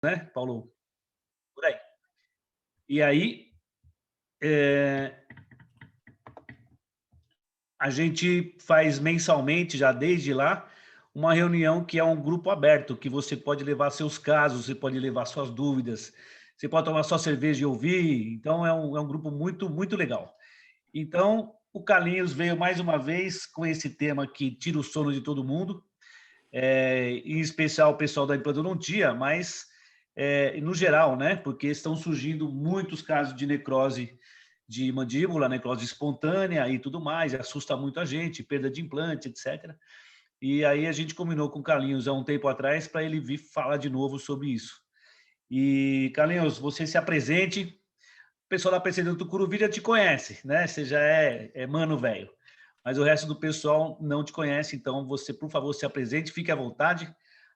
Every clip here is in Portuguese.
né, Paulo? Por aí. E aí, é, a gente faz mensalmente, já desde lá, uma reunião que é um grupo aberto, que você pode levar seus casos, você pode levar suas dúvidas, você pode tomar sua cerveja e ouvir. Então, é um grupo muito, muito legal. Então, o Carlinhos veio mais uma vez com esse tema que tira o sono de todo mundo, em especial o pessoal da implantodontia, mas no geral, né? Porque estão surgindo muitos casos de necrose de mandíbula, necrose espontânea e tudo mais, e assusta muito a gente, perda de implante, etc. E aí a gente combinou com o Carlinhos há um tempo atrás para ele vir falar de novo sobre isso. E, Carlinhos, você se apresente. O pessoal da PCD do Tucuruvi já te conhece, né? Você já é mano velho. Mas o resto do pessoal não te conhece, então você, por favor, se apresente, fique à vontade.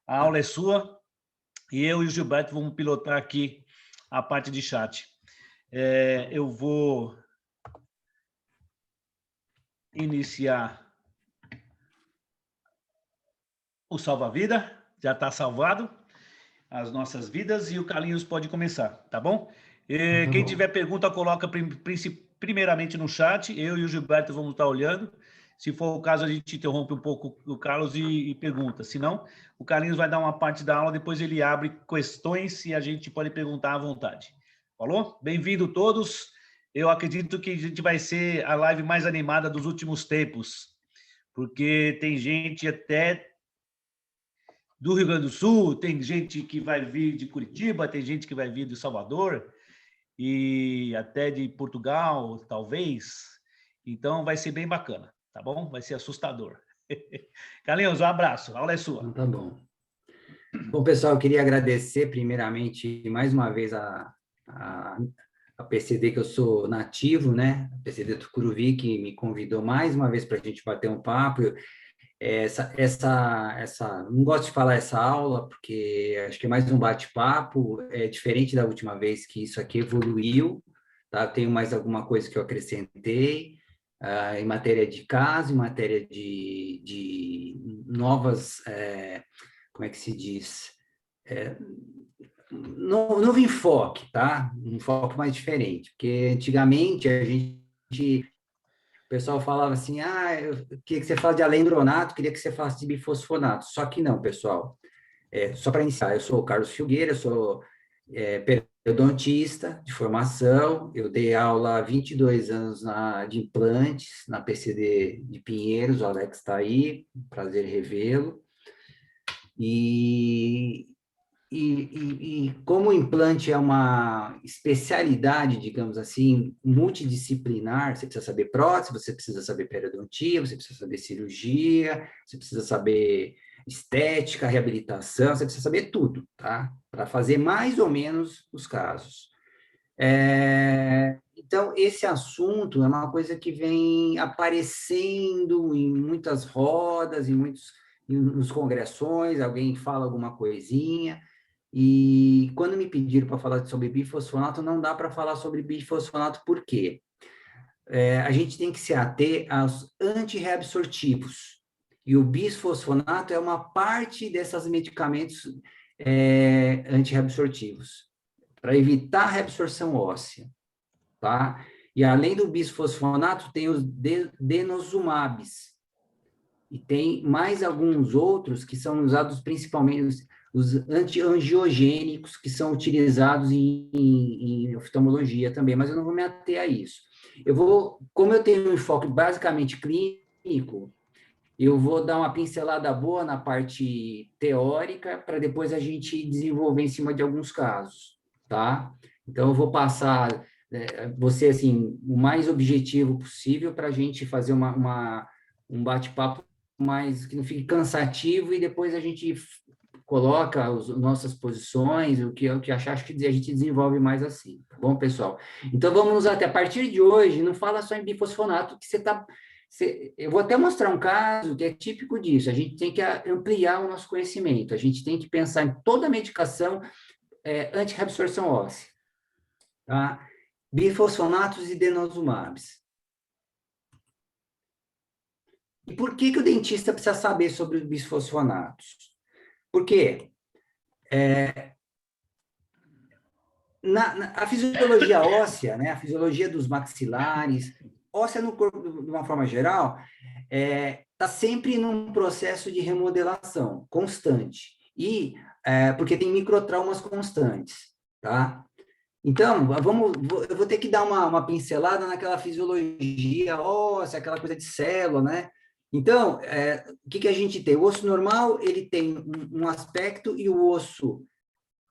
A aula é sua e eu e o Gilberto vamos pilotar aqui a parte de chat. Eu vou iniciar o salva-vida, já está salvado as nossas vidas e o Carlinhos pode começar, tá bom? Então, tá Quem bom. tiver pergunta, coloca primeiramente no chat, eu e o Gilberto vamos estar olhando. Se for o caso, a gente interrompe um pouco o Carlos e pergunta. Se não, o Carlinhos vai dar uma parte da aula, depois ele abre questões e a gente pode perguntar à vontade. Falou? Bem-vindo todos. Eu acredito que a gente vai ser a live mais animada dos últimos tempos, porque tem gente até do Rio Grande do Sul, tem gente que vai vir de Curitiba, tem gente que vai vir de Salvador e até de Portugal, talvez. Então vai ser bem bacana, tá bom? Vai ser assustador. Carlinhos, um abraço, a aula é sua. Então, tá bom. Bom, pessoal, eu queria agradecer primeiramente mais uma vez a, a PCD, que eu sou nativo, né? A PCD Tucuruvi, que me convidou mais uma vez para a gente bater um papo. Não gosto de falar essa aula, porque acho que é mais um bate-papo, é diferente da última vez que isso aqui evoluiu, tá? Tenho mais alguma coisa que eu acrescentei, em matéria de caso, em matéria de novas, como é que se diz? É, novo enfoque, tá? Um enfoque mais diferente, porque antigamente o pessoal falava assim, eu queria que você falasse de alendronato, queria que você falasse de bifosfonato. Só que não, pessoal. Só para iniciar, eu sou o Carlos Filgueira, eu sou periodontista de formação, eu dei aula há 22 anos de implantes, na PCD de Pinheiros, o Alex está aí, prazer revê-lo. E como o implante é uma especialidade, digamos assim, multidisciplinar, você precisa saber prótese, você precisa saber periodontia, você precisa saber cirurgia, você precisa saber estética, reabilitação, você precisa saber tudo, tá? Para fazer mais ou menos os casos. Então, esse assunto é uma coisa que vem aparecendo em muitas rodas, nos congressões, alguém fala alguma coisinha, e quando me pediram para falar sobre bifosfonato, não dá para falar sobre bifosfonato, por quê? A gente tem que se ater aos antirreabsortivos, e o bisfosfonato é uma parte desses medicamentos antirreabsortivos, para evitar a reabsorção óssea, tá? E além do bisfosfonato, tem os denosumabs, e tem mais alguns outros que são usados principalmente, os antiangiogênicos, que são utilizados em oftalmologia também, mas eu não vou me ater a isso. Como eu tenho um enfoque basicamente clínico, eu vou dar uma pincelada boa na parte teórica, para depois a gente desenvolver em cima de alguns casos, tá? Então, eu vou passar, você, assim, o mais objetivo possível para a gente fazer um bate-papo mais que não fique cansativo, e depois a gente coloca as nossas posições, o que achar, acho que a gente desenvolve mais assim, tá bom, pessoal? Então, vamos até, a partir de hoje, não fala só em bifosfonato, que eu vou até mostrar um caso que é típico disso. A gente tem que ampliar o nosso conhecimento, a gente tem que pensar em toda a medicação anti-reabsorção óssea, tá? Bifosfonatos e denosumabs. E por que o dentista precisa saber sobre os bisfosfonatos? Porque A fisiologia óssea, né, a fisiologia dos maxilares, óssea no corpo, de uma forma geral, está sempre num processo de remodelação constante. E porque tem microtraumas constantes, tá? Então, eu vou ter que dar uma pincelada naquela fisiologia óssea, aquela coisa de célula, né? Então, o que a gente tem? O osso normal, ele tem um aspecto, e o osso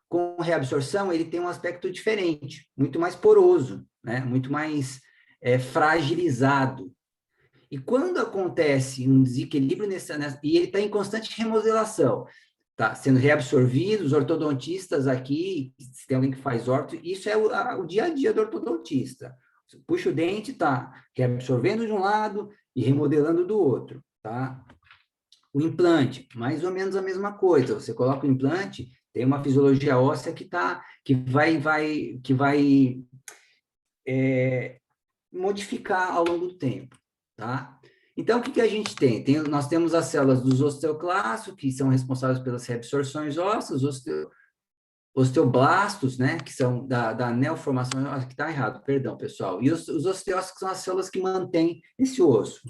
com reabsorção, ele tem um aspecto diferente, muito mais poroso, né? Muito mais fragilizado. E quando acontece um desequilíbrio e ele está em constante remodelação, tá sendo reabsorvido, os ortodontistas aqui, se tem alguém que faz orto, isso é o dia a dia do ortodontista. Você puxa o dente, tá reabsorvendo de um lado e remodelando do outro, tá? O implante, mais ou menos a mesma coisa. Você coloca o implante, tem uma fisiologia óssea que vai modificar ao longo do tempo, tá? Então, o que a gente tem? Nós temos as células dos osteoclastos, que são responsáveis pelas reabsorções ósseas, osteoblastos, né, que são da neoformação, que está errado, perdão, pessoal. E os osteócitos são as células que mantêm esse osso,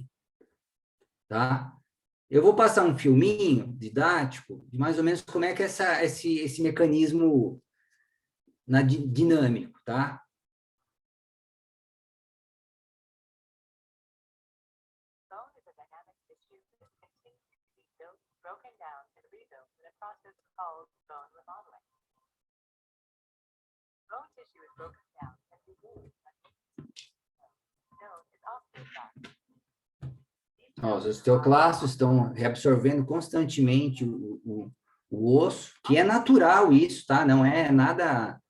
tá? Eu vou passar um filminho didático de mais ou menos como é que é esse mecanismo dinâmico, tá? Ó, os osteoclastos estão reabsorvendo constantemente o osso, que é natural isso, tá? Não é nada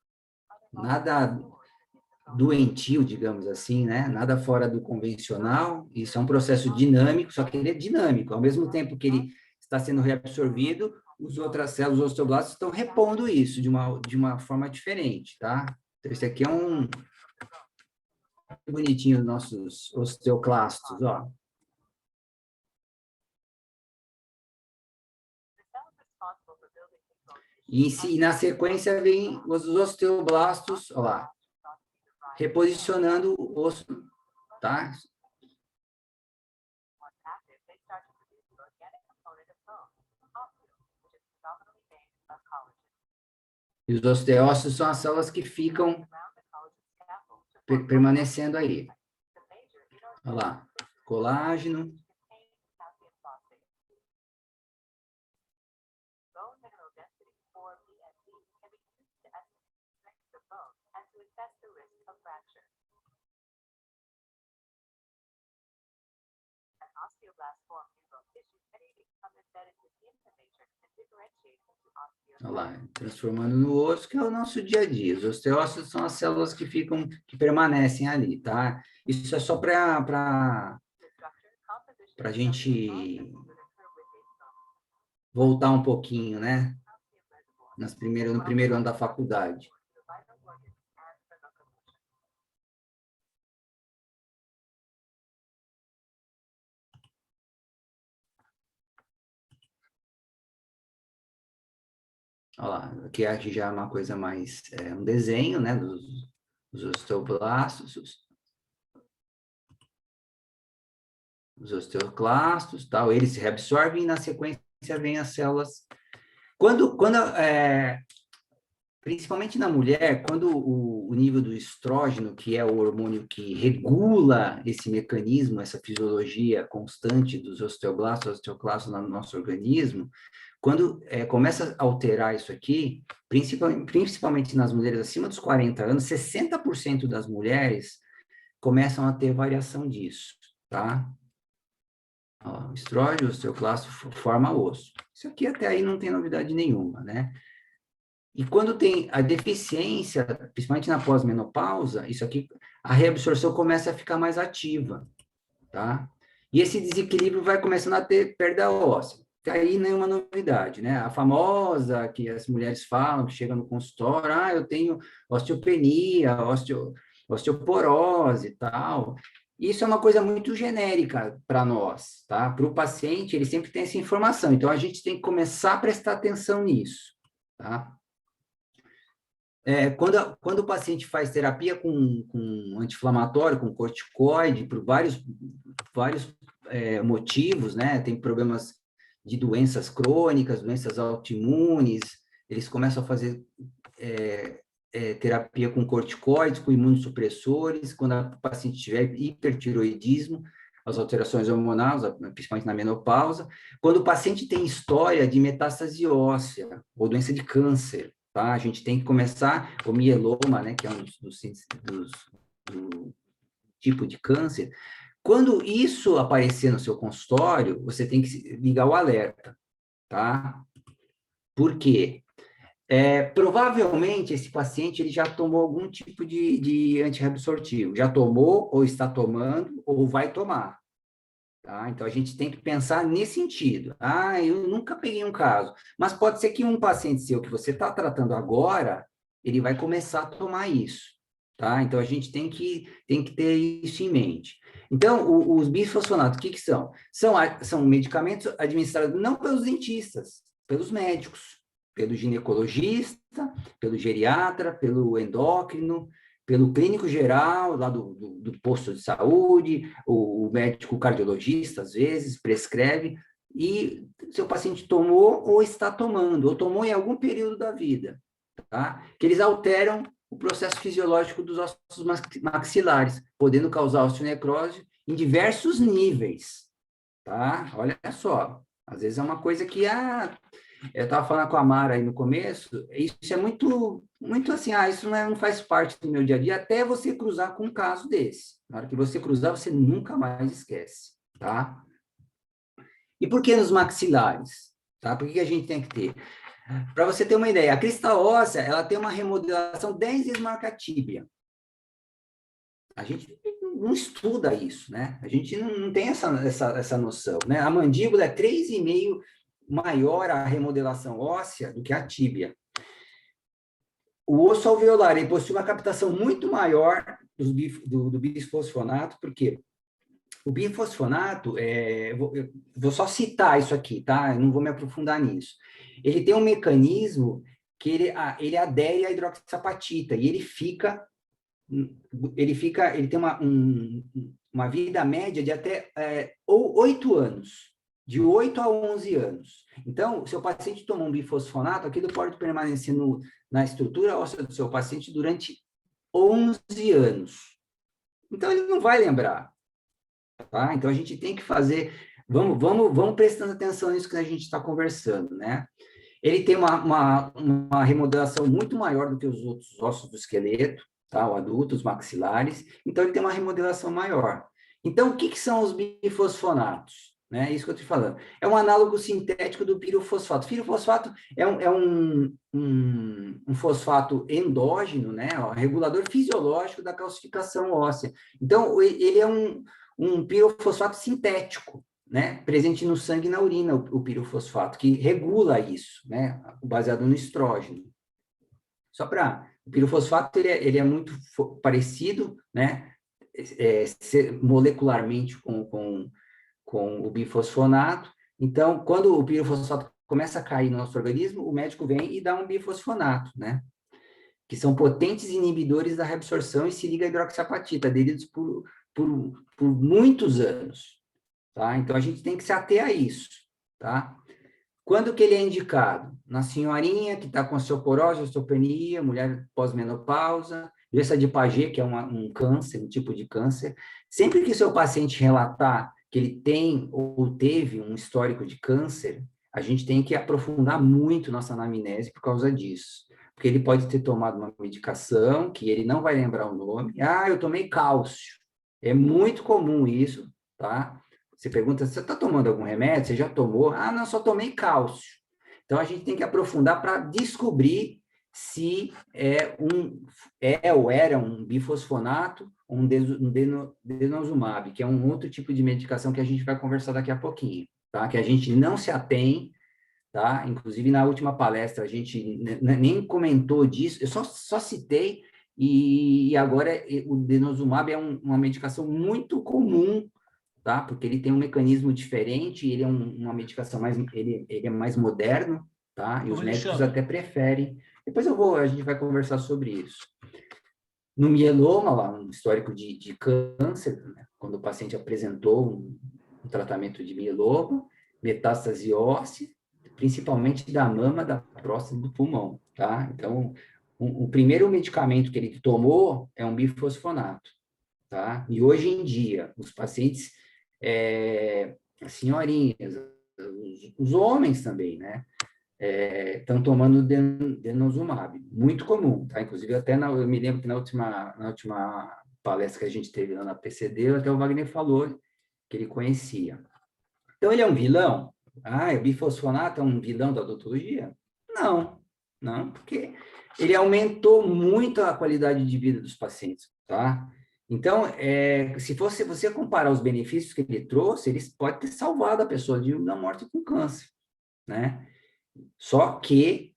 doentio, digamos assim, né? Nada fora do convencional. Isso é um processo dinâmico, só que ele é dinâmico. Ao mesmo tempo que ele está sendo reabsorvido, as outras células, os osteoblastos, estão repondo isso de uma forma diferente, tá? Então, esse aqui é bonitinho, os nossos osteoclastos, ó. E na sequência vem os osteoblastos, olha lá, reposicionando o osso, tá? E os osteócitos são as células que ficam permanecendo aí. Olha lá, colágeno. Olha lá, transformando no osso, que é o nosso dia a dia. Os osteócitos são as células que permanecem ali, tá? Isso é só para a gente voltar um pouquinho, né? No primeiro ano da faculdade. Olha lá, aqui já é uma coisa mais, um desenho, né, dos osteoblastos, os osteoclastos, tal, eles se reabsorvem e na sequência vem as células. Principalmente na mulher, quando o nível do estrógeno, que é o hormônio que regula esse mecanismo, essa fisiologia constante dos osteoclastos no nosso organismo, quando começa a alterar isso aqui, principalmente nas mulheres acima dos 40 anos, 60% das mulheres começam a ter variação disso, tá? Ó, estrógeno, osteoclasto forma osso. Isso aqui até aí não tem novidade nenhuma, né? E quando tem a deficiência, principalmente na pós-menopausa, isso aqui, a reabsorção começa a ficar mais ativa, tá? E esse desequilíbrio vai começando a ter perda óssea. Aí nenhuma novidade, né? A famosa que as mulheres falam, que chega no consultório, eu tenho osteopenia, osteoporose e tal. Isso é uma coisa muito genérica para nós, tá? Para o paciente, ele sempre tem essa informação. Então, a gente tem que começar a prestar atenção nisso, tá? Quando o paciente faz terapia com anti-inflamatório, com corticoide, por vários motivos, né? Tem problemas de doenças crônicas, doenças autoimunes, eles começam a fazer terapia com corticoides, com imunossupressores, quando o paciente tiver hipertiroidismo, as alterações hormonais, principalmente na menopausa, quando o paciente tem história de metástase óssea ou doença de câncer, tá? A gente tem que começar, o mieloma, né, que é um do tipo de câncer. Quando isso aparecer no seu consultório, você tem que ligar o alerta, tá? Por quê? Provavelmente esse paciente ele já tomou algum tipo de antirreabsortivo, já tomou, ou está tomando, ou vai tomar. Tá? Então, a gente tem que pensar nesse sentido. Eu nunca peguei um caso, mas pode ser que um paciente seu que você está tratando agora, ele vai começar a tomar isso. Tá? Então, a gente tem que ter isso em mente. Então, os bisfosfonatos, o que são? São medicamentos administrados não pelos dentistas, pelos médicos, pelo ginecologista, pelo geriatra, pelo endócrino, pelo clínico geral, lá do posto de saúde, o médico cardiologista, às vezes, prescreve, e seu paciente tomou ou está tomando, ou tomou em algum período da vida, tá? Que eles alteram o processo fisiológico dos ossos maxilares, podendo causar osteonecrose em diversos níveis, tá? Olha só, às vezes é uma coisa que eu estava falando com a Mara aí no começo, isso é muito assim, isso não faz parte do meu dia a dia, até você cruzar com um caso desse. Na hora que você cruzar, você nunca mais esquece, tá? E por que nos maxilares? Tá? Por que a gente tem que ter? Para você ter uma ideia, a crista óssea, ela tem uma remodelação 10 vezes maior que a tíbia. A gente não estuda isso, né? A gente não tem essa noção, né? A mandíbula é 3,5 maior a remodelação óssea do que a tíbia. O osso alveolar ele possui uma captação muito maior do bisfosfonato, porque o bifosfonato, vou só citar isso aqui, tá? Eu não vou me aprofundar nisso. Ele tem um mecanismo que ele adere à hidroxiapatita e ele tem uma vida média de até 8 anos. De 8 a 11 anos. Então, se o paciente tomar um bifosfonato, aquilo pode permanecer na estrutura óssea do seu paciente durante 11 anos. Então, ele não vai lembrar. Tá? Então, a gente tem que fazer... Vamos prestando atenção nisso que a gente está conversando, né? Ele tem uma remodelação muito maior do que os outros ossos do esqueleto, tá? O adulto, os maxilares. Então, ele tem uma remodelação maior. Então, o que são os bifosfonatos? Né? Isso que eu estou falando. É um análogo sintético do pirofosfato. Pirofosfato é um fosfato endógeno, né? Regulador fisiológico da calcificação óssea. Então, ele é um pirofosfato sintético, né? Presente no sangue e na urina, o pirofosfato, que regula isso, né? Baseado no estrógeno. O pirofosfato ele é muito parecido, né? Molecularmente com o bifosfonato. Então, quando o pirofosfato começa a cair no nosso organismo, o médico vem e dá um bifosfonato, né? Que são potentes inibidores da reabsorção e se liga à hidroxiapatita, aderidos por muitos anos, tá? Então, a gente tem que se ater a isso, tá? Quando que ele é indicado? Na senhorinha que está com osteoporose, osteopenia, mulher pós-menopausa, doença de Paget, que é um câncer, um tipo de câncer. Sempre que seu paciente relatar que ele tem ou teve um histórico de câncer, a gente tem que aprofundar muito nossa anamnese por causa disso. Porque ele pode ter tomado uma medicação que ele não vai lembrar o nome. Eu tomei cálcio. É muito comum isso, tá? Você pergunta, você está tomando algum remédio? Você já tomou? Não, só tomei cálcio. Então, a gente tem que aprofundar para descobrir se ou era um bifosfonato ou um denosumab, que é um outro tipo de medicação que a gente vai conversar daqui a pouquinho, tá? Que a gente não se atém, tá? Inclusive, na última palestra, a gente nem comentou disso, eu só citei, e agora o denosumab é uma medicação muito comum, tá? Porque ele tem um mecanismo diferente, ele é uma medicação ele é mais moderno, tá? E os médicos até preferem. Depois a gente vai conversar sobre isso. No mieloma, lá, um histórico de câncer, né? Quando o paciente apresentou um tratamento de mieloma, metástase óssea, principalmente da mama, da próstata e do pulmão, tá? Então, o primeiro medicamento que ele tomou é um bifosfonato, tá? E hoje em dia, os pacientes, as senhorinhas, os homens também, né? Estão tomando denosumab, muito comum, tá? Inclusive, eu me lembro que na última palestra que a gente teve lá na PCD, até o Wagner falou que ele conhecia. Então, ele é um vilão? Ah, o bifosfonato é um vilão da odontologia? Não, porque ele aumentou muito a qualidade de vida dos pacientes, tá? Então, se você comparar os benefícios que ele trouxe, ele pode ter salvado a pessoa da morte com câncer, né? Só que,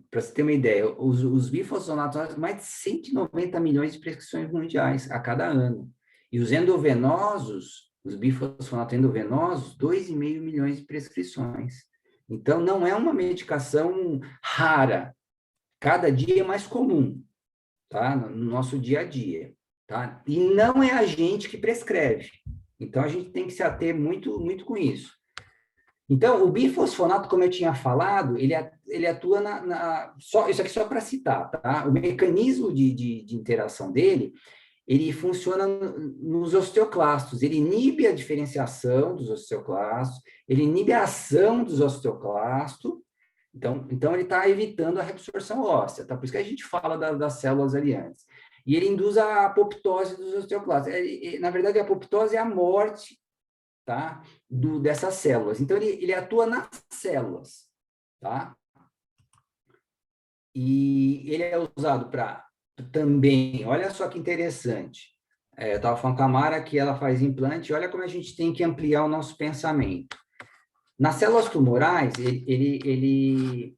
para você ter uma ideia, os bifosfonatos, mais de 190 milhões de prescrições mundiais a cada ano. E os endovenosos, os bifosfonatos endovenosos, 2,5 milhões de prescrições. Então, não é uma medicação rara. Cada dia é mais comum, tá? No nosso dia a dia, tá? E não é a gente que prescreve. Então, a gente tem que se ater muito, muito com isso. Então, o bifosfonato, como eu tinha falado, ele atua isso aqui só para citar, tá? O mecanismo de interação dele, ele funciona nos osteoclastos, ele inibe a diferenciação dos osteoclastos, ele inibe a ação dos osteoclastos, então ele está evitando a reabsorção óssea, tá? Por isso que a gente fala das células ali antes. E ele induz a apoptose dos osteoclastos. Na verdade, a apoptose é a morte, tá? Dessas células. Então, ele atua nas células, tá? E ele é usado para também, olha só que interessante. Eu estava falando com a Mara que ela faz implante, olha como a gente tem que ampliar o nosso pensamento. Nas células tumorais, ele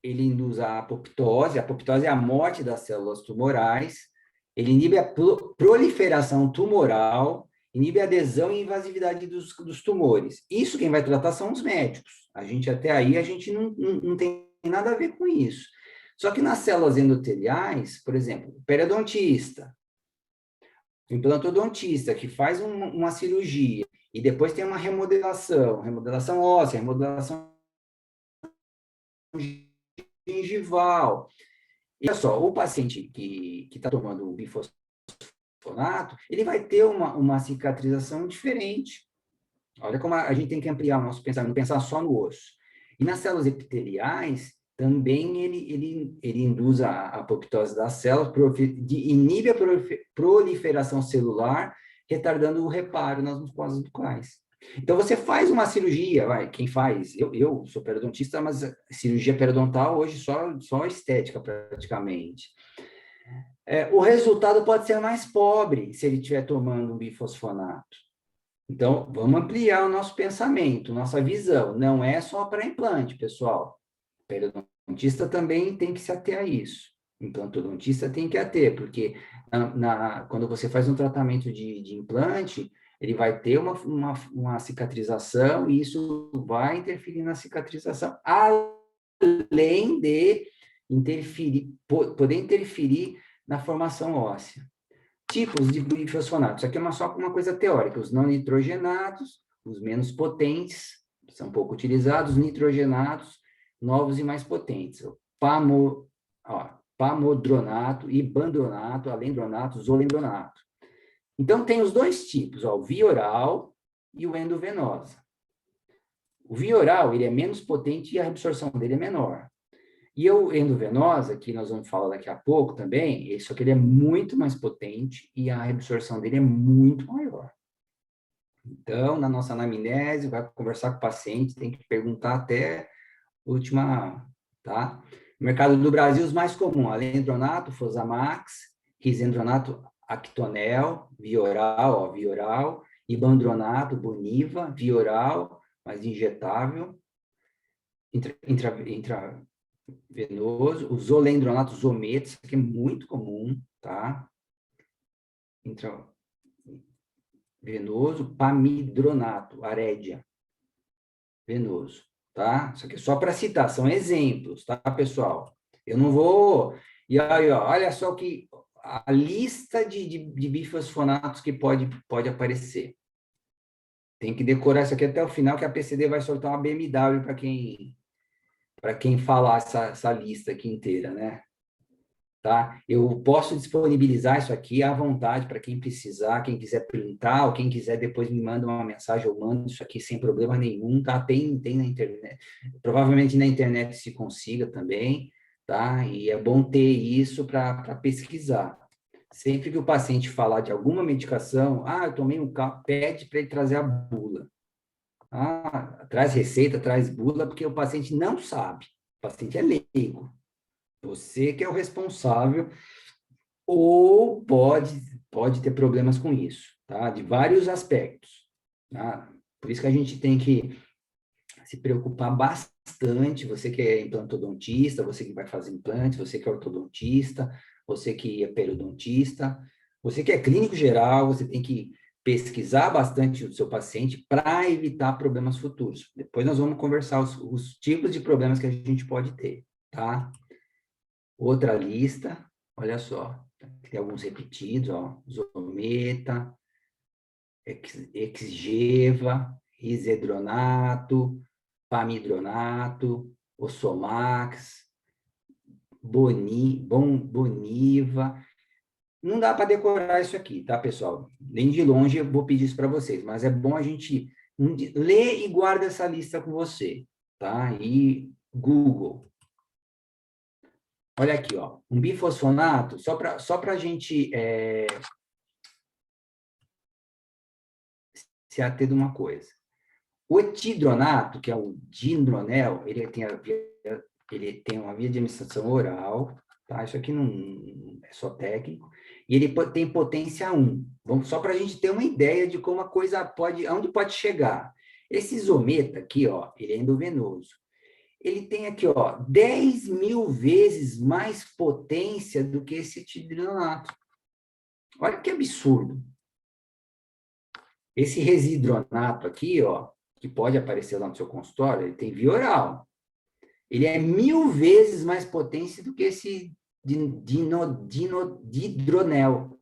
induz a apoptose é a morte das células tumorais, ele inibe a proliferação tumoral, inibe a adesão e invasividade dos tumores. Isso quem vai tratar são os médicos. Até aí, a gente não tem nada a ver com isso. Só que nas células endoteliais, por exemplo, o periodontista, o implantodontista, que faz uma cirurgia e depois tem uma remodelação óssea, remodelação gengival. E olha só, o paciente que está tomando o bifosfonato, ele vai ter uma cicatrização diferente. Olha como a gente tem que ampliar o nosso pensamento, não pensar só no osso. E nas células epiteliais, também ele induz a apoptose das células, inibe a proliferação celular, retardando o reparo nas mucosas bucais. Então, você faz uma cirurgia, quem faz? Eu sou periodontista, mas cirurgia periodontal hoje só estética, praticamente. O resultado pode ser mais pobre se ele estiver tomando um bifosfonato. Então, vamos ampliar o nosso pensamento, nossa visão. Não é só para implante, pessoal. O periodontista também tem que se ater a isso. O implantodontista tem que ater, porque quando você faz um tratamento de implante, ele vai ter uma cicatrização e isso vai interferir na cicatrização, além de poder interferir na formação óssea. Tipos de bifosfonatos. Isso aqui é só uma coisa teórica. Os não nitrogenados, os menos potentes, são pouco utilizados, nitrogenados, novos e mais potentes. Pamodronato, ibandronato, alendronato, zolendronato. Então, tem os dois tipos, o via oral e o endovenosa. O via oral, ele é menos potente e a absorção dele é menor. E o endovenosa, que nós vamos falar daqui a pouco também, só que ele é muito mais potente e a absorção dele é muito maior. Então, na nossa anamnese, vai conversar com o paciente, tem que perguntar até a última, tá? No mercado do Brasil, os mais comuns, alendronato, Fosamax, risendronato, Actonel, via oral, ibandronato, Boniva, via oral, mas injetável, intravenoso, o zolendronato, Zometo, isso aqui é muito comum, tá? Intravenoso, pamidronato, Arédia, venoso, tá? Isso aqui é só para citar, são exemplos, tá, pessoal? Eu não vou... E aí, ó, olha só que a lista de bifosfonatos que pode aparecer. Tem que decorar isso aqui até o final, que a PCD vai soltar uma BMW para quem falar essa lista aqui inteira, né? Tá? Eu posso disponibilizar isso aqui à vontade para quem precisar, quem quiser printar, ou quem quiser depois me manda uma mensagem, eu mando isso aqui sem problema nenhum, tá? Tem na internet, provavelmente na internet se consiga também, tá? E é bom ter isso para pesquisar. Sempre que o paciente falar de alguma medicação, eu tomei pede para ele trazer a bula. Traz receita, traz bula, porque o paciente não sabe, o paciente é leigo. Você que é o responsável, ou pode ter problemas com isso, tá? De vários aspectos, tá? Por isso que a gente tem que se preocupar bastante, você que é implantodontista, você que vai fazer implante, você que é ortodontista, você que é periodontista, você que é clínico geral, você tem que pesquisar bastante o seu paciente para evitar problemas futuros. Depois nós vamos conversar os tipos de problemas que a gente pode ter, tá? Outra lista, olha só, tem alguns repetidos, ó, Zometa, Exgeva, Isedronato, Pamidronato, Ossomax, Boniva. Não dá para decorar isso aqui, tá, pessoal? Nem de longe eu vou pedir isso para vocês, mas é bom a gente ler e guarda essa lista com você, tá? E Google. Olha aqui, ó, um bifosfonato, só para a gente se ater de uma coisa. O etidronato, que é o dindronel, ele tem uma via de administração oral, tá? Isso aqui não é só técnico, e ele tem potência 1. Só para a gente ter uma ideia de como a coisa aonde pode chegar. Esse isometa aqui, ó, ele é endovenoso. Ele tem aqui, ó, 10.000 vezes mais potência do que esse etidronato. Olha que absurdo. Esse residronato aqui, ó, que pode aparecer lá no seu consultório, ele tem via oral. Ele é 1.000 vezes mais potência do que esse didronel.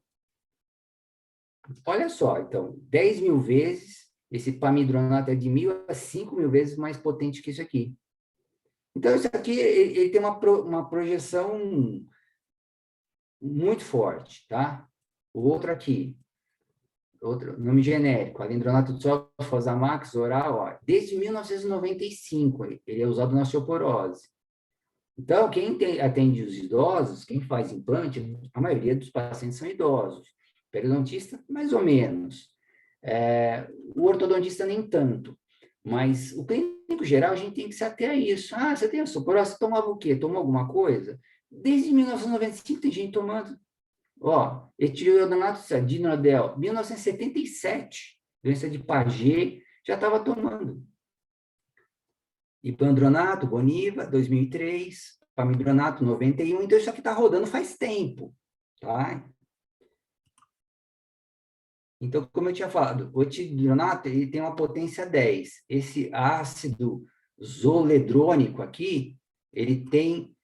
Olha só, então, 10.000 vezes, esse pamidronato é de 1.000 a 5.000 vezes mais potente que isso aqui. Então, isso aqui, ele tem uma projeção muito forte, tá? O outro aqui, outro nome genérico, alendronato de sulfosamax oral, ó, desde 1995, ele é usado na osteoporose. Então, quem atende os idosos, quem faz implante, a maioria dos pacientes são idosos. Periodontista, mais ou menos. O ortodontista, nem tanto. Mas o clínico geral, a gente tem que se ater a isso. Você tem osteoporose, você tomava o quê? Tomou alguma coisa? Desde 1995 tem gente tomando. Ó, etiliodonato dinodel, 1977, doença de Paget, já estava tomando. Ipandronato, Boniva, 2003, Pamidronato, 91. Então, isso aqui está rodando faz tempo, tá? Então, como eu tinha falado, o etidronato, ele tem uma potência 10. Esse ácido zoledrônico aqui, ele tem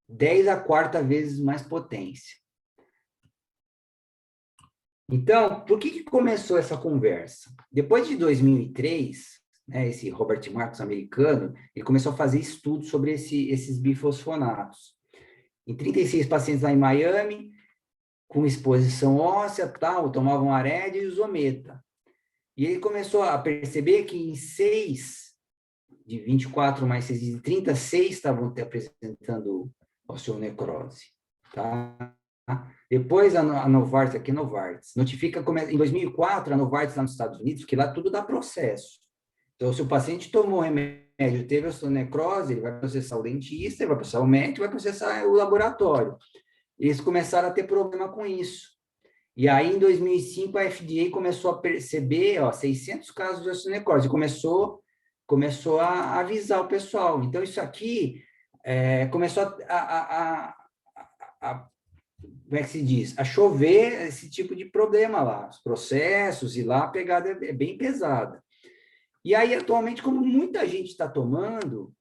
10 a quarta vezes mais potência. Então, por que começou essa conversa? Depois de 2003, né, esse Robert Marcus americano, ele começou a fazer estudos sobre esses bifosfonatos. Em 36 pacientes lá em Miami, com exposição óssea, tomavam arédia e zometa. E ele começou a perceber que em 6, de 24 mais 6, de 36 estavam apresentando osteonecrose, tá? Depois a Novartis, aqui Novartis, notifica, em 2004, a Novartis lá nos Estados Unidos, que lá tudo dá processo. Então, se o paciente tomou remédio, teve osteonecrose, ele vai processar o dentista, ele vai processar o médico, vai processar o laboratório. Eles começaram a ter problema com isso. E aí, em 2005, a FDA começou a perceber 600 casos de osteonecrose, e começou a avisar o pessoal. Então, isso aqui começou como é que se diz? A chover esse tipo de problema lá, os processos, e lá a pegada é bem pesada. E aí, atualmente, como muita gente está tomando,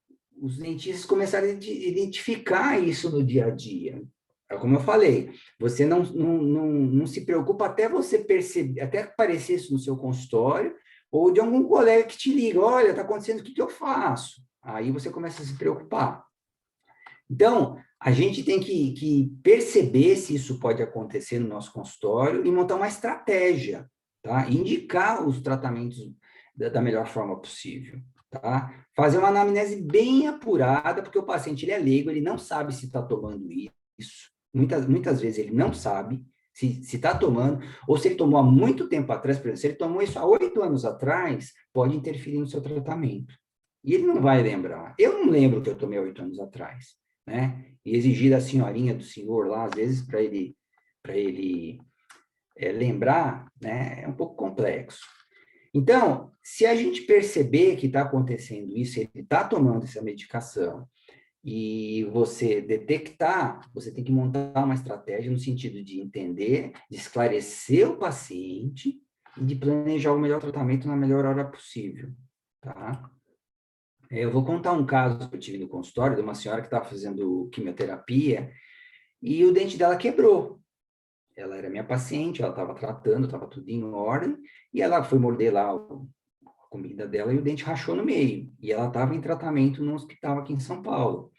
os dentistas começaram a identificar isso no dia a dia. É como eu falei, você não se preocupa até você perceber, até aparecer isso no seu consultório, ou de algum colega que te liga, olha, está acontecendo, o que eu faço? Aí você começa a se preocupar. Então, a gente tem que perceber se isso pode acontecer no nosso consultório e montar uma estratégia, tá? Indicar os tratamentos da melhor forma possível, tá? Fazer uma anamnese bem apurada, porque o paciente ele é leigo, ele não sabe se está tomando isso. Muitas vezes ele não sabe se está tomando, ou se ele tomou há muito tempo atrás, por exemplo, se ele tomou isso há 8 anos atrás, pode interferir no seu tratamento. E ele não vai lembrar. Eu não lembro que eu tomei 8 anos atrás, né? E exigir da senhorinha, do senhor lá, às vezes, para ele lembrar, né? É um pouco complexo. Então, se a gente perceber que está acontecendo isso, ele está tomando essa medicação, e você detectar, você tem que montar uma estratégia no sentido de entender, de esclarecer o paciente e de planejar o melhor tratamento na melhor hora possível, tá? Eu vou contar um caso que eu tive no consultório de uma senhora que estava fazendo quimioterapia e o dente dela quebrou. Ela era minha paciente, ela estava tratando, estava tudo em ordem, e ela foi morder lá a comida dela e o dente rachou no meio. E ela estava em tratamento no hospital aqui em São Paulo.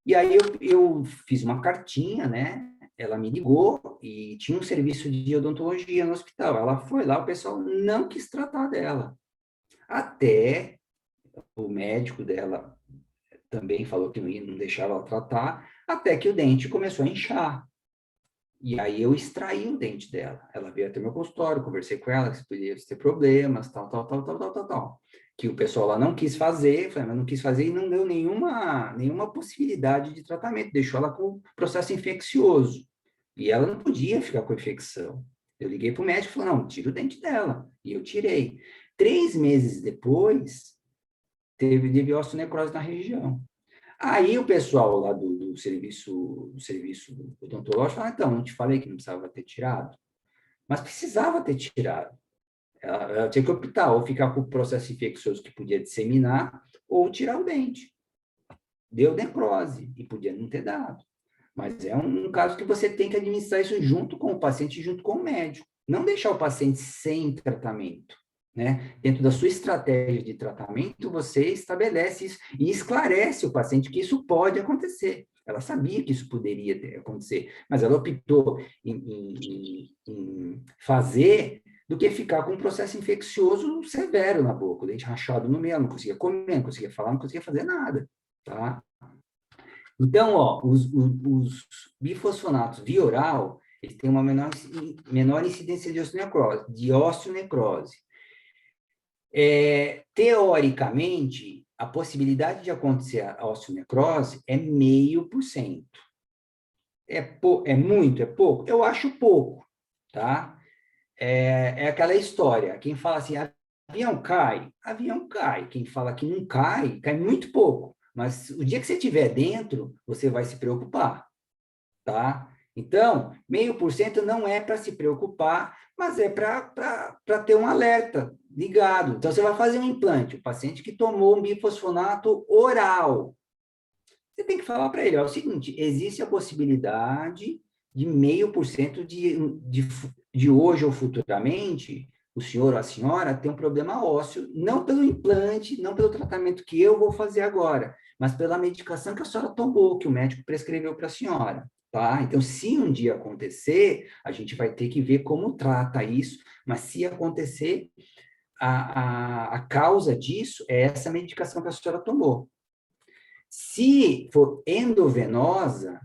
E aí eu fiz uma cartinha, né? Ela me ligou e tinha um serviço de odontologia no hospital. Ela foi lá, o pessoal não quis tratar dela. Até o médico dela também falou que não deixava ela tratar, até que o dente começou a inchar. E aí eu extraí o dente dela. Ela veio até meu consultório, conversei com ela, que podia ter problemas, tal. Que o pessoal lá não quis fazer, mas não quis fazer e não deu nenhuma possibilidade de tratamento, deixou ela com processo infeccioso. E ela não podia ficar com infecção. Eu liguei para o médico e falei, não, tira o dente dela. E eu tirei. 3 meses depois, teve osteonecrose na região. Aí o pessoal lá do serviço odontológico falou, então, não te falei que não precisava ter tirado? Mas precisava ter tirado. Ela tinha que optar, ou ficar com o processo infeccioso que podia disseminar, ou tirar o dente. Deu necrose, e podia não ter dado. Mas é um caso que você tem que administrar isso junto com o paciente, junto com o médico. Não deixar o paciente sem tratamento. Né? Dentro da sua estratégia de tratamento, você estabelece isso e esclarece o paciente que isso pode acontecer. Ela sabia que isso poderia acontecer, mas ela optou em fazer do que ficar com um processo infeccioso severo na boca, o dente rachado no meio, não conseguia comer, não conseguia falar, não conseguia fazer nada, tá? Então, ó, os bifosfonatos via oral, eles têm uma menor incidência de osteonecrose. Teoricamente, a possibilidade de acontecer a osteonecrose é 0,5%. É muito? É pouco? Eu acho pouco, tá? É aquela história, quem fala assim, avião cai. Quem fala que não cai, cai muito pouco. Mas o dia que você estiver dentro, você vai se preocupar, tá? Então, 0,5% não é para se preocupar, mas é para ter um alerta ligado. Então, você vai fazer um implante, o paciente que tomou um bifosfonato oral. Você tem que falar para ele, é o seguinte, existe a possibilidade de 0,5% de hoje ou futuramente, o senhor ou a senhora ter um problema ósseo, não pelo implante, não pelo tratamento que eu vou fazer agora, mas pela medicação que a senhora tomou, que o médico prescreveu para a senhora. Tá? Então, se um dia acontecer, a gente vai ter que ver como trata isso, mas se acontecer, a causa disso é essa medicação que a senhora tomou. Se for endovenosa,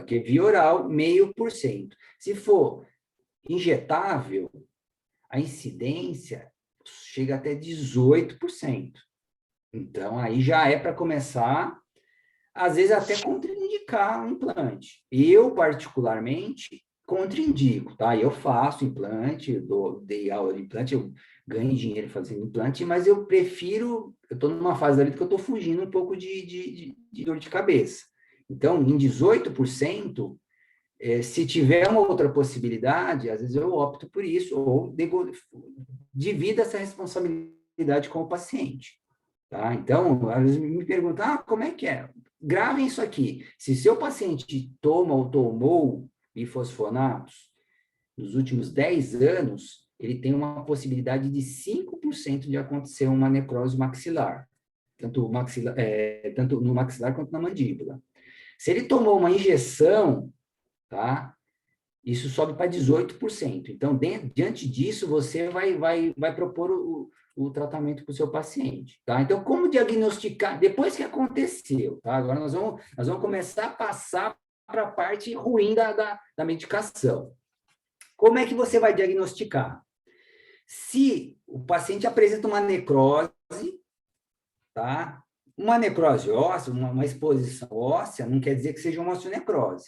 que é via oral, 0,5%. Se for injetável, a incidência chega até 18%. Então, aí já é para começar, às vezes até contraindicar um implante. Eu, particularmente, contraindico, tá? Eu faço implante, dei aula de implante, eu ganho dinheiro fazendo implante, mas eu prefiro, eu estou numa fase da vida que eu estou fugindo um pouco de dor de cabeça. Então, em 18%, se tiver uma outra possibilidade, às vezes eu opto por isso, ou divido essa responsabilidade com o paciente. tá? Então, às vezes me perguntam, como é que é? Gravem isso aqui. Se seu paciente toma ou tomou bifosfonatos nos últimos 10 anos, ele tem uma possibilidade de 5% de acontecer uma necrose maxilar, tanto no maxilar quanto na mandíbula. Se ele tomou uma injeção, tá? Isso sobe para 18%. Então, diante disso, você vai propor o tratamento para o seu paciente, tá? Então, como diagnosticar, depois que aconteceu, tá? Agora nós vamos começar a passar para a parte ruim da medicação. Como é que você vai diagnosticar? Se o paciente apresenta uma necrose, tá? Uma necrose óssea, uma exposição óssea, não quer dizer que seja uma osteonecrose.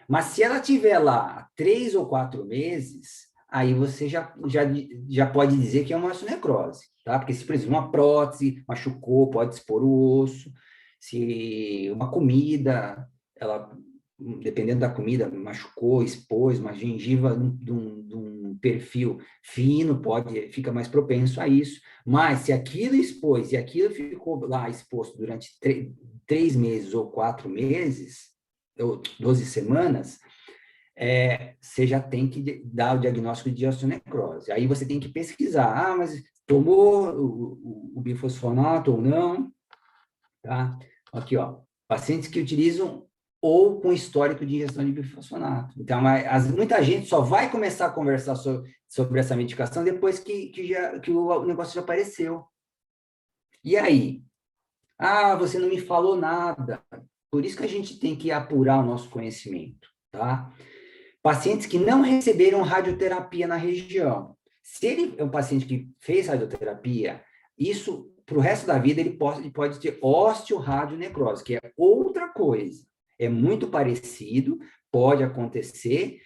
Mas se ela tiver lá há 3 ou 4 meses, aí você já pode dizer que é uma osteonecrose, tá? Porque se, por exemplo, uma prótese machucou, pode expor o osso. Se uma comida, ela, dependendo da comida, machucou, expôs, uma gengiva de um perfil fino, fica mais propenso a isso. Mas se aquilo expôs e aquilo ficou lá exposto durante 3 meses ou 4 meses, ou 12 semanas, você já tem que dar o diagnóstico de osteonecrose. Aí você tem que pesquisar, mas tomou o bifosfonato ou não, tá? Aqui, ó, pacientes que utilizam ou com histórico de ingestão de bifosfonato. Então, muita gente só vai começar a conversar sobre essa medicação depois que o negócio já apareceu. E aí? Você não me falou nada. Por isso que a gente tem que apurar o nosso conhecimento, tá? Pacientes que não receberam radioterapia na região. Se ele é um paciente que fez radioterapia, isso, para o resto da vida, ele pode ter osteoradionecrose, que é outra coisa. É muito parecido, pode acontecer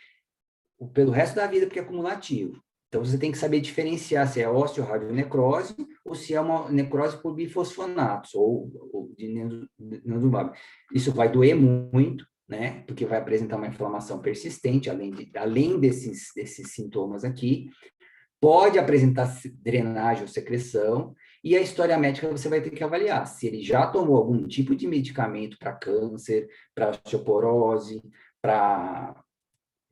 pelo resto da vida, porque é acumulativo. Então, você tem que saber diferenciar se é osteoradionecrose ou se é uma necrose por bifosfonatos ou de denosumab. Isso vai doer muito, né? Porque vai apresentar uma inflamação persistente, além desses sintomas aqui. Pode apresentar drenagem ou secreção, e a história médica você vai ter que avaliar se ele já tomou algum tipo de medicamento para câncer, para osteoporose, para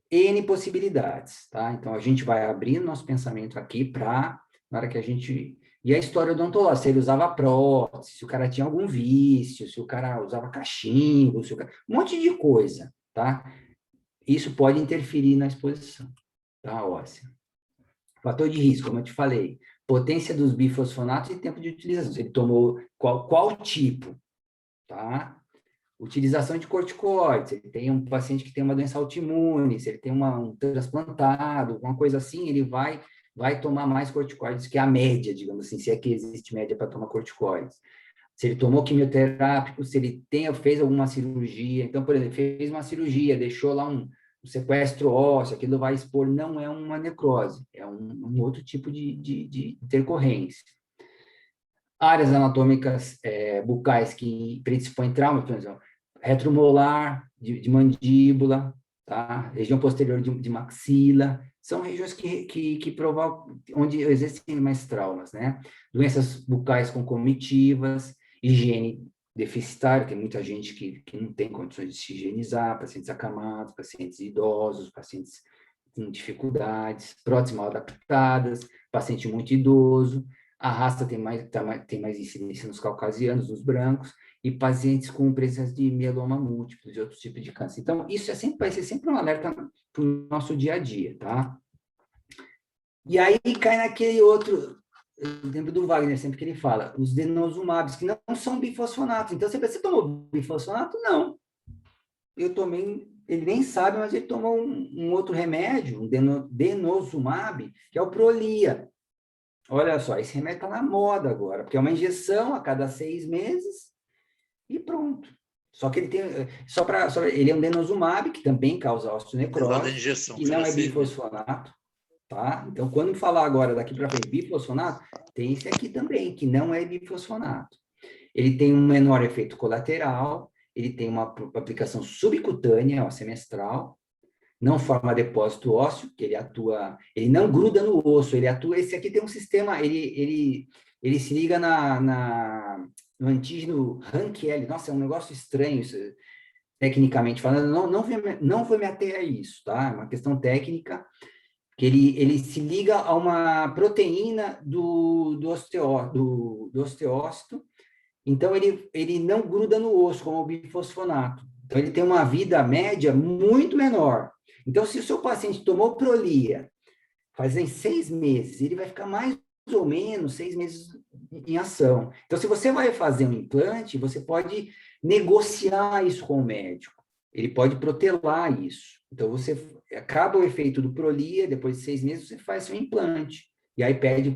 N possibilidades, tá? Então, a gente vai abrir nosso pensamento aqui para, na hora que a gente... E a história odontológica, se ele usava prótese, se o cara tinha algum vício, se o cara usava cachimbo, um monte de coisa, tá? Isso pode interferir na exposição, tá, óssea. Fator de risco, como eu te falei, potência dos bifosfonatos e tempo de utilização. Se ele tomou qual tipo, tá? Utilização de corticoides, ele tem um paciente que tem uma doença autoimune, se ele tem um transplantado, alguma coisa assim, ele vai tomar mais corticoides que a média, digamos assim, se é que existe média para tomar corticoides. Se ele tomou quimioterápico, se ele fez alguma cirurgia, então, por exemplo, fez uma cirurgia, deixou lá um sequestro ósseo, aquilo vai expor, não é uma necrose, é um outro tipo de intercorrência. Áreas anatômicas bucais que predispõem trauma, por exemplo, retromolar, de mandíbula, tá? Região posterior de maxila, são regiões que provocam, onde existem mais traumas, né? Doenças bucais concomitivas, higiene deficitária, tem muita gente que não tem condições de se higienizar, pacientes acamados, pacientes idosos, pacientes com dificuldades, próteses mal adaptadas, paciente muito idoso, a raça tem mais incidência nos caucasianos, nos brancos, e pacientes com presença de mieloma múltiplo, de outros tipos de câncer. Então, isso vai ser sempre um alerta para o nosso dia a dia, tá? E aí cai naquele outro, eu lembro do Wagner sempre que ele fala, os denosumabs, que não são bifosfonatos. Então, você tomou bifosfonato? Não. Eu tomei, ele nem sabe, mas ele tomou um outro remédio, um denosumab, que é o Prolia. Olha só, esse remédio está na moda agora, porque é uma injeção a cada 6 meses e pronto. Só que ele tem, ele é um denosumab, que também causa osteonecrose, injeção, que não é bifosfonato, tá? Então, quando falar agora daqui para frente bifosfonato, tem esse aqui também, que não é bifosfonato. Ele tem um menor efeito colateral, ele tem uma aplicação subcutânea, ó, semestral, não forma depósito ósseo, que ele não gruda no osso, esse aqui tem um sistema, ele ele se liga no antígeno RANQL. Nossa, é um negócio estranho isso, tecnicamente falando. Não vou me ater a isso, tá? É uma questão técnica, que ele se liga a uma proteína do osteócito, então ele não gruda no osso, como o bifosfonato. Então, ele tem uma vida média muito menor. Então, se o seu paciente tomou Prolia, fazem 6 meses, ele vai ficar mais ou menos 6 meses em ação. Então, se você vai fazer um implante, você pode negociar isso com o médico. Ele pode protelar isso. Então, você acaba o efeito do Prolia, depois de 6 meses, você faz seu implante. E aí pede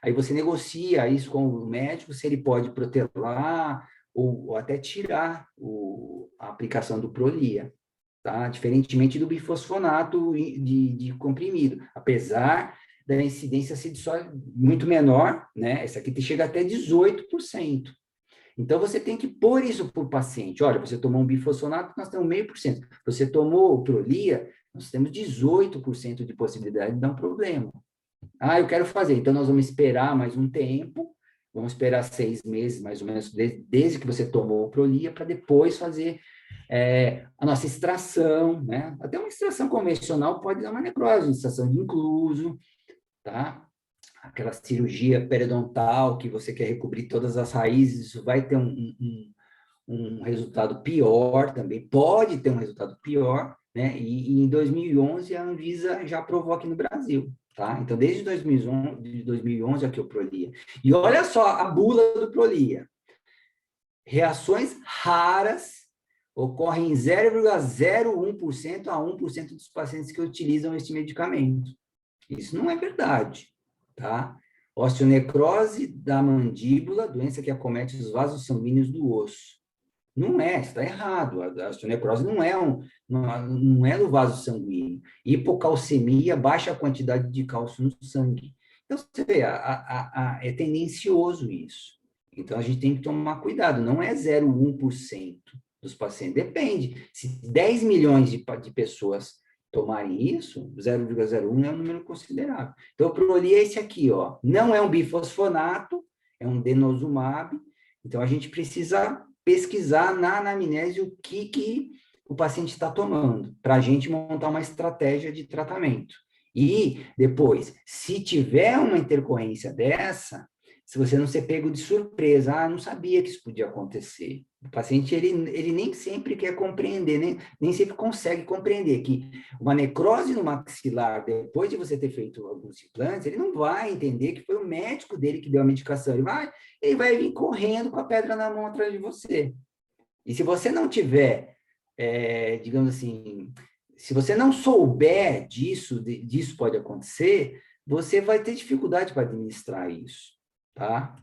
aí você negocia isso com o médico, se ele pode protelar ou até tirar a aplicação do Prolia, tá? Diferentemente do bifosfonato de comprimido, apesar da incidência ser só muito menor, né? Essa aqui chega até 18%. Então, você tem que pôr isso para o paciente. Olha, você tomou um bifosfonato, nós temos 0,5%. Você tomou o Prolia, nós temos 18% de possibilidade de dar um problema. Ah, eu quero fazer. Então, nós vamos esperar mais um tempo, vamos esperar 6 meses, mais ou menos, desde que você tomou o Prolia, para depois fazer a nossa extração, né? Até uma extração convencional pode dar uma necrose, uma extração de incluso, tá? Aquela cirurgia periodontal que você quer recobrir todas as raízes, isso vai ter um resultado pior também, pode ter um resultado pior, né? E em 2011 a Anvisa já aprovou aqui no Brasil, tá? Então, desde 2011 aqui o Prolia. E olha só a bula do Prolia. Reações raras ocorrem em 0,01% a 1% dos pacientes que utilizam este medicamento. Isso não é verdade, tá? Osteonecrose da mandíbula, doença que acomete os vasos sanguíneos do osso. Não é, está errado. A osteonecrose não é no vaso sanguíneo. Hipocalcemia, baixa quantidade de cálcio no sangue. Então, você vê, é tendencioso isso. Então, a gente tem que tomar cuidado. Não é 0,1% dos pacientes. Depende. Se 10 milhões de pessoas tomarem isso, 0,01 é um número considerável. Então, o Prolia é esse aqui, ó. Não é um bifosfonato, é um denosumab. Então, a gente precisa pesquisar na anamnese o que o paciente está tomando, para a gente montar uma estratégia de tratamento. E depois, se tiver uma intercorrência dessa, se você não ser pego de surpresa, não sabia que isso podia acontecer. O paciente, ele nem sempre quer compreender, nem sempre consegue compreender que uma necrose no maxilar, depois de você ter feito alguns implantes, ele não vai entender que foi o médico dele que deu a medicação. Ele vai vir correndo com a pedra na mão atrás de você. E se você não tiver, digamos assim, se você não souber disso pode acontecer, você vai ter dificuldade para administrar isso, tá?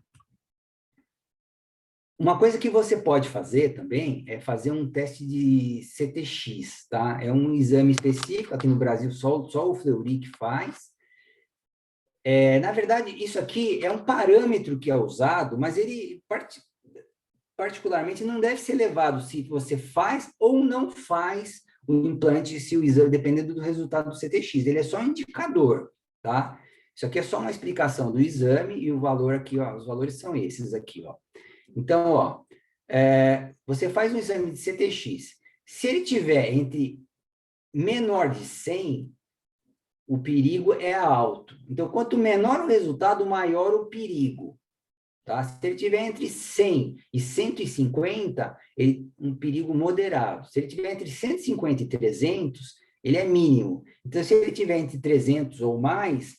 Uma coisa que você pode fazer também é fazer um teste de CTX, tá? É um exame específico, aqui no Brasil só o Fleury que faz. Na verdade, isso aqui é um parâmetro que é usado, mas ele particularmente não deve ser levado se você faz ou não faz o implante, se o exame, dependendo do resultado do CTX. Ele é só um indicador, tá? Isso aqui é só uma explicação do exame e o valor aqui, ó, os valores são esses aqui, ó. Então, ó, você faz um exame de CTX. Se ele tiver entre menor de 100, o perigo é alto. Então, quanto menor o resultado, maior o perigo. Tá? Se ele tiver entre 100 e 150, um perigo moderado. Se ele tiver entre 150 e 300, ele é mínimo. Então, se ele tiver entre 300 ou mais,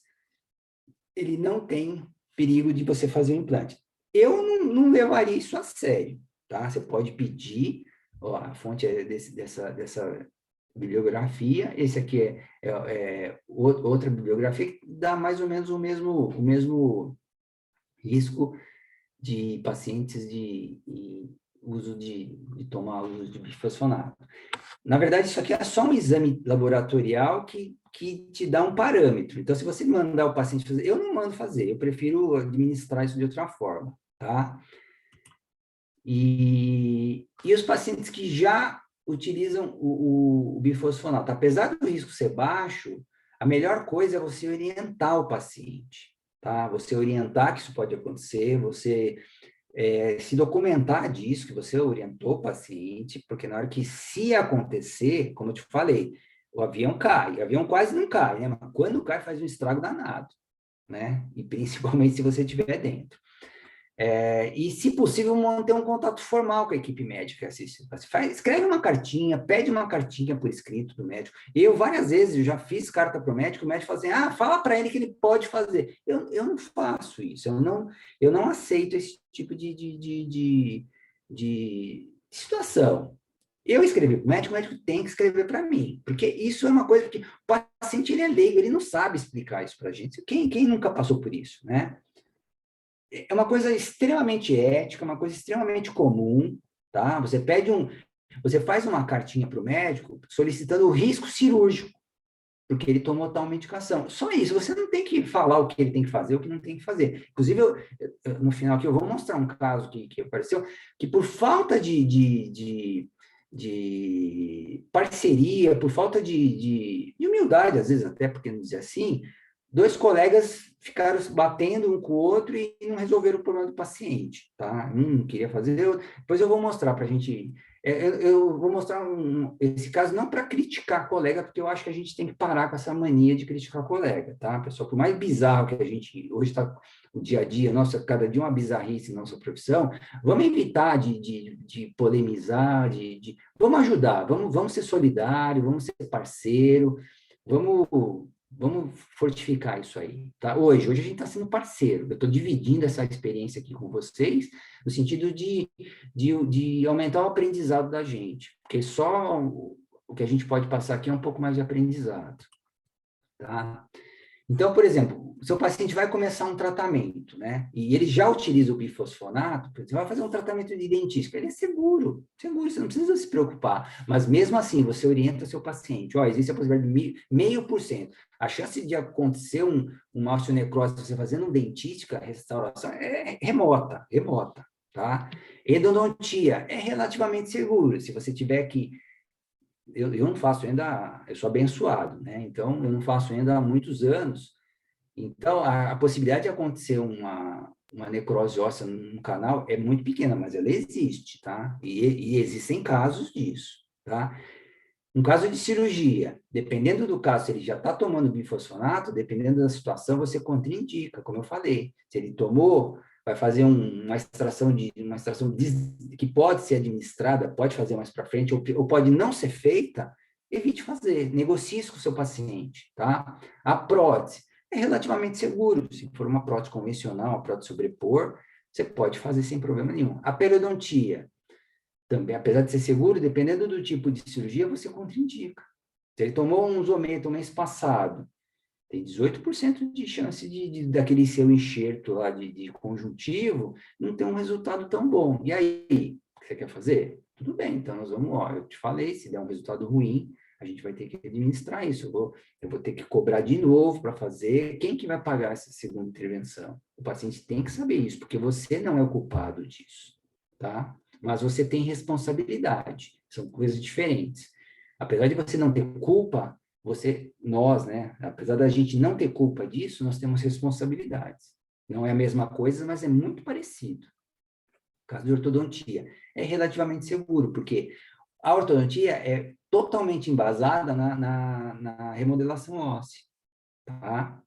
ele não tem perigo de você fazer o implante. Eu não levaria isso a sério, tá? Você pode pedir, ó, a fonte é dessa bibliografia, esse aqui é outra bibliografia que dá mais ou menos o mesmo risco de pacientes de tomar uso de bifosfonato. Na verdade, isso aqui é só um exame laboratorial que te dá um parâmetro. Então, se você mandar o paciente fazer, eu não mando fazer, eu prefiro administrar isso de outra forma, tá? E os pacientes que já utilizam o bifosfonato, apesar do risco ser baixo, a melhor coisa é você orientar o paciente, tá? Você orientar que isso pode acontecer, você se documentar disso, que você orientou o paciente, porque na hora que se acontecer, como eu te falei, o avião cai, o avião quase não cai, né? Mas quando cai faz um estrago danado, né? E principalmente se você estiver dentro. E, se possível, manter um contato formal com a equipe médica. Escreve uma cartinha, pede uma cartinha por escrito do médico. Eu, várias vezes, eu já fiz carta para o médico fala assim, fala para ele que ele pode fazer. Eu não faço isso, eu não aceito esse tipo de situação. Eu escrevi para o médico tem que escrever para mim, porque isso é uma coisa que o paciente ele é leigo, ele não sabe explicar isso para a gente. Quem nunca passou por isso, né? É uma coisa extremamente ética, uma coisa extremamente comum, tá? Você faz uma cartinha para o médico solicitando o risco cirúrgico, porque ele tomou tal medicação. Só isso, você não tem que falar o que ele tem que fazer, o que não tem que fazer. Inclusive, no final aqui, eu vou mostrar um caso que apareceu, que por falta de parceria, por falta de humildade, às vezes até, porque não dizer assim, 2 colegas ficaram batendo um com o outro e não resolveram o problema do paciente, tá? Um queria fazer, depois eu vou mostrar para a gente. Eu vou mostrar esse caso não para criticar colega, porque eu acho que a gente tem que parar com essa mania de criticar colega, tá? Pessoal, por mais bizarro que a gente hoje está o dia a dia, nossa, cada dia uma bizarrice na nossa profissão, vamos evitar de polemizar, vamos ajudar, vamos ser solidários, vamos ser parceiro, vamos fortificar isso aí, tá? Hoje a gente está sendo parceiro, eu estou dividindo essa experiência aqui com vocês, no sentido de aumentar o aprendizado da gente, porque só o que a gente pode passar aqui é um pouco mais de aprendizado, tá? Então, por exemplo, o seu paciente vai começar um tratamento, né? E ele já utiliza o bifosfonato, você vai fazer um tratamento de dentística, ele é seguro, você não precisa se preocupar. Mas mesmo assim, você orienta seu paciente, existe a possibilidade de 0,5%. A chance de acontecer uma osteonecrose você fazendo um dentística, restauração, é remota, tá? Endodontia é relativamente seguro, se você tiver que eu não faço ainda, eu sou abençoado, né? Então, eu não faço ainda há muitos anos. Então, a possibilidade de acontecer uma necrose óssea no canal é muito pequena, mas ela existe, tá? E existem casos disso, tá? Um caso de cirurgia, dependendo do caso, se ele já está tomando bifosfonato, dependendo da situação, você contraindica, como eu falei. Se ele tomou, vai fazer uma extração que pode ser administrada, pode fazer mais para frente, ou pode não ser feita, evite fazer, negocie isso com o seu paciente, tá? A prótese é relativamente seguro, se for uma prótese convencional, uma prótese sobrepor, você pode fazer sem problema nenhum. A periodontia, também, apesar de ser seguro, dependendo do tipo de cirurgia, você contraindica. Se ele tomou um Zometa o mês passado, tem 18% de chance daquele seu enxerto lá de conjuntivo não ter um resultado tão bom. E aí, o que você quer fazer? Tudo bem, então nós vamos, eu te falei, se der um resultado ruim, a gente vai ter que administrar isso. Eu vou ter que cobrar de novo para fazer. Quem que vai pagar essa segunda intervenção? O paciente tem que saber isso, porque você não é o culpado disso, tá? Mas você tem responsabilidade, são coisas diferentes. Apesar de você não ter culpa, nós, né, apesar da gente não ter culpa disso, nós temos responsabilidades. Não é a mesma coisa, mas é muito parecido. O caso de ortodontia é relativamente seguro, porque a ortodontia é totalmente embasada na remodelação óssea, tá?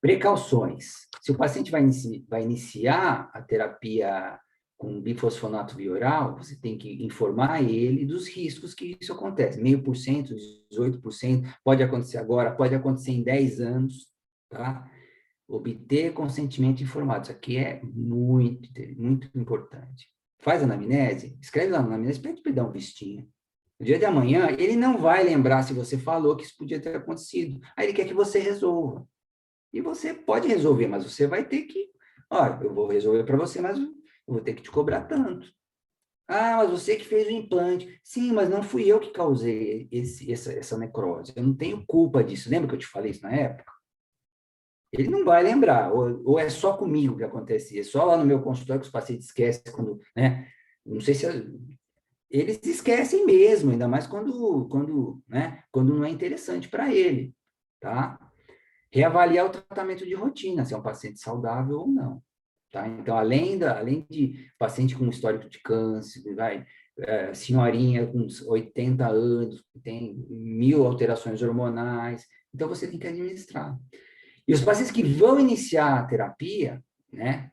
Precauções. Se o paciente vai iniciar a terapia com bifosfonato bioral, você tem que informar ele dos riscos que isso acontece. 0,5%, 18%, pode acontecer agora, pode acontecer em 10 anos, tá? Obter consentimento informado. Isso aqui é muito, muito importante. Faz anamnese, escreve lá na anamnese, pede para ele dar um vistinho. No dia de amanhã, ele não vai lembrar se você falou que isso podia ter acontecido. Aí ele quer que você resolva. E você pode resolver, mas você vai ter que... Olha, eu vou resolver para você, mas eu vou ter que te cobrar tanto. Mas você que fez o implante. Sim, mas não fui eu que causei essa necrose. Eu não tenho culpa disso. Lembra que eu te falei isso na época? Ele não vai lembrar. Ou é só comigo que acontecia. É só lá no meu consultório que os pacientes esquecem quando... né? Não sei se... Eles esquecem mesmo, ainda mais quando não é interessante para ele, tá? Reavaliar o tratamento de rotina, se é um paciente saudável ou não. Tá? Então, além de paciente com histórico de câncer, senhorinha com 80 anos, que tem 1000 alterações hormonais, então você tem que administrar. E os pacientes que vão iniciar a terapia, né?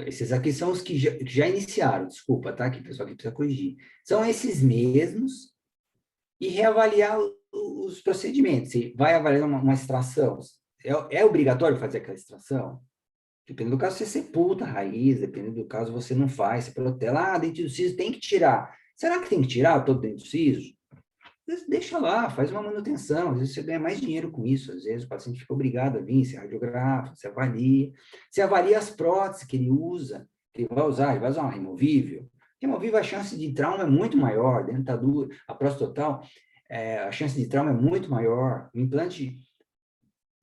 Esses aqui são os que já iniciaram, desculpa, tá? Que o pessoal aqui precisa corrigir. São esses mesmos e reavaliar os procedimentos. Se vai avaliar uma extração, é obrigatório fazer aquela extração? Dependendo do caso, você sepulta a raiz, dependendo do caso, você não faz, você protela, dente do siso tem que tirar. Será que tem que tirar todo dente do siso? Deixa lá, faz uma manutenção, às vezes você ganha mais dinheiro com isso, às vezes o paciente fica obrigado a vir, você radiografa, você avalia as próteses que ele usa, que ele vai usar uma removível. Removível, a chance de trauma é muito maior, dentadura, a prótese total, a chance de trauma é muito maior. O implante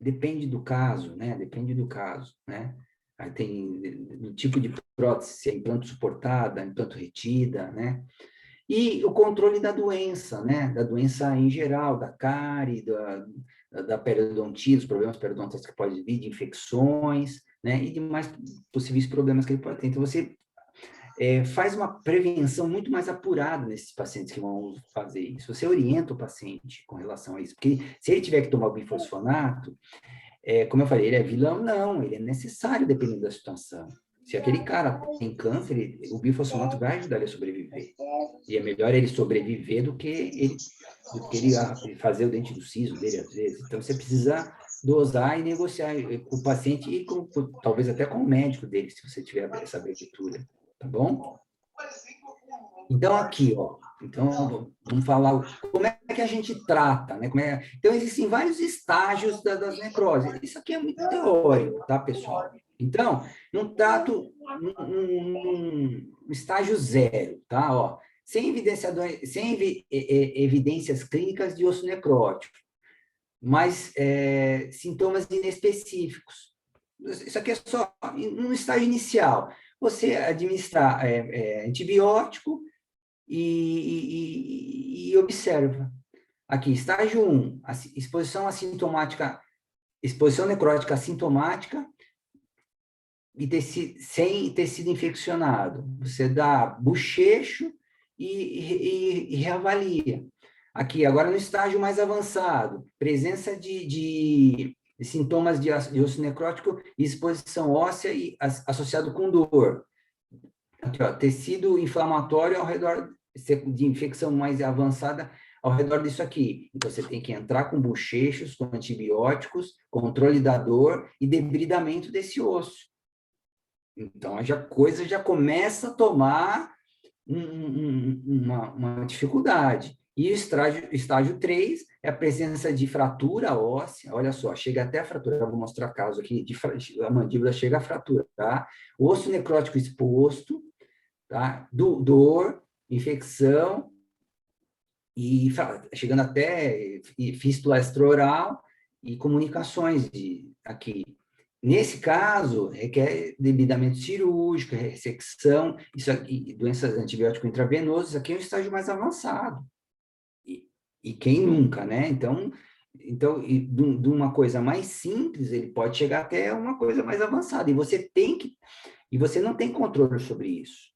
depende do caso, né? Depende do caso, né? Aí tem do tipo de prótese, se é implante suportada, implante retida, né? E o controle da doença, né? Da doença em geral, da cárie, da periodontite, os problemas periodontais que pode vir, de infecções, né? E de mais possíveis problemas que ele pode ter. Então, você faz uma prevenção muito mais apurada nesses pacientes que vão fazer isso. Você orienta o paciente com relação a isso. Porque se ele tiver que tomar o bifosfonato, como eu falei, ele é vilão? Não, ele é necessário dependendo da situação. Se aquele cara tem câncer, o bifosfonato vai ajudar ele a sobreviver. E é melhor ele sobreviver do que ele fazer o dente do siso dele, às vezes. Então, você precisa dosar e negociar com o paciente e talvez até com o médico dele, se você tiver essa abertura, tá bom? Então, aqui, ó. Então, vamos falar como é que a gente trata, né? Então, existem vários estágios das necroses. Isso aqui é muito teórico, tá, pessoal? Então, não trato num estágio zero, tá? Ó, sem evidências clínicas de osso necrótico, mas sintomas inespecíficos. Isso aqui é só no estágio inicial. Você administrar antibiótico, e observa. Aqui, estágio 1, exposição assintomática, exposição necrótica assintomática e sem tecido infeccionado. Você dá bochecho e reavalia. Aqui, agora no estágio mais avançado, presença de sintomas de osso necrótico e exposição óssea associado com dor. Aqui, ó, tecido inflamatório ao redor de infecção mais avançada ao redor disso aqui. Então, você tem que entrar com bochechos, com antibióticos, controle da dor e debridamento desse osso. Então, a coisa já começa a tomar uma dificuldade. E o estágio 3 é a presença de fratura óssea. Olha só, chega até a fratura. Eu vou mostrar caso aqui, a mandíbula chega a fratura, tá? O osso necrótico exposto, tá? Dor, infecção, e chegando até fístula extraoral e comunicações aqui. Nesse caso, requer debridamento cirúrgico, ressecção, isso aqui, doenças antibiótico intravenoso, isso aqui é um estágio mais avançado. E quem nunca, né? Então de uma coisa mais simples, ele pode chegar até uma coisa mais avançada. E você não tem controle sobre isso.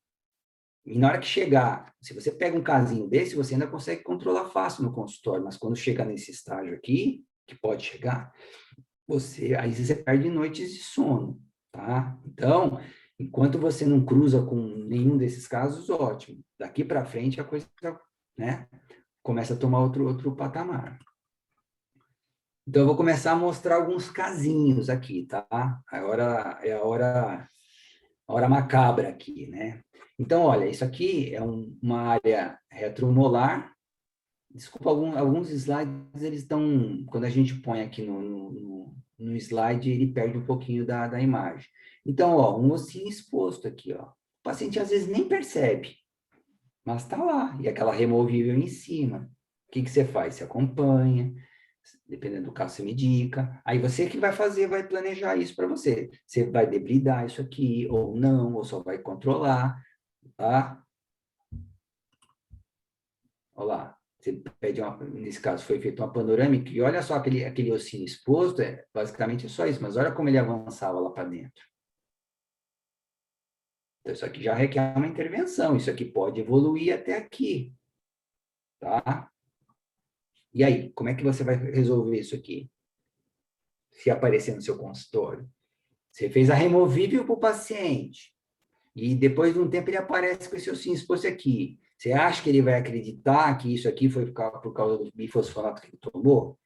E na hora que chegar, se você pega um casinho desse, você ainda consegue controlar fácil no consultório, mas quando chega nesse estágio aqui, que pode chegar, aí você perde noites de sono, tá? Então, enquanto você não cruza com nenhum desses casos, ótimo. Daqui para frente a coisa, né, começa a tomar outro patamar. Então, eu vou começar a mostrar alguns casinhos aqui, tá? Agora é a hora macabra aqui, né? Então, olha, isso aqui é uma área retromolar. Desculpa, alguns slides, eles estão... Quando a gente põe aqui no slide, ele perde um pouquinho da imagem. Então, ó, um ossinho exposto aqui, ó. O paciente às vezes nem percebe, mas está lá. E aquela removível em cima. O que você faz? Você acompanha, dependendo do caso, você medica. Aí você que vai planejar isso para você. Você vai debridar isso aqui, ou não, ou só vai controlar, tá? Olha lá. você pede nesse caso foi feita uma panorâmica, e olha só aquele ossinho exposto, basicamente é só isso, mas olha como ele avançava lá para dentro. Então, isso aqui já requer uma intervenção, isso aqui pode evoluir até aqui, tá? E aí, como é que você vai resolver isso aqui? Se aparecer no seu consultório. Você fez a removível para o paciente, e depois de um tempo ele aparece com esse ossinho exposto aqui. Você acha que ele vai acreditar que isso aqui foi por causa do bifosfonato que ele tomou?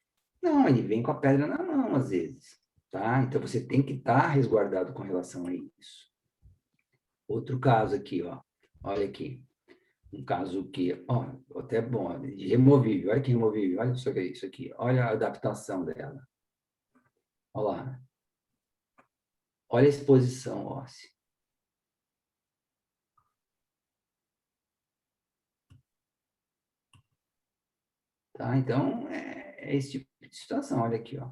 Não, ele vem com a pedra na mão, às vezes, tá? Então, você tem que estar resguardado com relação a isso. Outro caso aqui, ó. Olha aqui. Um caso que, ó, até bom, de removível. Olha que removível. Olha isso aqui. Olha a adaptação dela. Olha lá. Olha a exposição óssea. Tá? Então, é esse tipo de situação. Olha aqui, ó.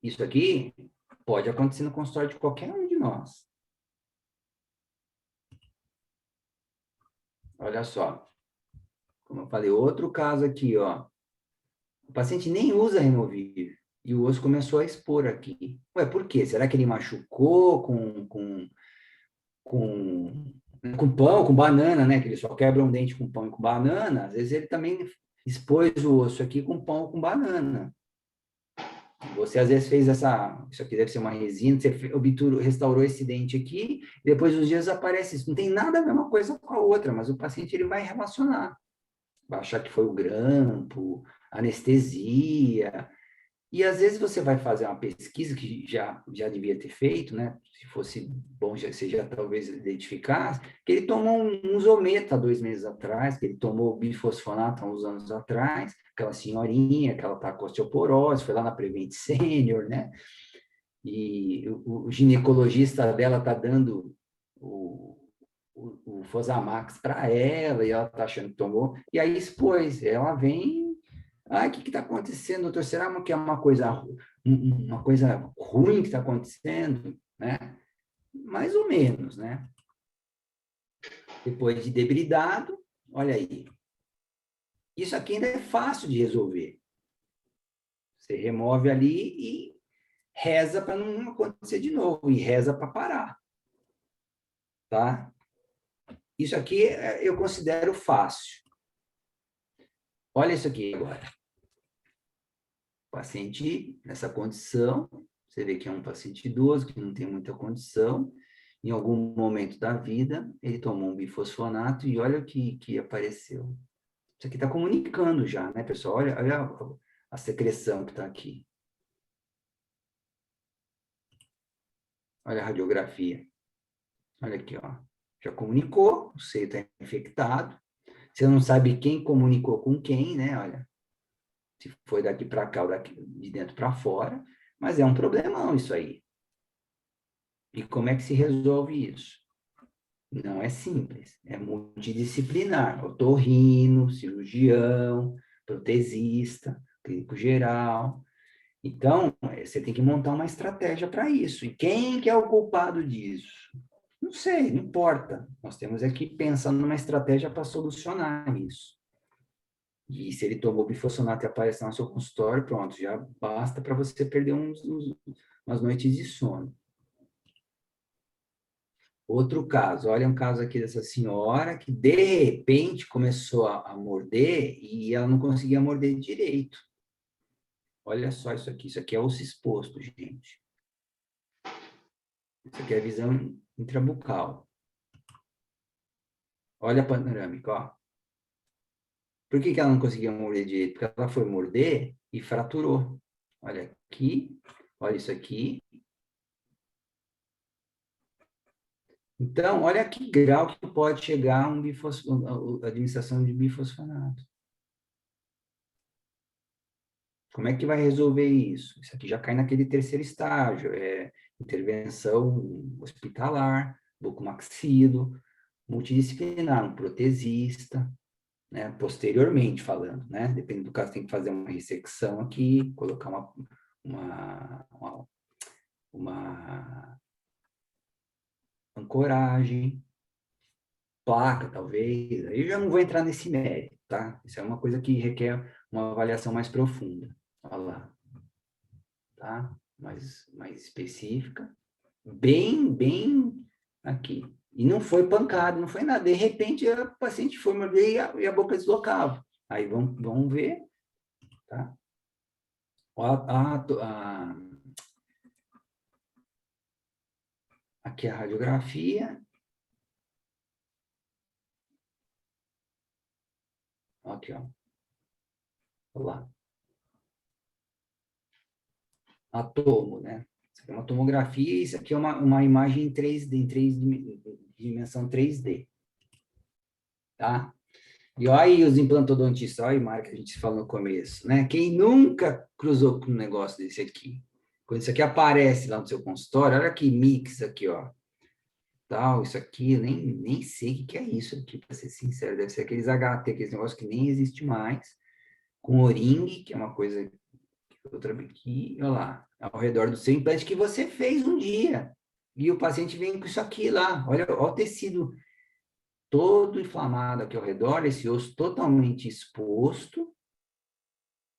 Isso aqui pode acontecer no consultório de qualquer um de nós. Olha só. Como eu falei, outro caso aqui, ó. O paciente nem usa removível e o osso começou a expor aqui. Ué, por quê? Será que ele machucou com pão, com banana, né? Que ele só quebra um dente com pão e com banana. Às vezes ele também expôs o osso aqui com pão ou com banana. Você às vezes fez isso aqui deve ser uma resina, você restaurou esse dente aqui, e depois dos dias aparece isso. Não tem nada a ver uma coisa com a outra, mas o paciente ele vai relacionar. Vai achar que foi o grampo, anestesia. E às vezes você vai fazer uma pesquisa que já devia ter feito, né? Se fosse bom, você já talvez identificasse, que ele tomou um Zometa 2 meses atrás, que ele tomou bifosfonato há uns anos atrás, aquela senhorinha que ela está com osteoporose, foi lá na Prevent Senior, né? E o ginecologista dela está dando o Fosamax para ela, e ela está achando que tomou, e aí expôs, ela vem. Ah, o que está acontecendo, doutor? Será que é uma coisa ruim que está acontecendo? Né? Mais ou menos, né? Depois de debridado, olha aí. Isso aqui ainda é fácil de resolver. Você remove ali e reza para não acontecer de novo, e reza para parar. Tá? Isso aqui eu considero fácil. Olha isso aqui agora. Paciente nessa condição, você vê que é um paciente idoso, que não tem muita condição, em algum momento da vida, ele tomou um bifosfonato e olha o que apareceu. Isso aqui está comunicando já, né, pessoal? Olha a secreção que está aqui. Olha a radiografia. Olha aqui, ó. Já comunicou, o seio está infectado. Você não sabe quem comunicou com quem, né? Olha, se foi daqui para cá ou de dentro para fora, mas é um problemão isso aí. E como é que se resolve isso? Não é simples, é multidisciplinar. Otorrino, cirurgião, protesista, clínico geral. Então, você tem que montar uma estratégia para isso. E quem que é o culpado disso? Não sei, não importa. Nós temos aqui pensando numa estratégia para solucionar isso. E se ele tomou bifosfonato e aparecer no seu consultório, pronto, já basta para você perder umas noites de sono. Outro caso, olha um caso aqui dessa senhora que de repente começou a morder e ela não conseguia morder direito. Olha só isso aqui é osso exposto, gente. Isso aqui é a visão intrabucal. Olha a panorâmica, ó. Por que ela não conseguia morder direito? Porque ela foi morder e fraturou. Olha aqui, olha isso aqui. Então, olha que grau que pode chegar a administração de bifosfonato. Como é que vai resolver isso? Isso aqui já cai naquele terceiro estágio, intervenção hospitalar, bucomaxilo, multidisciplinar, um protesista, né? Posteriormente falando, né? Dependendo do caso, tem que fazer uma ressecção aqui, colocar uma ancoragem, placa, talvez. Aí eu já não vou entrar nesse mérito. tá? Isso é uma coisa que requer uma avaliação mais profunda. Olha lá, tá? Mais específica. Bem aqui. E não foi pancada, não foi nada. De repente, a paciente foi morder e a boca deslocava. Aí vamos ver, tá? Aqui a radiografia. Aqui, ó. Olha lá. A tomo, né? Isso aqui é uma tomografia e isso aqui é uma imagem em 3D, dimensão 3D. Tá? E olha aí os implantodontistas, olha a imagem que a gente falou no começo, né? Quem nunca cruzou com um negócio desse aqui? Quando isso aqui aparece lá no seu consultório, olha que mix aqui, ó. Tal, isso aqui, eu nem sei o que é isso aqui, para ser sincero. Deve ser aqueles HT, aqueles negócios que nem existe mais. Com o-ring, que é uma coisa outra aqui, olha lá, ao redor do seu implante que você fez um dia. E o paciente vem com isso aqui lá. Olha o tecido todo inflamado aqui ao redor, esse osso totalmente exposto.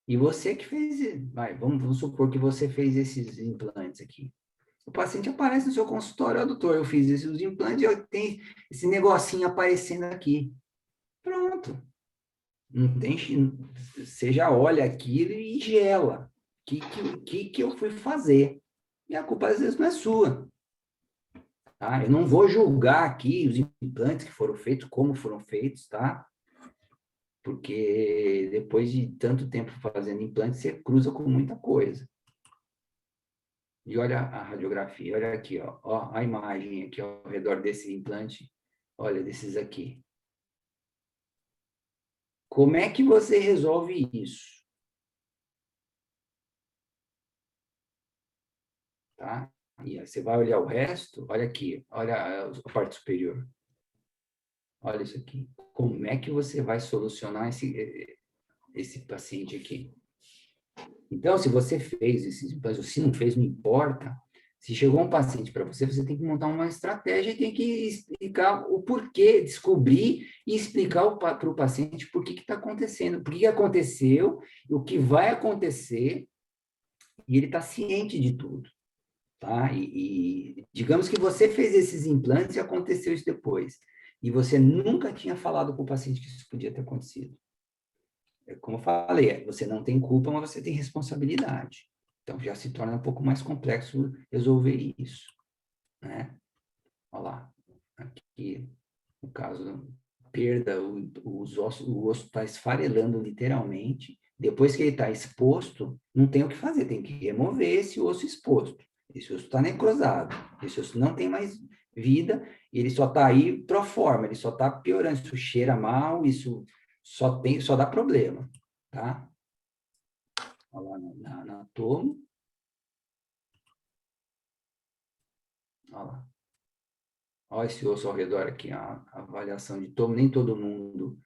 E você que fez, vamos supor que você fez esses implantes aqui. O paciente aparece no seu consultório, ó, doutor, eu fiz esses implantes e eu tenho esse negocinho aparecendo aqui. Pronto. Não tem, você já olha aquilo e gela. O que eu fui fazer? E a culpa às vezes não é sua. Tá? Eu não vou julgar aqui os implantes que foram feitos, como foram feitos, tá? Porque depois de tanto tempo fazendo implante, você cruza com muita coisa. E olha a radiografia, olha aqui, ó a imagem aqui ao redor desse implante, olha desses aqui. Como é que você resolve isso? Tá? E aí você vai olhar o resto, olha aqui, olha a parte superior. Olha isso aqui. Como é que você vai solucionar esse paciente aqui? Então, se você fez esses implantes, ou se não fez, não importa. Se chegou um paciente para você, você tem que montar uma estratégia e tem que explicar o porquê, descobrir e explicar para o paciente por que está acontecendo, por que aconteceu, o que vai acontecer, e ele está ciente de tudo. Tá? E digamos que você fez esses implantes e aconteceu isso depois. E você nunca tinha falado para o paciente que isso podia ter acontecido. Como eu falei, você não tem culpa, mas você tem responsabilidade. Então, já se torna um pouco mais complexo resolver isso, né? Olha lá, aqui, no caso, perda, o osso está esfarelando literalmente. Depois que ele está exposto, não tem o que fazer, tem que remover esse osso exposto. Esse osso está necrosado, esse osso não tem mais vida, ele só está aí pro forma, ele só está piorando, isso cheira mal, isso só dá problema, tá? Olha lá na tomo. Olha lá. Olha esse osso ao redor aqui, a avaliação de tomo, nem todo mundo,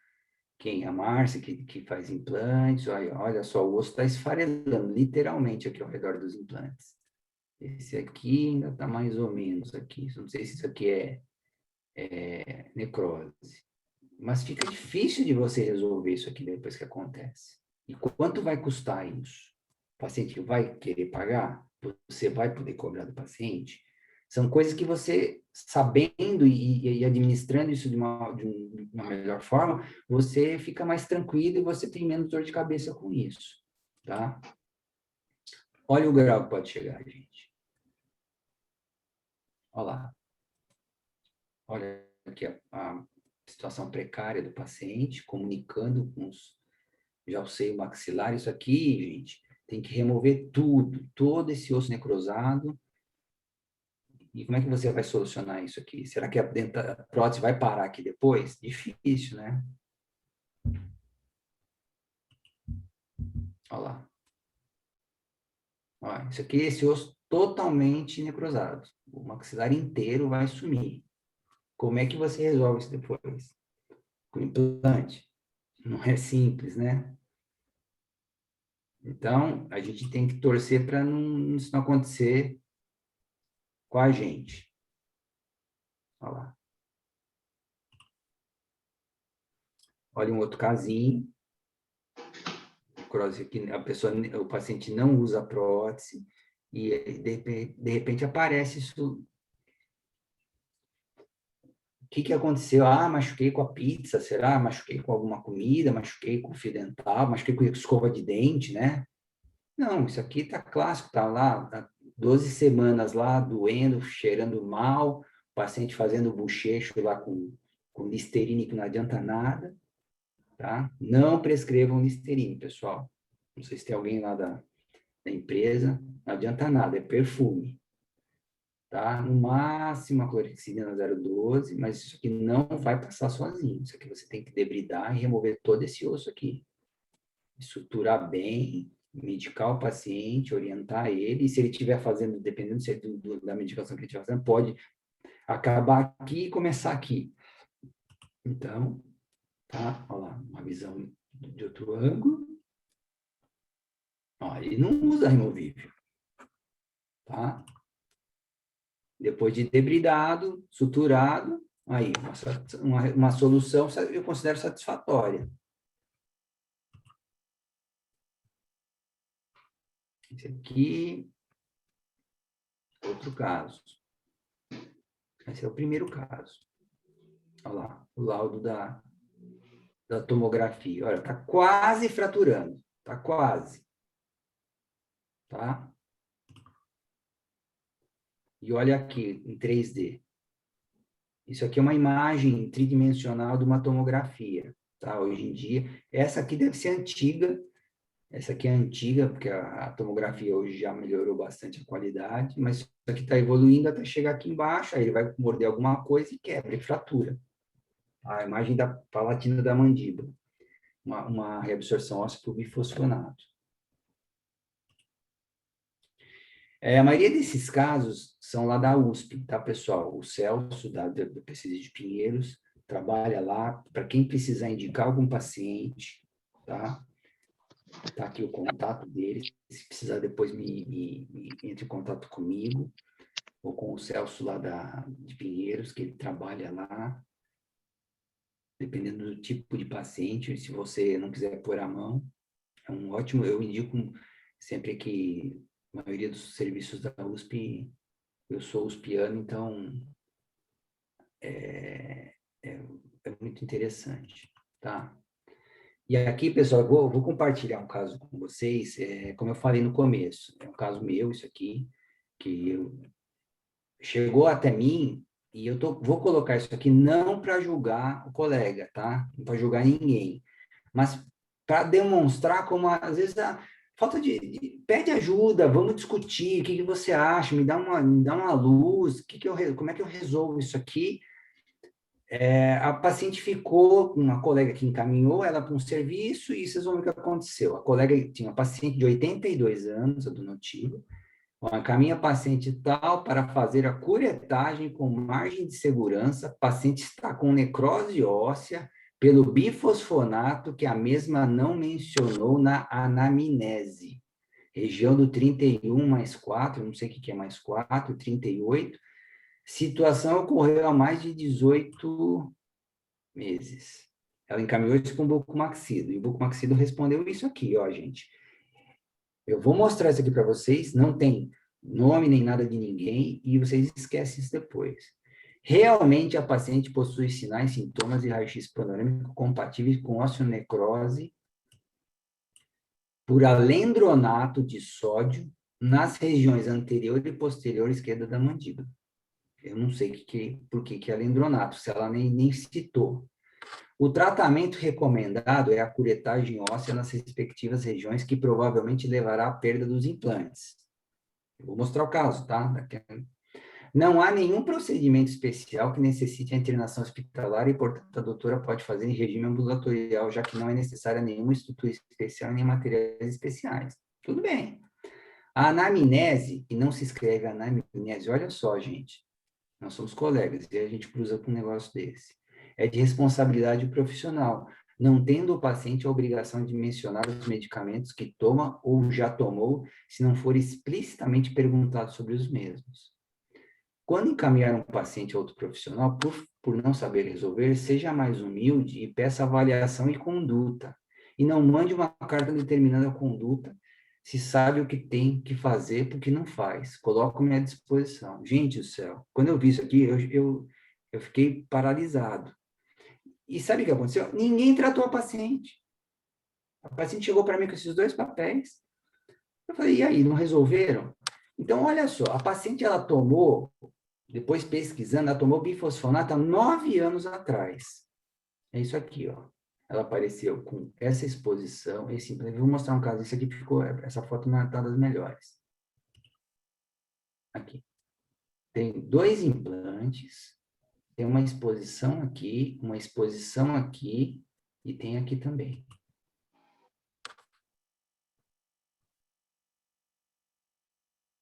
quem? A Márcia, que faz implantes, olha só, o osso está esfarelando, literalmente, aqui ao redor dos implantes. Esse aqui ainda está mais ou menos aqui, não sei se isso aqui é necrose. Mas fica difícil de você resolver isso aqui depois que acontece. E quanto vai custar isso? O paciente vai querer pagar? Você vai poder cobrar do paciente? São coisas que você, sabendo e administrando isso de uma melhor forma, você fica mais tranquilo e você tem menos dor de cabeça com isso, tá? Olha o grau que pode chegar, gente. Olha lá. Olha aqui a situação precária do paciente, comunicando com já o seio maxilar. Isso aqui, gente, tem que remover tudo, todo esse osso necrosado. E como é que você vai solucionar isso aqui? Será que a prótese vai parar aqui depois? Difícil, né? Olha lá. Olha, isso aqui é esse osso totalmente necrosado. O maxilar inteiro vai sumir. Como é que você resolve isso depois? Com implante? Não é simples, né? Então, a gente tem que torcer para isso não acontecer com a gente. Olha lá. Olha um outro casinho. O paciente não usa prótese e de repente aparece isso. O que aconteceu? Ah, machuquei com a pizza, será? Machuquei com alguma comida, machuquei com fio dental, machuquei com escova de dente, né? Não, isso aqui tá clássico, tá lá, há 12 semanas lá, doendo, cheirando mal, o paciente fazendo bochecho lá com Listerine, que não adianta nada, tá? Não prescrevam Listerine, pessoal. Não sei se tem alguém lá da empresa, não adianta nada, é perfume, tá? No máximo a clorexidina 0,12, mas isso aqui não vai passar sozinho. Isso aqui você tem que debridar e remover todo esse osso aqui. Estruturar bem, medicar o paciente, orientar ele, e se ele estiver fazendo, dependendo da medicação que ele estiver fazendo, pode acabar aqui e começar aqui. Então, tá? Olha lá, uma visão de outro ângulo. Ó, ele não usa removível, tá? Depois de debridado, suturado, aí, uma solução eu considero satisfatória. Esse aqui, outro caso. Esse é o primeiro caso. Olha lá, o laudo da tomografia. Olha, está quase fraturando. Está quase. Tá? E olha aqui, em 3D. Isso aqui é uma imagem tridimensional de uma tomografia. Tá? Hoje em dia, essa aqui deve ser antiga. Essa aqui é antiga, porque a tomografia hoje já melhorou bastante a qualidade, mas isso aqui está evoluindo até chegar aqui embaixo, aí ele vai morder alguma coisa e quebra, e fratura. A imagem da palatina da mandíbula. Uma reabsorção óssea por bifosfonato. A maioria desses casos são lá da USP, tá, pessoal? O Celso, do PCD de Pinheiros, trabalha lá. Para quem precisar indicar algum paciente, tá? Tá aqui o contato dele. Se precisar, depois entre em contato comigo ou com o Celso lá de Pinheiros, que ele trabalha lá. Dependendo do tipo de paciente, se você não quiser pôr a mão, é um ótimo, eu indico sempre que a maioria dos serviços da USP, eu sou uspiano, então é muito interessante, tá? E aqui, pessoal, eu vou compartilhar um caso com vocês, como eu falei no começo, é um caso meu, isso aqui, chegou até mim, e vou colocar isso aqui não para julgar o colega, tá? Não para julgar ninguém, mas para demonstrar como, às vezes, a falta pede ajuda, vamos discutir, o que você acha, me dá uma luz, como é que eu resolvo isso aqui? A paciente ficou, uma colega que encaminhou ela para um serviço, e vocês vão ver o que aconteceu. A colega tinha uma paciente de 82 anos, adenotivo, encaminha paciente tal para fazer a curetagem com margem de segurança, paciente está com necrose óssea, pelo bifosfonato que a mesma não mencionou na anamnese. Região do 31 mais 4, não sei o que é mais 4, 38. Situação ocorreu há mais de 18 meses. Ela encaminhou isso para o bucomaxido, e o bucomaxido respondeu isso aqui, ó, gente. Eu vou mostrar isso aqui para vocês, não tem nome nem nada de ninguém, e vocês esquecem isso depois. Realmente, a paciente possui sinais, sintomas e raio-x panorâmico compatíveis com osteonecrose por alendronato de sódio nas regiões anterior e posterior esquerda da mandíbula. Eu não sei por que alendronato, se ela nem citou. O tratamento recomendado é a curetagem óssea nas respectivas regiões, que provavelmente levará à perda dos implantes. Eu vou mostrar o caso, tá? Não há nenhum procedimento especial que necessite a internação hospitalar e, portanto, a doutora pode fazer em regime ambulatorial, já que não é necessária nenhuma estrutura especial nem materiais especiais. Tudo bem. A anamnese, e não se escreve anamnese, olha só, gente, nós somos colegas e a gente cruza com um negócio desse. É de responsabilidade profissional, não tendo o paciente a obrigação de mencionar os medicamentos que toma ou já tomou, se não for explicitamente perguntado sobre os mesmos. quando encaminhar um paciente a outro profissional, por não saber resolver, seja mais humilde e peça avaliação e conduta. E não mande uma carta determinando a conduta, se sabe o que tem que fazer, porque não faz. Coloco-me à disposição. Gente do céu, quando eu vi isso aqui, eu fiquei paralisado. E sabe o que aconteceu? Ninguém tratou a paciente. A paciente chegou para mim com esses 2 papéis. Eu falei, e aí, não resolveram? Então, olha só, a paciente, ela tomou, depois pesquisando, ela tomou bifosfonato há 9 anos atrás. É isso aqui, ó. Ela apareceu com essa exposição, esse implante. Vou mostrar um caso. Isso aqui ficou, essa foto não está das melhores. Aqui. Tem 2 implantes, tem uma exposição aqui, e tem aqui também.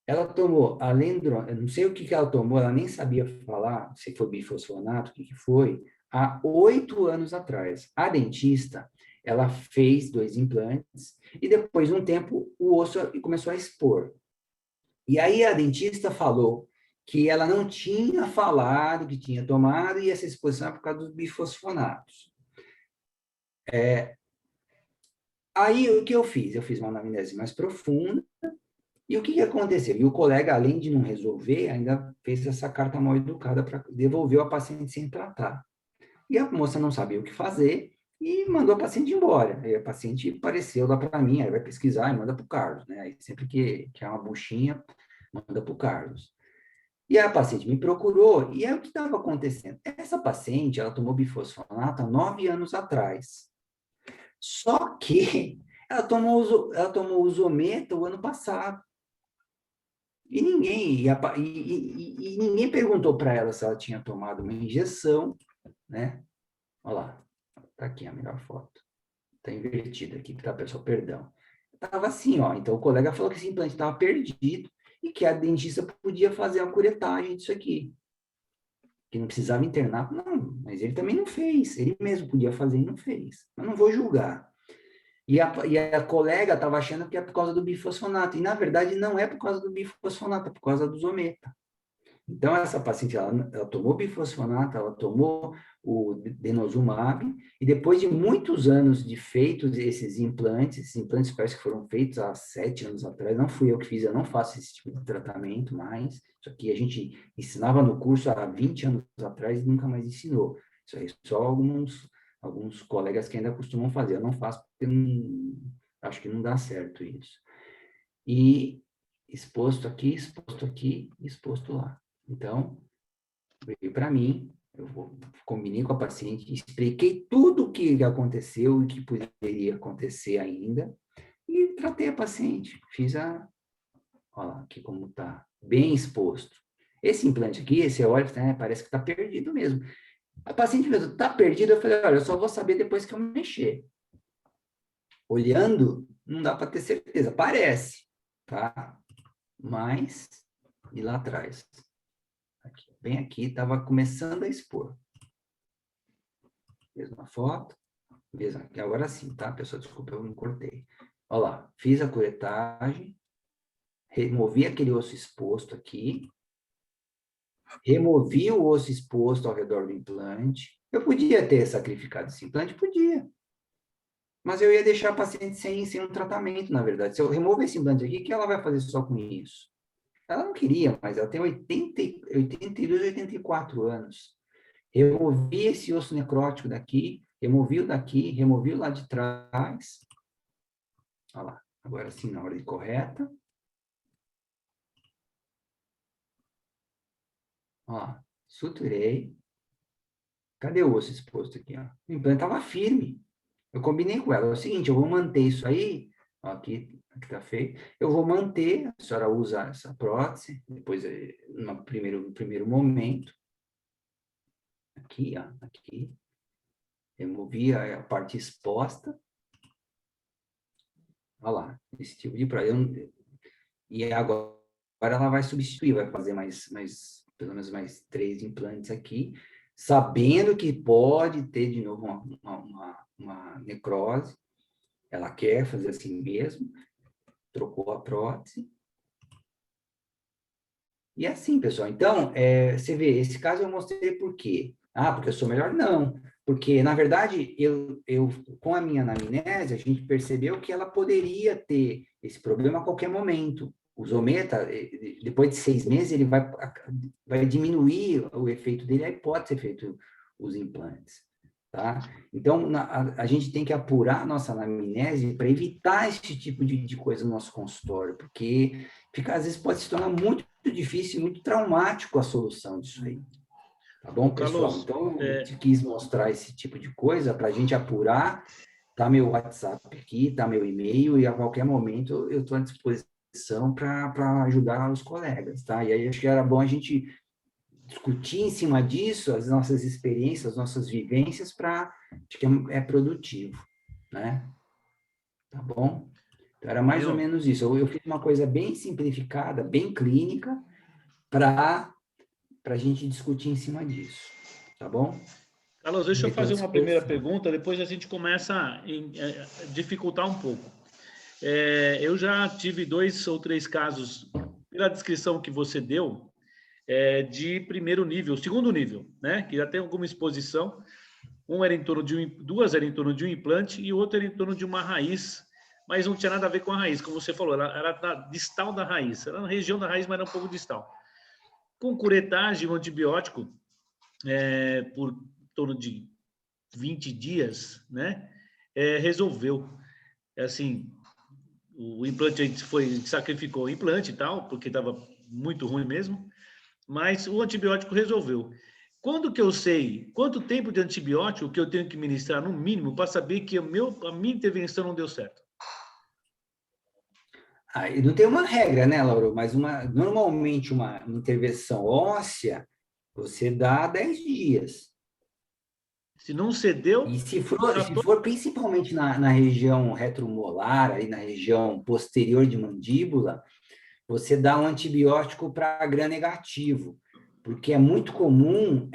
Ela tomou alendrona, eu não sei o que ela tomou, ela nem sabia falar, se foi bifosfonato, o que foi, há 8 anos atrás. A dentista, ela fez 2 implantes e depois de um tempo o osso começou a expor. E aí a dentista falou que ela não tinha falado que tinha tomado e essa exposição é por causa dos bifosfonatos. Aí o que eu fiz? Eu fiz uma anamnese mais profunda. E o que aconteceu? E o colega, além de não resolver, ainda fez essa carta mal educada para devolver a paciente sem tratar. E a moça não sabia o que fazer e mandou a paciente embora. E a paciente apareceu lá para mim, aí vai pesquisar e manda para o Carlos, né? Aí sempre que é uma buchinha, manda para o Carlos. E a paciente me procurou, e é o que estava acontecendo. Essa paciente, ela tomou bifosfonato há 9 anos atrás. Só que ela tomou o Zometa o ano passado. E ninguém perguntou para ela se ela tinha tomado uma injeção, né? Olha lá, tá aqui a melhor foto. Tá invertida aqui, tá, pessoal? Perdão. Tava assim, ó. Então o colega falou que esse implante estava perdido e que a dentista podia fazer a curetagem disso aqui. Que não precisava internar. Não, mas ele também não fez. Ele mesmo podia fazer e não fez. Eu não vou julgar. E a colega estava achando que é por causa do bifosfonato. E, na verdade, não é por causa do bifosfonato, é por causa do Zometa. Então, essa paciente, ela tomou bifosfonato, ela tomou o denosumab, e depois de muitos anos de feitos esses implantes parece que foram feitos há 7 anos atrás, não fui eu que fiz, eu não faço esse tipo de tratamento mais, isso aqui a gente ensinava no curso há 20 anos atrás e nunca mais ensinou. Isso aí só alguns colegas que ainda costumam fazer, eu não faço porque acho que não dá certo isso. E exposto aqui, exposto lá. Então, veio para mim, combinei com a paciente, expliquei tudo o que aconteceu e que poderia acontecer ainda, e tratei a paciente. Olha lá, aqui como está, bem exposto. Esse implante aqui, esse óleo, né, parece que está perdido mesmo. A paciente mesmo, está perdido? Eu falei, olha, eu só vou saber depois que eu mexer. Olhando, não dá para ter certeza, parece, tá? Mas, e lá atrás? Aqui, bem aqui, estava começando a expor. Mesma foto, mesma aqui, agora sim, tá, pessoal? Desculpa, eu não cortei. Olha lá, fiz a curetagem, removi aquele osso exposto aqui, removi o osso exposto ao redor do implante. Eu podia ter sacrificado esse implante? Podia. Mas eu ia deixar a paciente sem um tratamento, na verdade. Se eu remover esse implante aqui, o que ela vai fazer só com isso? Ela não queria, mas ela tem 82, 84 anos. Removi esse osso necrótico daqui, removi o daqui, removi o lá de trás. Olha lá, agora sim, na ordem correta. Ó, suturei. Cadê o osso exposto aqui? Ó? O implante estava firme. Eu combinei com ela. É o seguinte, eu vou manter isso aí. Ó, aqui está feio. Eu vou manter, a senhora usa essa prótese, depois, no primeiro momento. Aqui, ó, aqui. Removi a parte exposta. Olha lá, esse tipo de prótese. E agora ela vai substituir, vai fazer pelo menos mais 3 implantes aqui, sabendo que pode ter de novo uma necrose. Ela quer fazer assim mesmo, trocou a prótese. E é assim, pessoal. Então, você vê, esse caso eu mostrei por quê. Ah, porque eu sou melhor? Não. Porque, na verdade, com a minha anamnese, a gente percebeu que ela poderia ter esse problema a qualquer momento. O Zometa, depois de 6 meses, ele vai diminuir o efeito dele, aí pode ser feito os implantes. Tá? Então, a gente tem que apurar a nossa anamnese para evitar esse tipo de coisa no nosso consultório, porque às vezes pode se tornar muito difícil, muito traumático a solução disso aí. Tá bom, Ô, pessoal? Carlos, Então, eu te quis mostrar esse tipo de coisa para a gente apurar. Tá meu WhatsApp aqui, tá meu e-mail, e a qualquer momento eu estou à disposição para ajudar os colegas, tá? E aí acho que era bom a gente discutir em cima disso, as nossas experiências, as nossas vivências, acho que é produtivo, né? Tá bom? Então, era mais ou meu, menos isso. Eu fiz uma coisa bem simplificada, bem clínica, para a gente discutir em cima disso, tá bom? Carlos, deixa eu Estou à fazer uma primeira disposição. pergunta, depois a gente começa a dificultar um pouco. Eu já tive 2 ou 3 casos, pela descrição que você deu, de primeiro nível, segundo nível, né? Que já tem alguma exposição. Um era em torno de duas eram em torno de um implante e o outro era em torno de uma raiz, mas não tinha nada a ver com a raiz, como você falou, ela era da distal da raiz, era na região da raiz, mas era um pouco distal. Com curetagem, um antibiótico, por em torno de 20 dias, né? Resolveu. Assim, o implante, a gente sacrificou o implante e tal, porque estava muito ruim mesmo, mas o antibiótico resolveu. Quando que eu sei quanto tempo de antibiótico que eu tenho que ministrar, no mínimo, para saber que a minha intervenção não deu certo? E não tem uma regra, né, Lauro? Mas normalmente uma intervenção óssea, você dá 10 dias. Se não cedeu, E se já tô... for principalmente na região retromolar, aí na região posterior de mandíbula, você dá um antibiótico para gram-negativo, porque é muito comum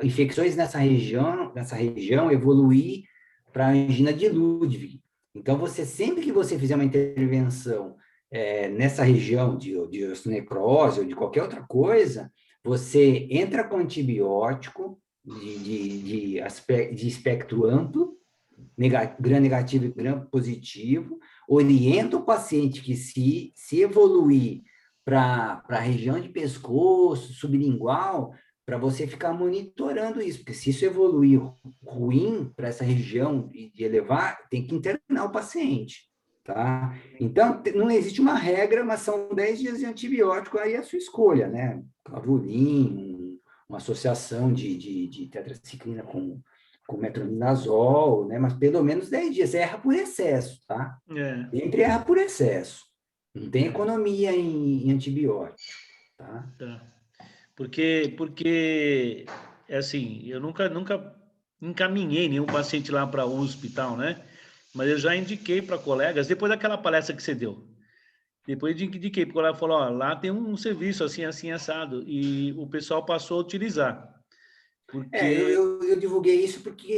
infecções nessa região evoluir para angina de Ludwig. Então, sempre que você fizer uma intervenção nessa região de osteonecrose ou de qualquer outra coisa, você entra com antibiótico de espectro amplo, gram negativo e gram positivo, orienta o paciente que se evoluir para a região de pescoço, sublingual, para você ficar monitorando isso, porque se isso evoluir ruim para essa região de elevar, tem que internar o paciente, tá? Então, não existe uma regra, mas são 10 dias de antibiótico, aí é a sua escolha, né? Clavulin, uma associação de tetraciclina com metronidazol, né? Mas pelo menos 10 dias. Você erra por excesso, tá? É, Sempre erra por excesso. Não tem é, economia em antibiótico, tá? tá. Porque é assim, eu nunca encaminhei nenhum paciente lá para o hospital, né? Mas eu já indiquei para colegas, depois daquela palestra que você deu. Depois indiquei para o colega, falou, ó, lá tem um serviço assim, assim, assado. E o pessoal passou a utilizar. Porque Eu divulguei isso porque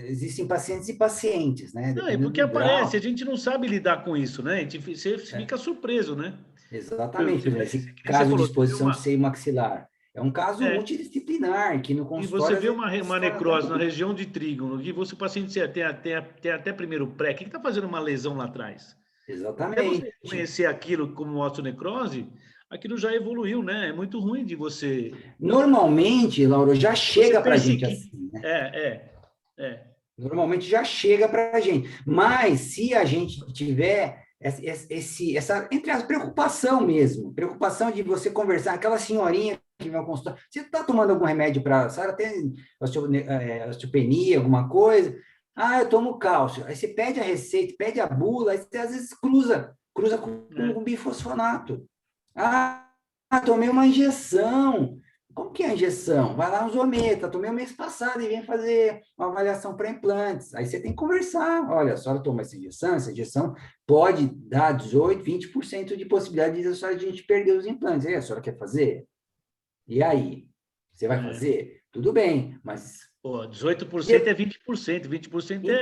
existem pacientes e pacientes, né? Não, é Dependendo porque do aparece, a grau. gente não sabe lidar com isso, né? Você É, fica surpreso, né? exatamente. Por exemplo, esse Que nem você caso de falou, você vê exposição de seio maxilar é um caso é, multidisciplinar, que no e você consultório às vê uma, vezes uma faz até necrose na região de trígono, e você, o paciente tem até primeiro pré, o que está fazendo uma lesão lá atrás? Até você exatamente. reconhecer aquilo como osteonecrose, aquilo já evoluiu, né? É muito ruim de Normalmente, Lauro, já você chega para a gente perseguir. assim, né? É. Normalmente já chega para a gente. Mas se a gente tiver essa, entre as preocupação mesmo, preocupação de você conversar, aquela senhorinha que vai ao consultório, você está tomando algum remédio para, a senhora tem osteopenia, alguma coisa? Ah, eu tomo cálcio. Aí você pede a receita, pede a bula, aí você às vezes cruza É. com bifosfonato. Ah, tomei uma injeção. Como que é a injeção? Vai lá no Zometa, tomei o mês passado e vem fazer uma avaliação para implantes. Aí você tem que conversar. Olha, a senhora toma essa injeção pode dar 18, 20% de possibilidade de a gente perder os implantes. E aí, a senhora quer fazer? E aí? Você vai É. fazer? Tudo bem, mas... Pô, 18% é 20%, 20% Então,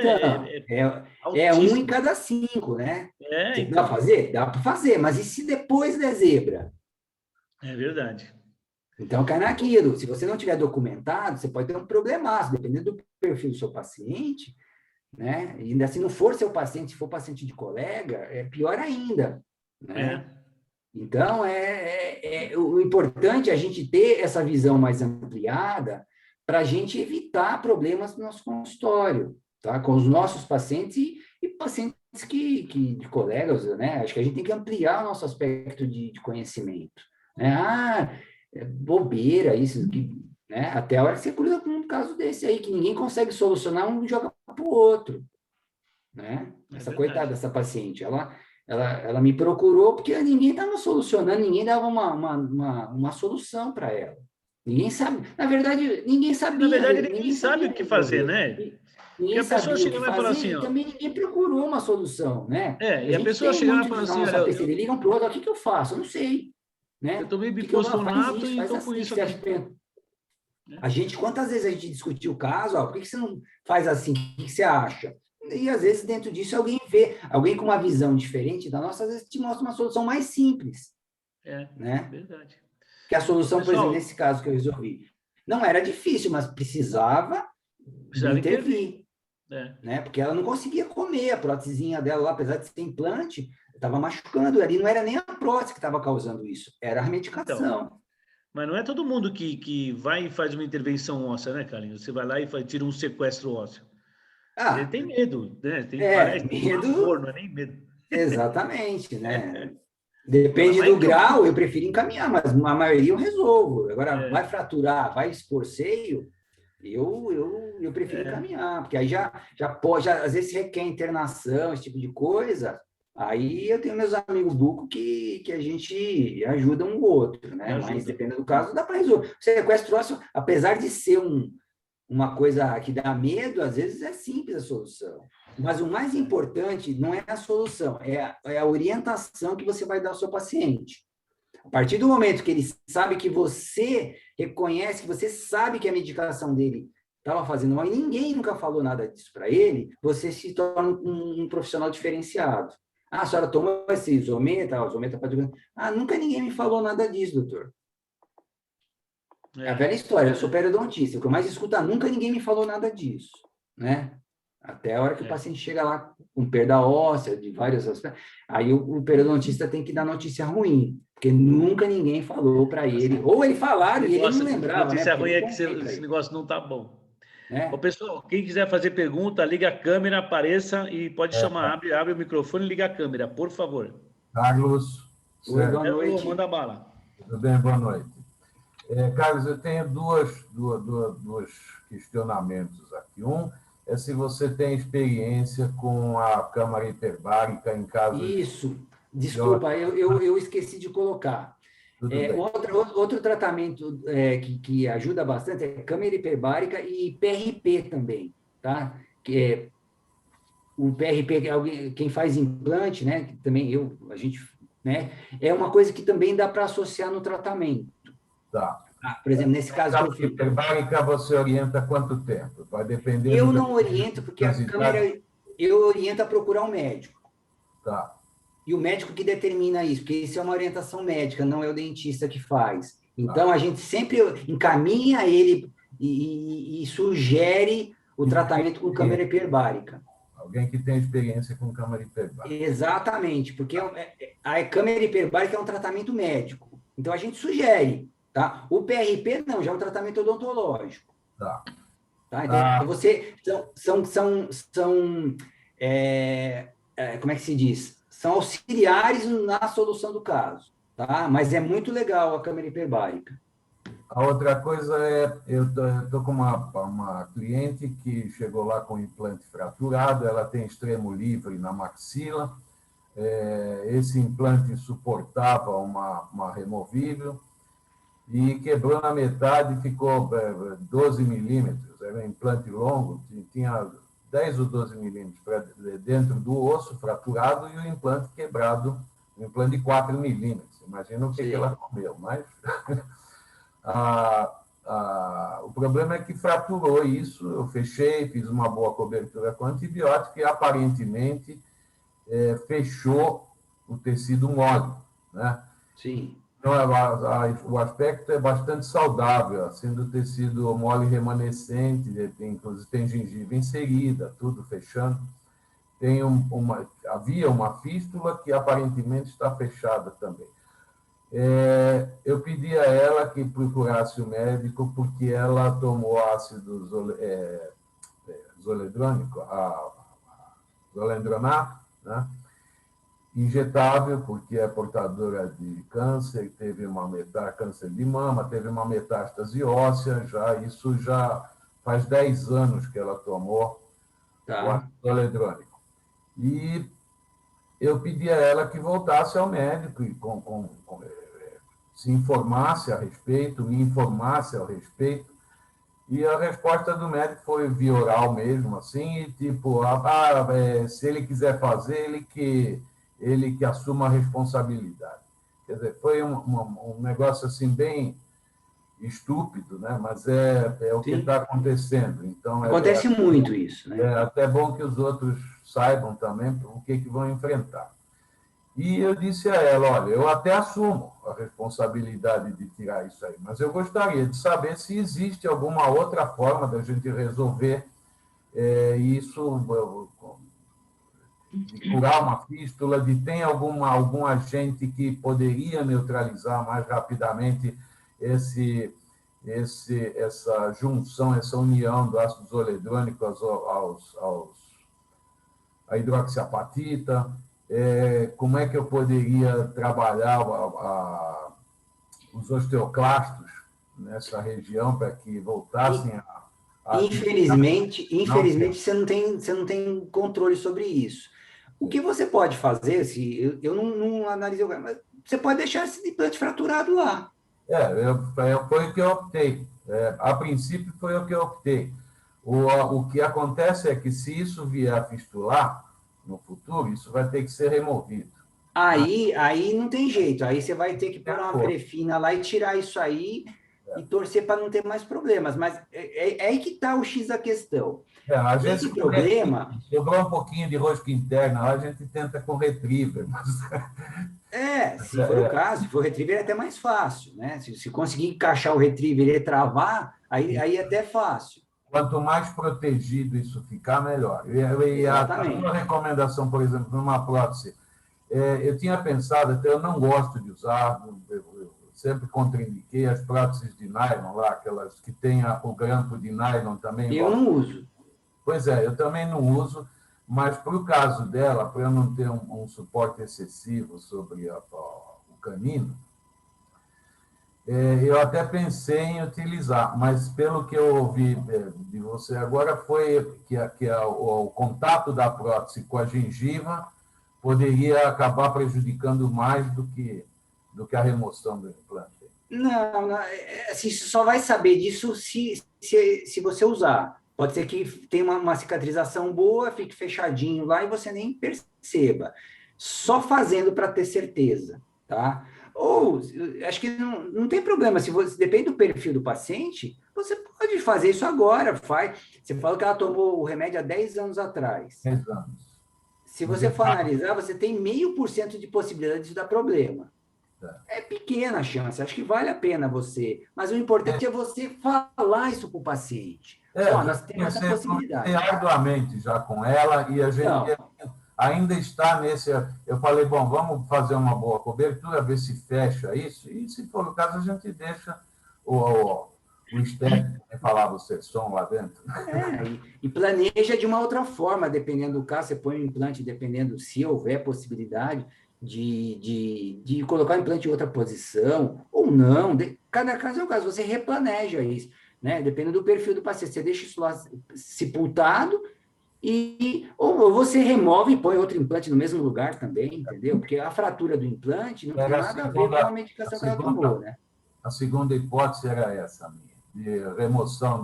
é é um em altíssimo. cada 5, né? É, Dá para então. fazer? Dá para fazer, mas e se depois der zebra? É verdade. Então, cai naquilo. Se você não tiver documentado, você pode ter um problemaço, dependendo do perfil do seu paciente, né? E ainda se não for seu paciente, se for paciente de colega, é pior ainda, né? É, Então, o importante é a gente ter essa visão mais ampliada para a gente evitar problemas no nosso consultório, tá? Com os nossos pacientes e pacientes de colegas, né? Acho que a gente tem que ampliar o nosso aspecto de conhecimento, né? Ah, é bobeira isso, né? Até a hora que você cruza com um caso desse aí, que ninguém consegue solucionar, um joga para o outro, né? é Essa coitada verdade. dessa paciente, ela me procurou porque ninguém estava solucionando, ninguém dava uma solução para ela. Ninguém sabe, na verdade, Na verdade, ninguém ninguém sabe sabia o que fazer, resolver. né? Porque Ninguém a pessoa sabia o chega que lá e fala fazer assim, e ó. também ninguém procurou uma solução, né? É, A e a gente pessoa tem chega lá e muito fala disso na assim, olha, nossa PC, eles ligam para o outro, o que eu faço? Eu não sei, eu né? tomei O que eu faço? Faz bifosfonato isso, e faz tô com assim, que isso você aqui. acha que Né? a gente, quantas vezes a gente discutiu o caso, ó, por que você não faz assim? O que você acha? E às vezes dentro disso alguém vê, alguém com uma visão diferente da nossa, às vezes te mostra uma solução mais simples, É, né? verdade. Que a Ô, solução, por exemplo, pessoal, nesse caso que eu resolvi, não era difícil, mas precisava precisava intervir. intervir, É, né? Porque ela não conseguia comer, a prótesezinha dela lá, apesar de ser implante, estava machucando ali, não era nem a prótese que estava causando isso, era a então, medicação. mas não é todo mundo que vai e faz uma intervenção óssea, né, Carlinhos? Você vai lá e tira um sequestro ósseo. Ele Ah, tem medo, né? Parece pavor, medo, não é nem medo. exatamente, né? Fala, Depende mas é do que eu grau, eu prefiro encaminhar, mas a maioria eu resolvo. Agora, vai é, fraturar, vai expor seio, eu prefiro é, encaminhar, porque aí já pode, às vezes requer internação, esse tipo de coisa. Aí eu tenho meus amigos buco que a gente ajuda um ou outro, me né? Mas ajuda. dependendo do caso, dá para resolver. O sequestro ósseo, apesar de ser uma coisa que dá medo, às vezes é simples a solução. Mas o mais É, importante não é a solução, é a orientação que você vai dar ao seu paciente. A partir do momento que ele sabe que você reconhece, que você sabe que a medicação dele estava fazendo mal e ninguém nunca falou nada disso para ele, você se torna um profissional diferenciado. Ah, a senhora toma esse isometa, o isometa pode... Ah, nunca ninguém me falou nada disso, doutor. É a velha é história, eu sou verdade. periodontista, o que eu mais escuto, nunca ninguém me falou nada disso, né? Até a hora que o É. paciente chega lá com perda óssea, de vários aspectos, aí o periodontista tem que dar notícia ruim, porque nunca ninguém falou para ele, ou ele falaram e ele não lembrava, né? Notícia Porque eu ruim não é que contei para esse ele, negócio não tá bom. Ô, né? pessoal, quem quiser fazer pergunta, liga a câmera, apareça e pode chamar. Abre o microfone e liga a câmera, por favor. Carlos, Oi, boa Sérgio, Manda noite. bala. tudo bem? Boa noite. Carlos, eu tenho dois questionamentos aqui. Um é se você tem experiência com a câmara hiperbárica em casos Isso, de ósseo. desculpa, eu esqueci de colocar. Tudo bem. Outro tratamento que ajuda bastante é câmera hiperbárica e PRP também, tá? Que é o PRP, quem faz implante, né? Que também a gente, né? É uma coisa que também dá para associar no tratamento. Tá. Tá? Por exemplo, nesse A caso que eu câmara fiz, hiperbárica você orienta quanto tempo? Vai dependendo eu da não oriento porque a câmera, intensidade. eu oriento a procurar um médico. Tá. E o médico que determina isso, porque isso é uma orientação médica, não é o dentista que faz. Então, Tá. a gente sempre encaminha ele e sugere o E tem tratamento com câmera hiperbárica. alguém que tem experiência com câmara hiperbárica. Exatamente, porque a câmera hiperbárica é um tratamento médico. Então, a gente sugere, tá? O PRP não, já é um tratamento odontológico. Tá. Tá? Então, Ah, como é que se diz? São auxiliares na solução do caso, tá? Mas é muito legal a câmera hiperbárica. a outra coisa é, eu estou com uma cliente que chegou lá com implante fraturado, ela tem extremo livre na maxila, esse implante suportava uma removível e quebrou na metade, ficou 12 milímetros, era um implante longo, tinha 10 ou 12 milímetros dentro do osso fraturado e o implante quebrado, um implante de 4 milímetros. Imagina o que ela comeu, mas... o problema é que fraturou isso, eu fechei, fiz uma boa cobertura com antibiótico e aparentemente fechou o tecido mole, né? Sim. Não, o aspecto é bastante saudável, assim, do tecido mole remanescente, inclusive tem gengiva inserida, tudo fechando. Havia uma fístula que aparentemente está fechada também. Eu pedi a ela que procurasse o médico porque ela tomou ácido zoledrônico, zolendronato, né? Injetável, porque é portadora de câncer, teve câncer de mama, teve uma metástase óssea, isso já faz 10 anos que ela tomou o ácido zoledrônico. E eu pedi a ela que voltasse ao médico e se informasse a respeito, me informasse a respeito, e a resposta do médico foi via oral mesmo, assim, tipo, se ele quiser fazer, ele que assuma a responsabilidade. Quer dizer, foi um negócio assim bem estúpido, né? Mas é o que está acontecendo. Então, acontece muito isso, né? É até bom que os outros saibam também o que vão enfrentar. E eu disse a ela, olha, eu até assumo a responsabilidade de tirar isso aí, mas eu gostaria de saber se existe alguma outra forma da gente resolver isso, de curar uma fístula, de ter algum agente que poderia neutralizar mais rapidamente essa junção, essa união do ácido zoledrônico à hidroxiapatita. Como é que eu poderia trabalhar os osteoclastos nessa região para que voltassem a... Infelizmente, você não tem controle sobre isso. O que você pode fazer, se eu não analisei, mas você pode deixar esse implante fraturado lá. Foi o que eu optei. A princípio, foi o que eu optei. O que acontece é que, se isso vier a fistular no futuro, isso vai ter que ser removido. Aí não tem jeito. Aí você vai ter que pôr uma grefina lá e tirar isso aí e torcer para não ter mais problemas. Mas é aí que está o X da questão. Às esse vezes, problema... sobrou um pouquinho de rosca interna, lá a gente tenta com retriever. Mas... se for o caso, se for retriever, é até mais fácil, né? Se conseguir encaixar o retriever e travar, aí é até fácil. Quanto mais protegido isso ficar, melhor. E a sua recomendação, por exemplo, numa prótese, eu tinha pensado, até eu não gosto de usar, eu sempre contraindiquei as próteses de nylon lá, aquelas que têm o grampo de nylon também. Eu não uso. Pois eu também não uso, mas para o caso dela, para eu não ter um suporte excessivo sobre o canino, eu até pensei em utilizar, mas pelo que eu ouvi de você agora, foi que o contato da prótese com a gengiva poderia acabar prejudicando mais do que a remoção do implante. Não, assim, você só vai saber disso se você usar. Pode ser que tenha uma cicatrização boa, fique fechadinho lá e você nem perceba. Só fazendo para ter certeza, tá? Ou, acho que não tem problema, depende do perfil do paciente, você pode fazer isso agora, Você falou que ela tomou o remédio há 10 anos atrás. 10 anos. Se você for analisar, você tem 0,5% de possibilidade de dar problema. É pequena a chance, acho que vale a pena você. Mas o importante é você falar isso para o paciente. Nós temos essa possibilidade. Arduamente já com ela, e a gente ainda está nesse... Eu falei, vamos fazer uma boa cobertura, ver se fecha isso, e se for o caso, a gente deixa o estético, que falava o Sesson lá dentro. E planeja de uma outra forma, dependendo do caso, você põe um implante, dependendo se houver possibilidade de colocar o implante em outra posição, ou não. Cada caso é um caso, você replaneja isso, né? Dependendo do perfil do paciente, você deixa isso lá sepultado, ou você remove e põe outro implante no mesmo lugar também, entendeu? Porque a fratura do implante não tem nada a ver com a medicação que ela tomou, né? A segunda hipótese era essa minha, de remoção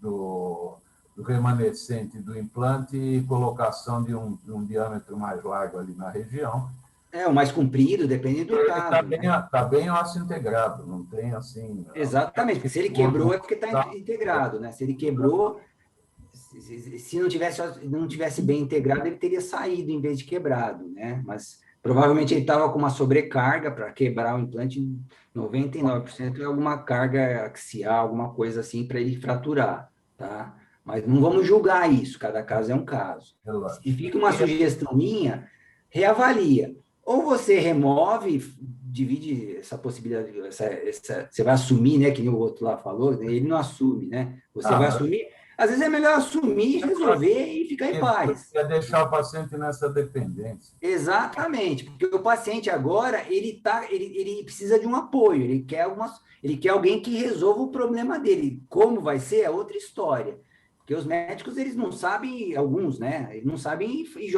do remanescente do implante e colocação de um diâmetro mais largo ali na região. O mais comprido, dependendo do caso. Está bem osso integrado, não tem assim... Exatamente, porque se ele quebrou é porque está integrado, né? Se ele quebrou, se não tivesse bem integrado, ele teria saído em vez de quebrado, né? Mas Provavelmente ele estava com uma sobrecarga para quebrar o implante, 99% é alguma carga axial, alguma coisa assim, para ele fraturar, tá? Mas não vamos julgar isso, cada caso é um caso. Relaxa. E fica uma sugestão minha, reavalia. Ou você remove, divide essa possibilidade, você vai assumir, né, que nem o outro lá falou, ele não assume, né? Você vai assumir, às vezes é melhor assumir, resolver e ficar em paz. É deixar o paciente nessa dependência. Exatamente, porque o paciente agora, ele precisa de um apoio, ele quer alguém que resolva o problema dele. Como vai ser é outra história. Porque os médicos, eles não sabem, alguns, né? Eles não sabem e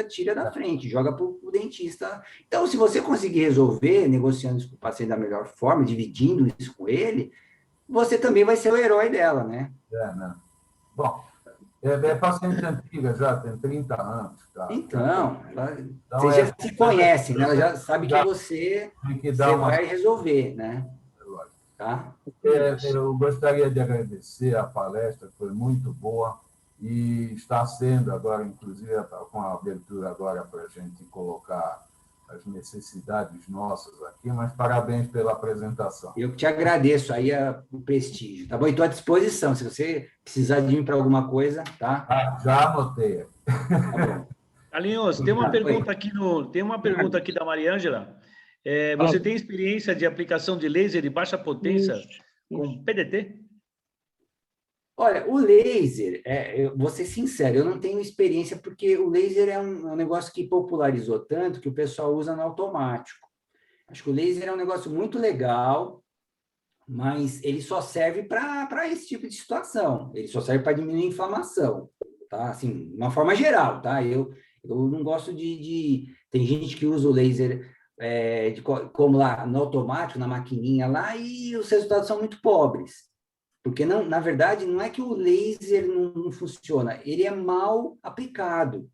tira da frente, joga para o dentista. Então, se você conseguir resolver, negociando isso com o paciente da melhor forma, dividindo isso com ele, você também vai ser o herói dela, né? Né? Bom, é paciente antiga já, tem 30 anos. Tá? Então, vocês já se conhecem, né? Ela já sabe que você vai resolver, né? Tá? Eu gostaria de agradecer a palestra, foi muito boa e está sendo agora, inclusive, com a abertura agora para a gente colocar as necessidades nossas aqui, mas parabéns pela apresentação. Eu te agradeço aí o prestígio, tá bom? E estou à disposição, se você precisar de mim para alguma coisa, tá? Já anotei. Tá bom. Carlinhos, tem uma pergunta aqui da Mariângela. Você tem experiência de aplicação de laser de baixa potência com PDT? Olha, o laser, eu vou ser sincero, eu não tenho experiência porque o laser é um negócio que popularizou tanto que o pessoal usa no automático. Acho que o laser é um negócio muito legal, mas ele só serve para esse tipo de situação. Ele só serve para diminuir a inflamação, tá? Assim, de uma forma geral, tá? Eu não gosto Tem gente que usa o laser como lá no automático, na maquininha lá, e os resultados são muito pobres. Porque, na verdade, não é que o laser não funciona, ele é mal aplicado,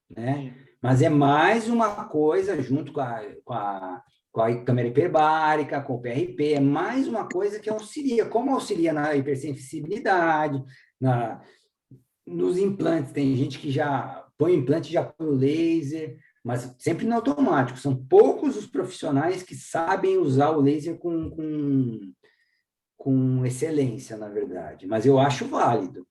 né? Mas é mais uma coisa, junto com a câmera hiperbárica, com o PRP, é mais uma coisa que auxilia. Como auxilia na hipersensibilidade, nos implantes, tem gente que já põe implante, já põe o laser, mas sempre no automático. São poucos os profissionais que sabem usar o laser com excelência, na verdade. Mas eu acho válido.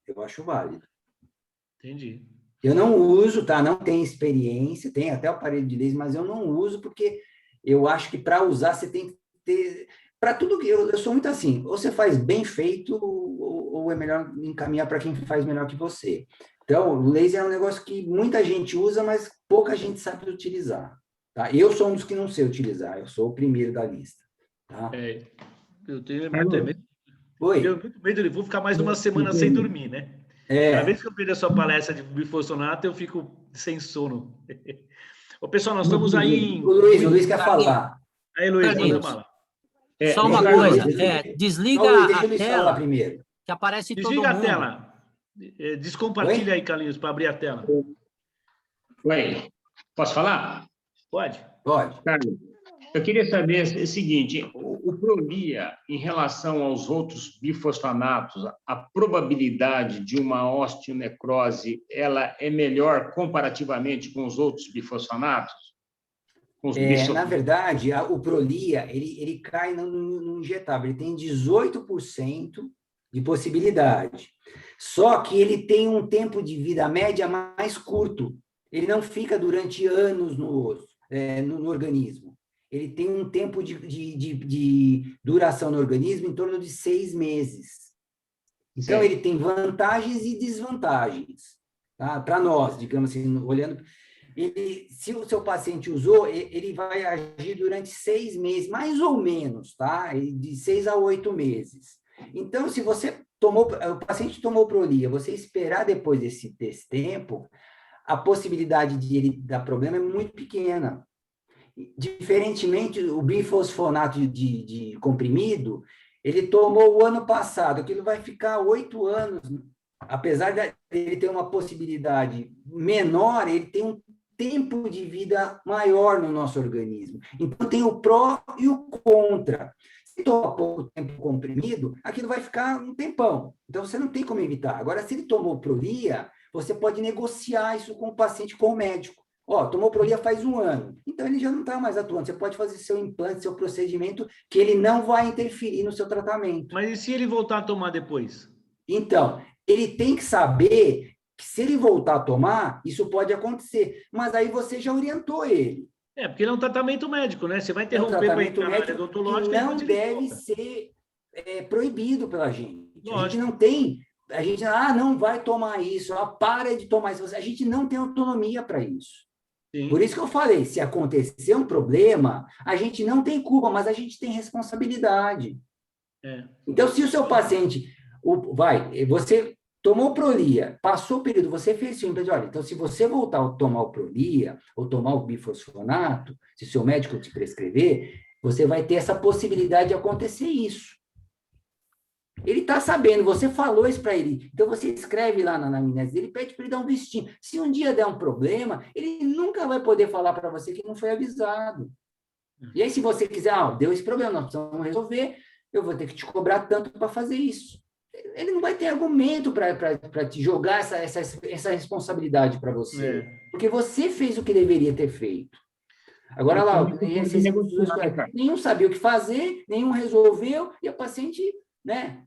Entendi. Eu não uso, tá? Não tenho experiência, tem até o aparelho de laser, mas eu não uso porque eu acho que para usar você tem que ter... Para tudo que eu sou muito assim, ou você faz bem feito ou é melhor encaminhar para quem faz melhor que você. Então, o laser é um negócio que muita gente usa, mas pouca gente sabe utilizar. Tá? Eu sou um dos que não sei utilizar, eu sou o primeiro da lista. Tá? Eu tenho muito medo. Oi? Eu tenho muito medo, vou ficar mais uma semana sem dormir, né? Cada vez que eu vejo a sua palestra de bifosfonato, eu fico sem sono. Ô, pessoal, nós estamos aí em... O Luiz quer falar. Aí, Luiz, manda bala. Só uma coisa, desliga a tela primeiro. que aparece todo mundo. Desliga a tela. Descompartilha aí, Carlinhos, para abrir a tela. Oi, posso falar? Pode. Carlos, eu queria saber o seguinte, o Prolia, em relação aos outros bifosfonatos, a probabilidade de uma osteonecrose, ela é melhor comparativamente com os outros bifosfonatos? Na verdade, o Prolia, ele cai no injetável, ele tem 18% de possibilidade. Só que ele tem um tempo de vida média mais curto. Ele não fica durante anos no organismo. Ele tem um tempo de duração no organismo em torno de 6 meses. Então, Sim. ele tem vantagens e desvantagens. Tá? Para nós, digamos assim, olhando... se o seu paciente usou, ele vai agir durante 6 meses, mais ou menos, tá? De 6 a 8 meses. Então, se o paciente tomou Prolia, você esperar depois desse tempo, a possibilidade de ele dar problema é muito pequena. Diferentemente, o bifosfonato de comprimido, ele tomou o ano passado, aquilo vai ficar 8 anos. Apesar de ele ter uma possibilidade menor, ele tem um tempo de vida maior no nosso organismo. Então, tem o pró e o contra. Se toma pouco tempo comprimido, aquilo vai ficar um tempão. Então, você não tem como evitar. Agora, se ele tomou Prolia, você pode negociar isso com o paciente, com o médico. Ó, tomou Prolia faz 1 ano. Então, ele já não está mais atuando. Você pode fazer seu implante, seu procedimento, que ele não vai interferir no seu tratamento. Mas e se ele voltar a tomar depois? Então, ele tem que saber que se ele voltar a tomar, isso pode acontecer. Mas aí você já orientou ele. Porque ele é um tratamento médico, né? Você vai É um interromper para tratamento entrar na área médico que odontológica. não depois ele deve volta. ser proibido pela gente. A gente Lógico. não tem... A gente, não vai tomar isso, para de tomar isso. A gente não tem autonomia para isso. Sim. Por isso que eu falei, se acontecer um problema, a gente não tem culpa, mas a gente tem responsabilidade. Então, se o seu paciente, você tomou Prolia, passou o período, você fez seu implante, olha, então se você voltar a tomar o Prolia, ou tomar o bifosfonato, se o seu médico te prescrever, você vai ter essa possibilidade de acontecer isso. Ele está sabendo, você falou isso para ele. Então, você escreve lá na anamnese dele, pede para ele dar um vistinho. Se um dia der um problema, ele nunca vai poder falar para você que não foi avisado. E aí, se você quiser, deu esse problema, nós precisamos resolver, eu vou ter que te cobrar tanto para fazer isso. Ele não vai ter argumento para te jogar essa responsabilidade para você. Porque você fez o que deveria ter feito. Agora lá, nenhum sabia o que fazer, nenhum resolveu, e a paciente, né,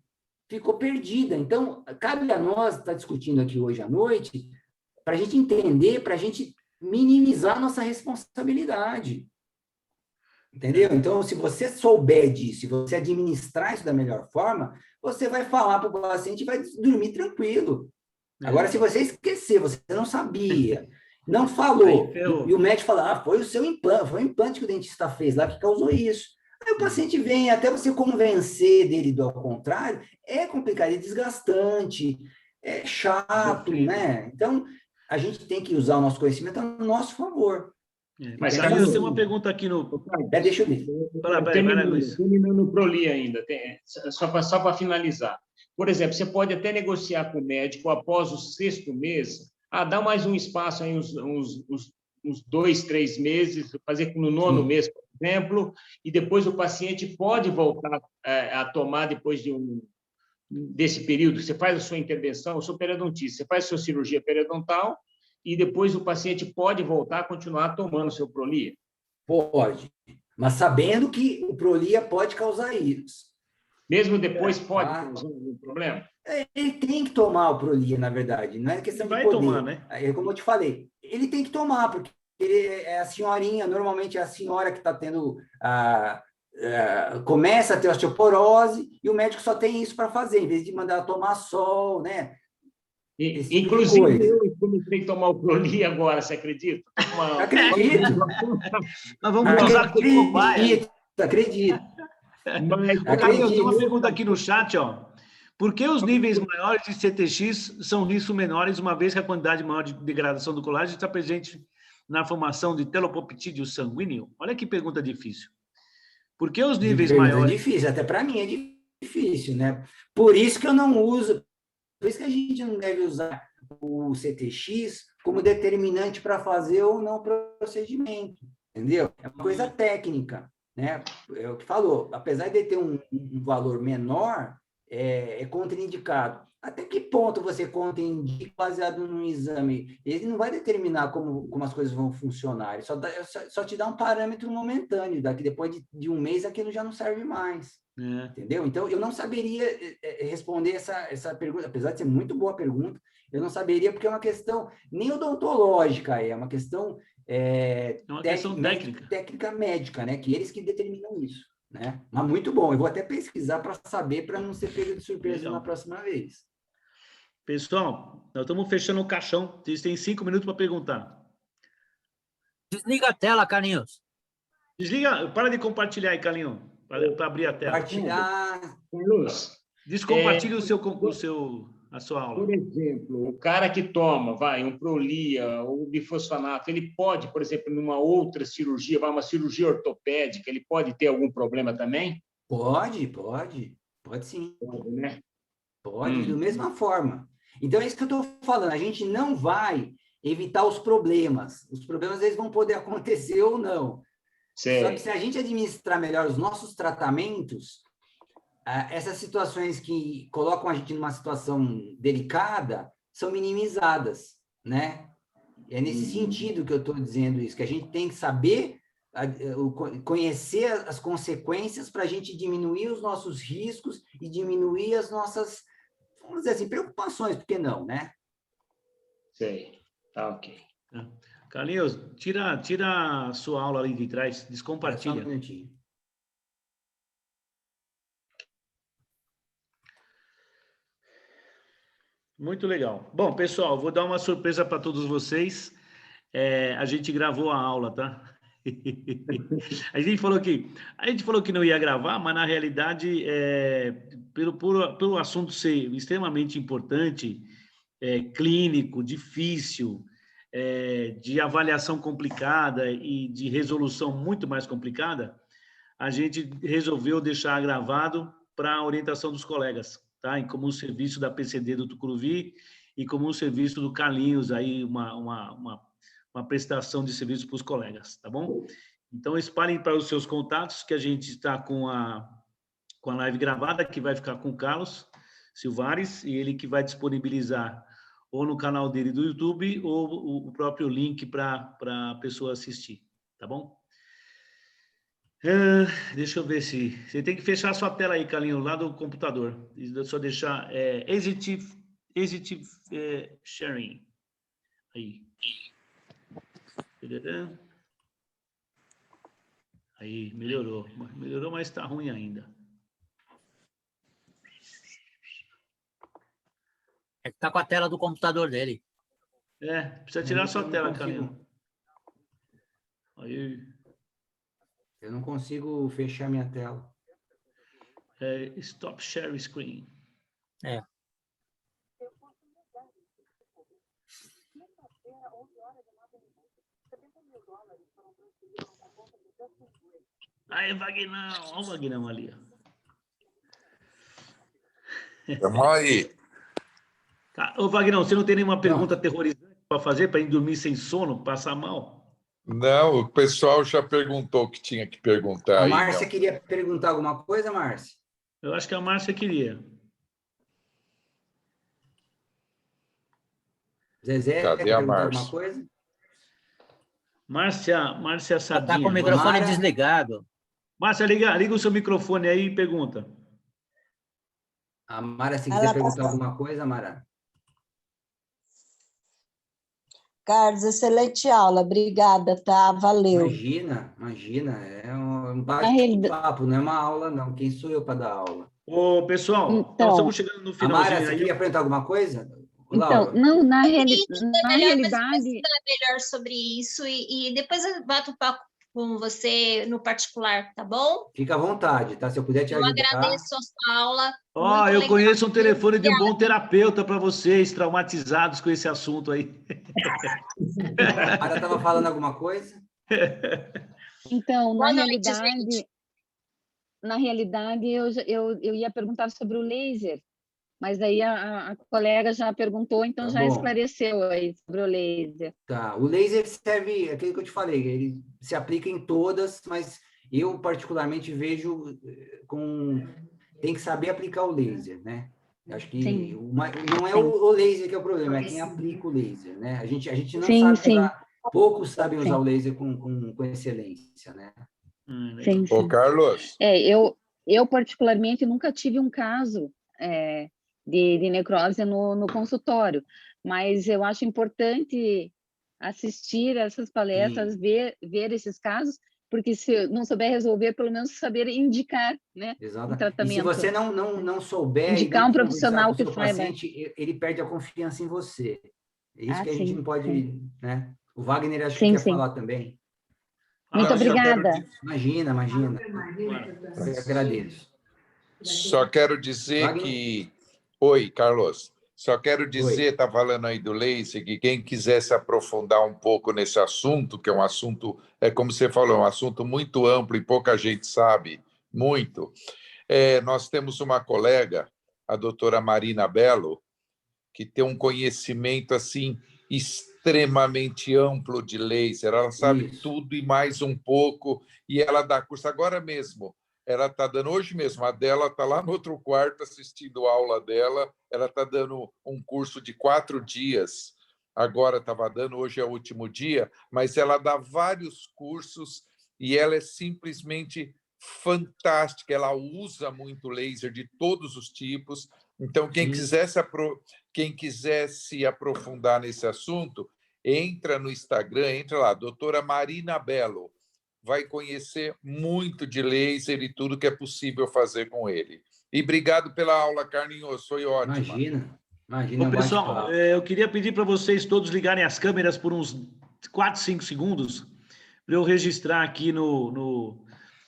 ficou perdida. Então, cabe a nós estar discutindo aqui hoje à noite, para a gente entender, para a gente minimizar a nossa responsabilidade. Entendeu? Então, se você souber disso, se você administrar isso da melhor forma, você vai falar para o paciente e vai dormir tranquilo. Agora, se você esquecer, você não sabia, não falou, e o médico fala, foi o seu implante, foi o implante que o dentista fez lá que causou isso. Aí o paciente vem, até você convencer dele do ao contrário, é complicado, é desgastante, é chato, né? Então, a gente tem que usar o nosso conhecimento a nosso favor. Mas Carlos, tem uma pergunta aqui no... Deixa eu ver. Terminando o Prolia ainda, só para finalizar. Por exemplo, você pode até negociar com o médico após o 6º mês, dá mais um espaço aí, uns 2, 3 meses, fazer no 9º mês, por exemplo, e depois o paciente pode voltar a tomar depois desse período. Você faz a sua intervenção, eu sou periodontista, você faz a sua cirurgia periodontal e depois o paciente pode voltar a continuar tomando o seu Prolia? Pode, mas sabendo que o Prolia pode causar isso. Mesmo depois pode causar algum problema? Ele tem que tomar o Prolia, na verdade, não é questão de poder. Vai tomar, né? Como eu te falei, ele tem que tomar, porque ele é a senhorinha, normalmente é a senhora que está tendo... começa a ter osteoporose e o médico só tem isso para fazer, em vez de mandar tomar sol, né? Inclusive, eu comecei a tomar o Prolia agora, você acredita? Acredito. Nós vamos usar como cobaia. Acredito. Carlinhos, tem uma pergunta aqui no chat, ó. Por que os níveis maiores de CTX são nisso menores, uma vez que a quantidade maior de degradação do colágeno está presente na formação de telopeptídeo sanguíneo? Olha que pergunta difícil. Por que os níveis maiores... É difícil, até para mim é difícil, né? Por isso que eu não uso, por isso que a gente não deve usar o CTX como determinante para fazer ou não procedimento, entendeu? É uma coisa técnica, né? É o que falou, apesar de ter um valor menor, é contraindicado. Até que ponto você contraindica baseado num exame? Ele não vai determinar como as coisas vão funcionar, ele só te dá um parâmetro momentâneo, daqui depois de um mês aquilo já não serve mais. Entendeu? Então, eu não saberia responder essa pergunta, apesar de ser muito boa a pergunta, eu não saberia, porque é uma questão nem odontológica, é uma questão, técnica médica, né? Que eles que determinam isso, né? Mas muito bom, eu vou até pesquisar para saber, para não ser pego de surpresa na próxima vez. Pessoal, nós estamos fechando o caixão, vocês têm 5 minutos para perguntar. Desliga a tela, Carlinhos. Desliga, para de compartilhar aí, Carlinhos. Para abrir a tela. Compartilhar. Carlos, descompartilhe a sua aula. Por exemplo, o cara que toma, um Prolia ou bifosfonato, ele pode, por exemplo, numa outra cirurgia, uma cirurgia ortopédica, ele pode ter algum problema também? Pode sim. Pode, né? Pode, da mesma forma. Então, é isso que eu estou falando, a gente não vai evitar os problemas. Os problemas, eles vão poder acontecer ou não. Só que se a gente administrar melhor os nossos tratamentos, essas situações que colocam a gente numa situação delicada são minimizadas, né? É nesse sentido que eu estou dizendo isso, que a gente tem que saber, conhecer as consequências para a gente diminuir os nossos riscos e diminuir as nossas, vamos dizer assim, preocupações, por que não, né? Sei. Tá, ok. Carlinhos, tira a sua aula ali de trás, Só um descompartilha. minutinho. Muito legal. Bom, pessoal, vou dar uma surpresa para todos vocês. A gente gravou a aula, tá? A gente falou que não ia gravar, mas na realidade, pelo assunto ser extremamente importante, clínico, difícil, de avaliação complicada e de resolução muito mais complicada, a gente resolveu deixar gravado para a orientação dos colegas, tá? E como um serviço da PCD do Tucuruvi e como um serviço do Carlinhos, aí uma prestação de serviço para os colegas, tá bom? Então, espalhem para os seus contatos, que a gente está com a live gravada, que vai ficar com o Carlos Silvares, e ele que vai disponibilizar ou no canal dele do YouTube, ou o próprio link para a pessoa assistir, tá bom? Deixa eu ver se... Você tem que fechar a sua tela aí, Carlinhos, lá do computador. Só deixar... Exit sharing. Aí. Aí, melhorou. Melhorou, mas está ruim ainda. É que tá com a tela do computador dele. Precisa tirar a sua tela, Carlinhos. Aí. Eu não consigo fechar minha tela. Stop share screen. Aí, Vagnão. Olha o Vagnão ali. Vamos aí. Ô, Vagnão, você não tem nenhuma pergunta aterrorizante para fazer, para ir dormir sem sono, passar mal? Não, o pessoal já perguntou o que tinha que perguntar. A Márcia queria perguntar alguma coisa, Márcia? Eu acho que a Márcia queria. Zezé, Cadê quer a perguntar Márcia? alguma coisa? Márcia Ela Sardinha. tá com o microfone Mara. desligado. Márcia, liga o seu microfone aí e pergunta. A Mara, se quiser perguntar alguma coisa, Mara. Carlos, excelente aula, obrigada, tá? Valeu. Imagina, é um bate-papo, não é uma aula, não. Quem sou eu para dar aula? Ô, pessoal, Então, nós estamos chegando no A finalzinho Mara, você aí. queria perguntar alguma coisa? Então, Laura? não, na Melhor realidade... melhor sobre isso e depois eu bato um papo com você no particular, tá bom? Fica à vontade, tá? Se eu puder te Eu ajudar. agradeço a sua aula. Ó, muito eu legal. conheço um telefone de um bom terapeuta para vocês, traumatizados com esse assunto aí. A Mara estava falando alguma coisa? Então, Boa noite, gente. na realidade eu ia perguntar sobre o laser, mas aí a colega já perguntou, então Tá já bom. esclareceu aí sobre o laser. Tá. O laser serve, aquilo que eu te falei, ele se aplica em todas, mas eu particularmente vejo tem que saber aplicar o laser, né? Acho que Sim. não é o laser que é o problema, é quem aplica o laser, né? A gente não Sim, sabe sim. usar, poucos sabem usar Sim. o laser com excelência, né? Sim, Ô, sim. Carlos, Eu particularmente nunca tive um caso de necrose no consultório, mas eu acho importante assistir essas palestras, Sim. ver esses casos, porque se não souber resolver, pelo menos saber indicar, né, um Exato. E se tratamento. você não souber e Indicar não um conversar profissional com o que seu saiba. paciente, ele perde a confiança em você. É isso que a gente Sim, não pode, sim. né? O Wagner acho que Sim, quer sim. falar também. Muito eu só quero obrigada. Imagina. Eu agradeço. Só quero dizer Wagner? que... Oi, Carlos. Só quero dizer, Oi. está falando aí do laser, que quem quiser se aprofundar um pouco nesse assunto, que é um assunto, como você falou, é um assunto muito amplo e pouca gente sabe, muito. Nós temos uma colega, a doutora Marina Bello, que tem um conhecimento assim extremamente amplo de laser. Ela sabe Isso. tudo e mais um pouco, e ela dá curso agora mesmo. Ela está dando hoje mesmo, a dela está lá no outro quarto assistindo a aula dela. Ela está dando um curso de 4 dias agora estava dando, hoje é o último dia, mas ela dá vários cursos e ela é simplesmente fantástica. Ela usa muito laser de todos os tipos. Então, quem quiser se aprofundar nesse assunto, entra no Instagram, entra lá, doutora Marina Bello. Vai conhecer muito de laser e tudo que é possível fazer com ele. E obrigado pela aula, Carlinhos, foi ótima. Imagina. Ô, pessoal, eu queria pedir para vocês todos ligarem as câmeras por uns 4, 5 segundos, para eu registrar aqui no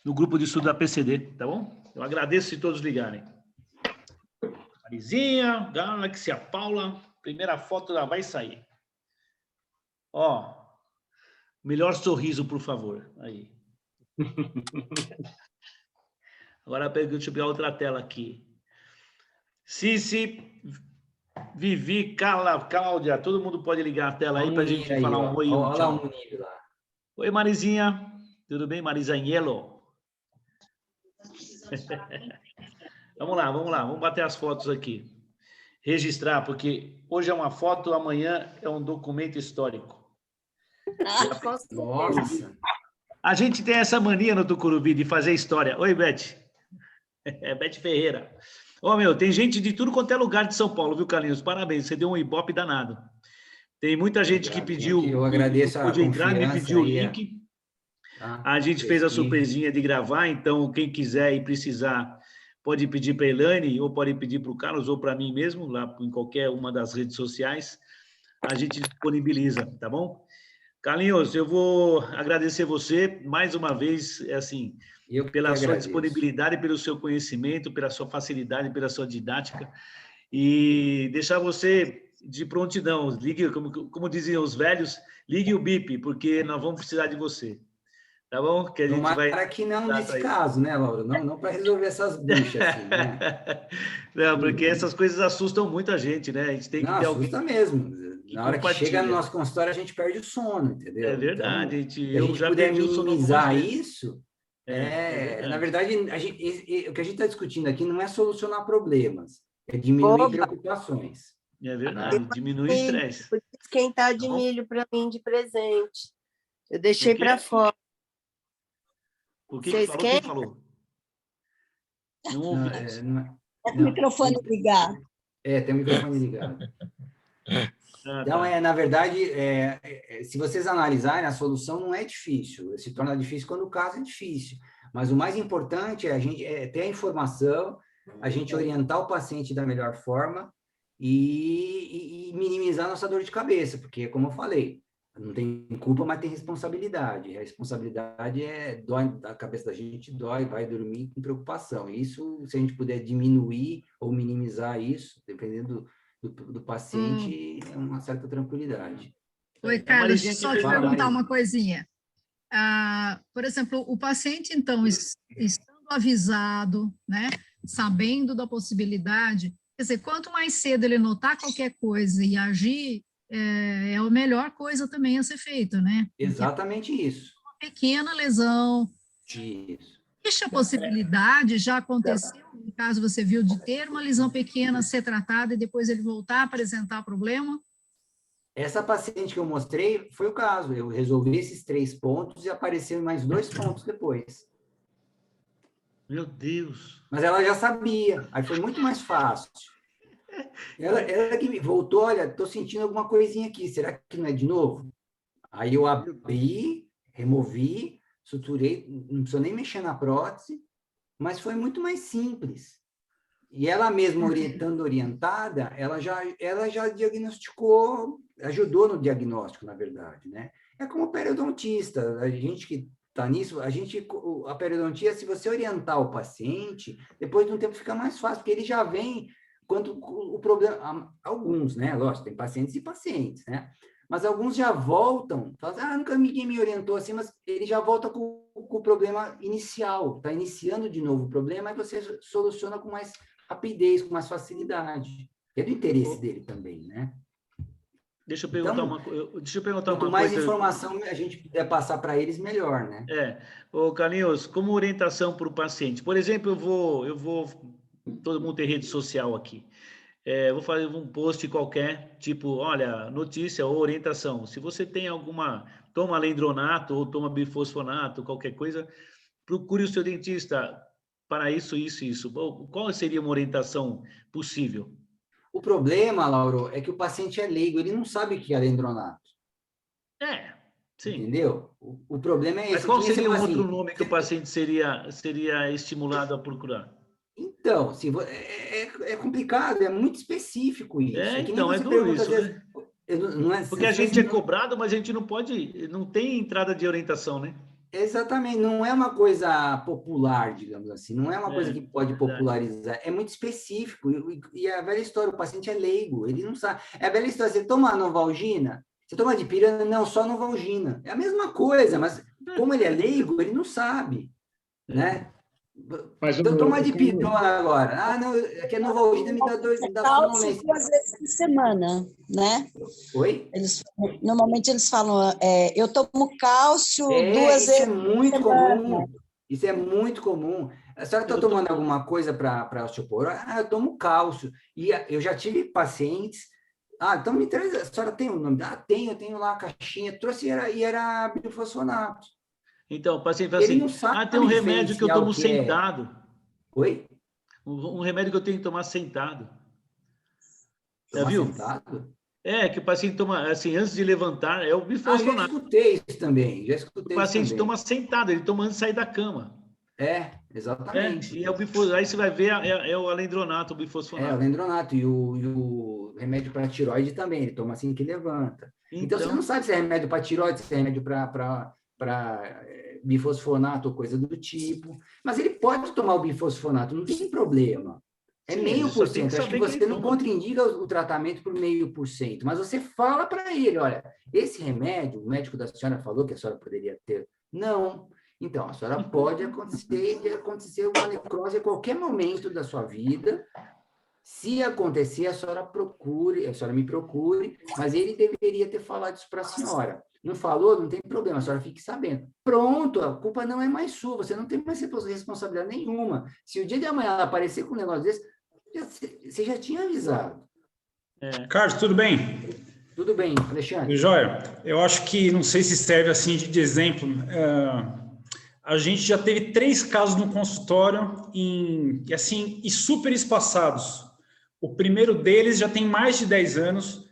grupo de estudo da PCD, tá bom? Eu agradeço se todos ligarem. Marizinha, Galaxy, a Paula, primeira foto já vai sair. Ó, melhor sorriso, por favor. Aí. Agora deixa eu pegar outra tela aqui. Cici, Vivi, Cláudia, todo mundo pode ligar a tela aí para a gente falar um oi e um tchau. Oi, Marizinha. Tudo bem, Marizanhelo? Vamos lá, vamos bater as fotos aqui. Registrar, porque hoje é uma foto, amanhã é um documento histórico. Nossa! A gente tem essa mania no Tucuruvi de fazer história. Oi, Beth. É Beth Ferreira. Ô, meu, tem gente de tudo quanto é lugar de São Paulo, viu, Carlinhos? Parabéns, você deu um ibope danado. Tem muita gente que pediu... Eu agradeço a confiança. Me pediu o link. A gente fez a surpresinha de gravar, então quem quiser e precisar pode pedir para a Elaine, ou pode pedir para o Carlos, ou para mim mesmo, lá em qualquer uma das redes sociais. A gente disponibiliza, tá bom? Carlinhos, eu vou agradecer você mais uma vez, assim, pela sua disponibilidade, pelo seu conhecimento, pela sua facilidade, pela sua didática, e deixar você de prontidão. Ligue, como diziam os velhos, ligue o bip, porque nós vamos precisar de você. Tá bom? Que a gente vai... Para que não nesse caso, né, Laura? Não para resolver essas buchas, assim, né? Não, porque essas coisas assustam muito a gente, né? A gente tem que ter alguém... assusta mesmo. Na hora que chega no nosso consultório, a gente perde o sono, entendeu? É verdade. Então, se a gente puder minimizar isso, na verdade, o que a gente está discutindo aqui não é solucionar problemas, é diminuir preocupações. É verdade, diminui o estresse. Por esquentar de milho para mim de presente. Eu deixei para fora. O que falou? Quem falou? Não ouvi. O microfone ligado. Tem o microfone ligado. Então, na verdade, se vocês analisarem, a solução não é difícil. Se torna difícil quando o caso é difícil. Mas o mais importante é a gente ter a informação, a gente orientar o paciente da melhor forma e minimizar a nossa dor de cabeça, porque, como eu falei, não tem culpa, mas tem responsabilidade. A responsabilidade dói da cabeça da gente, dói, vai dormir com preocupação. Isso, se a gente puder diminuir ou minimizar isso, dependendo do paciente, é uma certa tranquilidade. Oi, Carlos, só te perguntar uma coisinha. Por exemplo, o paciente, então, estando avisado, né, sabendo da possibilidade, quer dizer, quanto mais cedo ele notar qualquer coisa e agir, é a melhor coisa também a ser feita, né? Exatamente isso. Uma pequena lesão. Isso. Existe a possibilidade, já aconteceu, no caso você viu, de ter uma lesão pequena, ser tratada e depois ele voltar a apresentar problema? Essa paciente que eu mostrei foi o caso. Eu resolvi esses 3 pontos e apareceu mais 2 pontos depois. Meu Deus! Mas ela já sabia, aí foi muito mais fácil. Ela que me voltou, olha, estou sentindo alguma coisinha aqui, será que não é de novo? Aí eu abri, removi, suturei, não precisou nem mexer na prótese, mas foi muito mais simples. E ela mesma orientada, ela já diagnosticou, ajudou no diagnóstico, na verdade, né? É como o periodontista, a gente que está nisso, a periodontia, se você orientar o paciente, depois de um tempo fica mais fácil, porque ele já vem quando o problema, alguns, né? Lógico, tem pacientes e pacientes, né? Mas alguns já voltam, falam, nunca ninguém me orientou assim, mas ele já volta com o problema inicial, está iniciando de novo o problema, e você soluciona com mais rapidez, com mais facilidade. É do interesse dele também, né? Deixa eu perguntar uma coisa. Quanto mais informação a gente puder passar para eles, melhor, né? Ô, Carlinhos, como orientação para o paciente, por exemplo, eu vou todo mundo tem rede social aqui. vou fazer um post qualquer, tipo, olha, notícia ou orientação. Se você tem toma alendronato ou toma bifosfonato, qualquer coisa, procure o seu dentista para isso, isso, isso. Qual seria uma orientação possível? O problema, Lauro, é que o paciente é leigo, ele não sabe o que é alendronato. Sim. Entendeu? O problema é esse. Mas qual seria um outro nome que o paciente seria estimulado a procurar? Então, assim, é complicado, é muito específico isso. Então, é duro isso, né? Porque a gente é cobrado, mas a gente não tem entrada de orientação, né? Exatamente, não é uma coisa popular, digamos assim, não é uma coisa que pode popularizar, é muito específico, e a velha história, o paciente é leigo, ele não sabe. É a velha história, você toma Novalgina, você toma dipirona, não, só Novalgina. É a mesma coisa, mas como ele é leigo, ele não sabe, né? Então, toma dipirona agora. Ah, não, é que a Novalgina me dá sonolência. 2 vezes por semana, né? Oi? Normalmente eles falam, eu tomo cálcio 2 vezes isso é muito comum. Isso é muito comum. A senhora está tomando alguma coisa para osteoporose? Ah, eu tomo cálcio. E eu já tive pacientes... Ah, então me traz... A senhora tem o nome? Ah, eu tenho lá a caixinha. Trouxe e era bifosfonato. Então, o paciente fala assim, tem um remédio que eu tomo sentado. Oi? Um remédio que eu tenho que tomar sentado. Já viu? Sentado? Que o paciente toma, assim, antes de levantar, é o bifosfonato. Já escutei isso também, O paciente toma sentado, ele toma antes de sair da cama. Exatamente. E aí você vai ver, é o alendronato, o bifosfonato. É, o alendronato. E o remédio para tireoide também, ele toma assim que levanta. Então, você não sabe se é remédio para tireoide, se é remédio para bifosfonato ou coisa do tipo, mas ele pode tomar o bifosfonato, não tem problema. É 0,5%. Acho que você não contraindica o tratamento por 0,5%, mas você fala para ele, olha, esse remédio, o médico da senhora falou que a senhora poderia ter. Não. Então, a senhora pode acontecer uma necrose a qualquer momento da sua vida. Se acontecer, a senhora me procure, mas ele deveria ter falado isso para a senhora. Não falou, não tem problema, a senhora fique sabendo. Pronto, a culpa não é mais sua, você não tem mais responsabilidade nenhuma. Se o dia de amanhã ela aparecer com um negócio desse, você já tinha avisado. Carlos, tudo bem? Tudo bem, Alexandre. Joia, eu acho que, não sei se serve assim de exemplo, a gente já teve 3 casos no consultório e super espaçados. O primeiro deles já tem mais de 10 anos,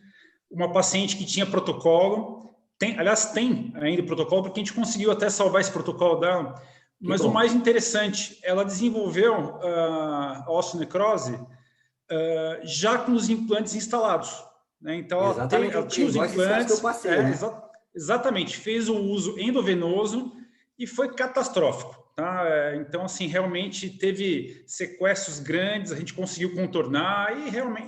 uma paciente que tinha protocolo, tem ainda o protocolo, porque a gente conseguiu até salvar esse protocolo dela, mas o mais interessante, ela desenvolveu a osteonecrose já com os implantes instalados. Né? Então, ela tinha os implantes, exatamente, fez o uso endovenoso e foi catastrófico. Tá? Então, assim, realmente teve sequestros grandes, a gente conseguiu contornar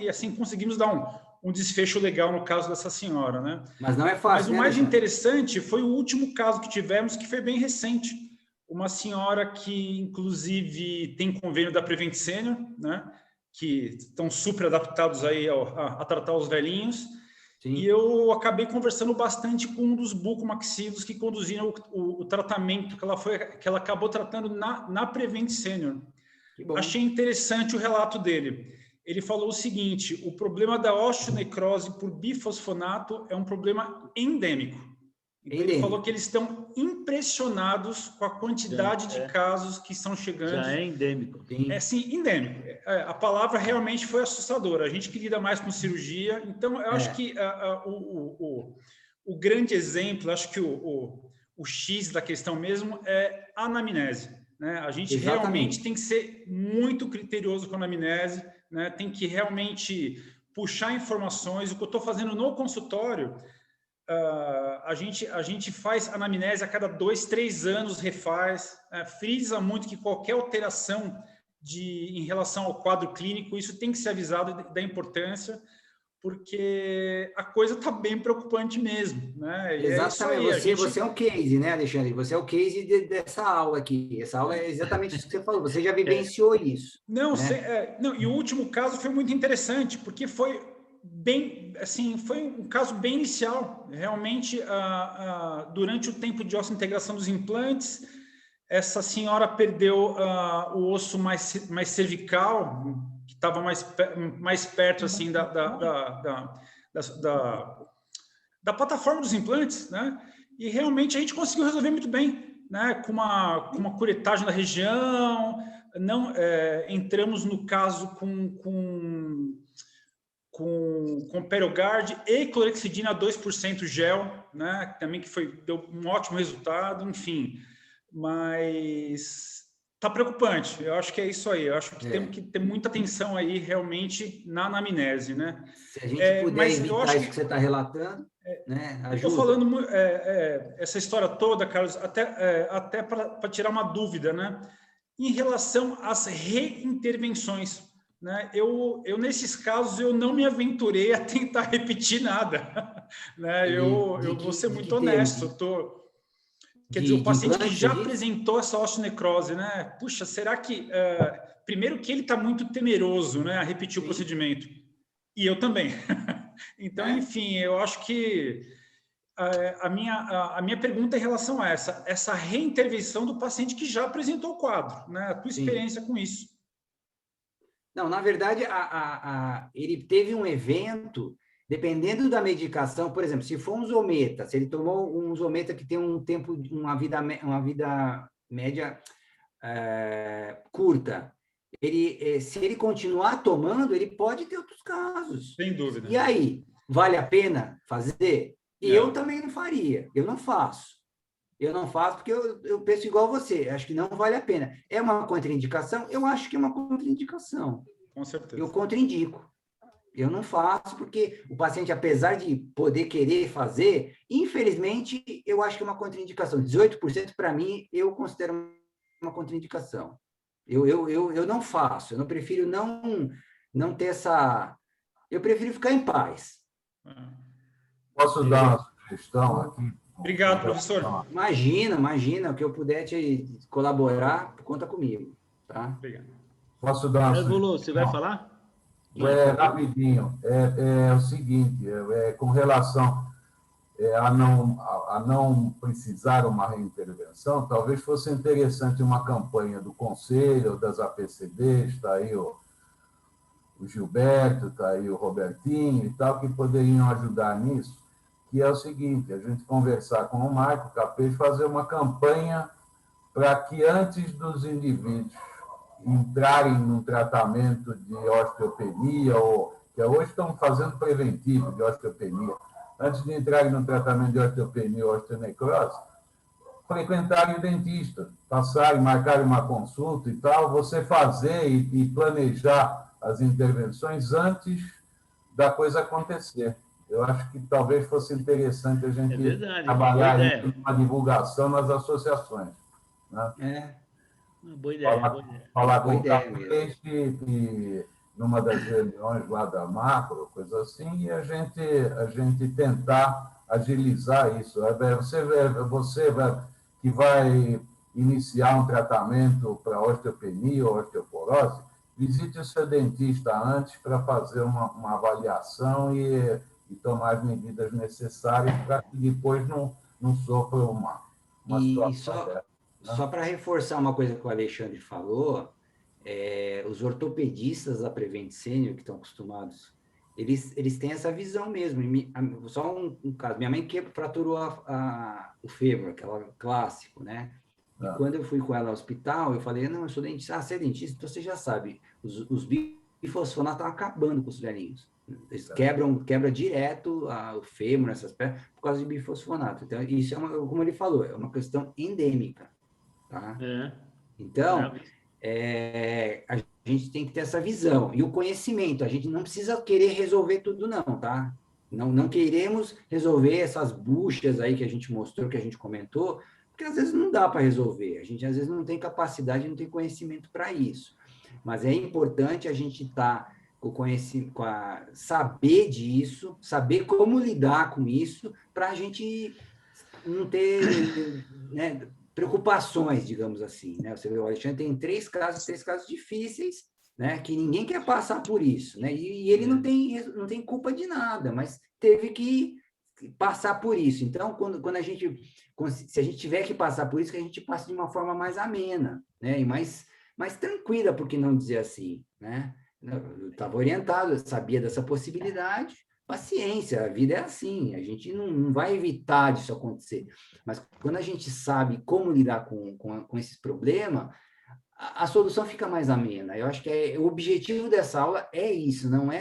e assim, conseguimos dar um desfecho legal no caso dessa senhora, né? Mas não é fácil. Mas o mais interessante foi o último caso que tivemos, que foi bem recente. Uma senhora que, inclusive, tem convênio da Prevent Senior, né? Que estão super adaptados aí a tratar os velhinhos. Sim. E eu acabei conversando bastante com um dos bucomaxilos que conduziram o tratamento que ela acabou tratando na Prevent Senior. Achei interessante o relato dele. Ele falou o seguinte: o problema da osteonecrose por bifosfonato é um problema endêmico. Então, ele falou que eles estão impressionados com a quantidade de casos que estão chegando. Já é endêmico. Sim, endêmico. A palavra realmente foi assustadora. A gente que lida mais com cirurgia. Então, eu acho que o grande exemplo, acho que o X da questão mesmo é a anamnese. Né? A gente realmente tem que ser muito criterioso com a anamnese, né? Tem que realmente puxar informações. O que eu estou fazendo no consultório... a gente faz anamnese a cada 2, 3 anos, refaz, frisa muito que qualquer alteração em relação ao quadro clínico, isso tem que ser avisado da importância, porque a coisa está bem preocupante mesmo. Né? Exatamente, você é um case, né, Alexandre? Você é o case dessa aula aqui. Essa aula é exatamente isso que você falou, você já vivenciou isso. Não, e o último caso foi muito interessante, porque foi um caso bem inicial. Realmente, durante o tempo de osteointegração dos implantes, essa senhora perdeu o osso mais cervical, que estava mais perto assim da plataforma dos implantes, né? E realmente a gente conseguiu resolver muito bem, né? Com uma curetagem da região, não entramos no caso com Perogard e clorexidina 2% gel, né? Também deu um ótimo resultado, enfim. Mas tá preocupante. Eu acho que é isso aí. Eu acho que temos que ter muita atenção aí realmente na anamnese, né? Se a gente puder evitar isso que você está relatando, né? Ajuda. Estou falando essa história toda, Carlos, até para tirar uma dúvida, né? Em relação às reintervenções. Né? Eu, nesses casos, eu não me aventurei a tentar repetir nada. Né? Eu vou ser muito honesto. Quer dizer, o paciente que já apresentou essa osteonecrose, né? Puxa, será que... primeiro que ele está muito temeroso, né, a repetir o procedimento. E eu também. Então, enfim, eu acho que a minha pergunta em relação a essa reintervenção do paciente que já apresentou o quadro, né? A tua experiência com isso. Não, na verdade, ele teve um evento, dependendo da medicação, por exemplo, se for um Zometa, se ele tomou um Zometa que tem um tempo, uma vida média curta, se ele continuar tomando, ele pode ter outros casos. Sem dúvida. E aí, vale a pena fazer? Eu também não faria, eu não faço. Eu não faço porque eu penso igual você, acho que não vale a pena. É uma contraindicação? Eu acho que é uma contraindicação. Com certeza. Eu contraindico. Eu não faço porque o paciente, apesar de poder querer fazer, infelizmente, eu acho que é uma contraindicação. 18% para mim, eu considero uma contraindicação. Eu não faço, eu não prefiro não ter essa... Eu prefiro ficar em paz. Posso dar uma sugestão aqui? Obrigado, professor. Imagina, o que eu puder te colaborar, conta comigo, tá? Obrigado. Posso dar uma sugestão? Você vai falar? Rapidinho. É o seguinte, com relação a não precisar uma reintervenção, talvez fosse interessante uma campanha do Conselho, das APCDs, está aí o Gilberto, está aí o Robertinho e tal, que poderiam ajudar nisso, que é o seguinte, a gente conversar com o Marco Capês, fazer uma campanha para que antes dos indivíduos entrarem num tratamento de osteopenia, que hoje estão fazendo preventivo de osteopenia, antes de entrarem no tratamento de osteopenia ou osteonecrose, frequentarem o dentista, passarem, marcarem uma consulta e tal, você fazer e planejar as intervenções antes da coisa acontecer. Eu acho que talvez fosse interessante a gente trabalhar em uma divulgação nas associações. Né? Boa ideia. Falar com o Capês e numa das reuniões lá da Macro, coisa assim, e a gente tentar agilizar isso. Você que vai iniciar um tratamento para osteopenia ou osteoporose, visite o seu dentista antes para fazer uma avaliação e tomar as medidas necessárias para que depois não sofra uma situação dessa. Só para reforçar uma coisa que o Alexandre falou, os ortopedistas da Prevent Senior, que estão acostumados, eles têm essa visão mesmo. Só um caso, minha mãe fraturou o fêmur, aquela clássico, né? E quando eu fui com ela ao hospital, eu falei, não, eu sou dentista. Você é dentista? Então você já sabe, os bifosfonatos estão acabando com os velhinhos. Eles quebra direto o fêmur, essas pernas, por causa de bifosfonato. Então, isso como ele falou, é uma questão endêmica. Tá? Então, a gente tem que ter essa visão. E o conhecimento, a gente não precisa querer resolver tudo, não, tá? Não queremos resolver essas buchas aí que a gente mostrou, que a gente comentou, porque às vezes não dá para resolver. A gente às vezes não tem capacidade, não tem conhecimento para isso. Mas é importante a gente estar saber disso, saber como lidar com isso, para a gente não ter preocupações, digamos assim. Né? Você vê, o Alexandre tem três casos difíceis, né? Que ninguém quer passar por isso. Né? E ele não tem culpa de nada, mas teve que passar por isso. Então, se a gente tiver que passar por isso, que a gente passe de uma forma mais amena, né? E mais tranquila, por que não dizer assim, né? Eu estava orientado, eu sabia dessa possibilidade. Paciência, a vida é assim, a gente não vai evitar disso acontecer. Mas quando a gente sabe como lidar com esse problema, a solução fica mais amena. Eu acho que o objetivo dessa aula é isso, não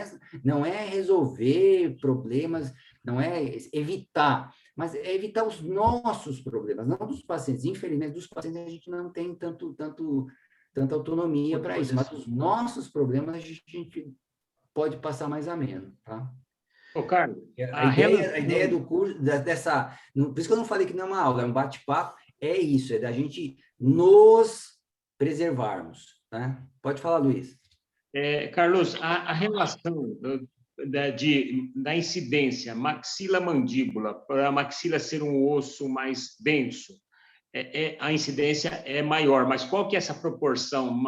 é resolver problemas, não é evitar, mas é evitar os nossos problemas, não dos pacientes. Infelizmente, dos pacientes a gente não tem tanta autonomia para isso, mas os nossos problemas a gente pode passar mais ameno, tá? Ô, Carlos, A ideia do curso, por isso que eu não falei que não é uma aula, é um bate-papo, é isso, é da gente nos preservarmos, tá? Pode falar, Luiz. Carlos, a relação da incidência maxila-mandíbula, para a maxila ser um osso mais denso, a incidência é maior, mas qual que é essa proporção?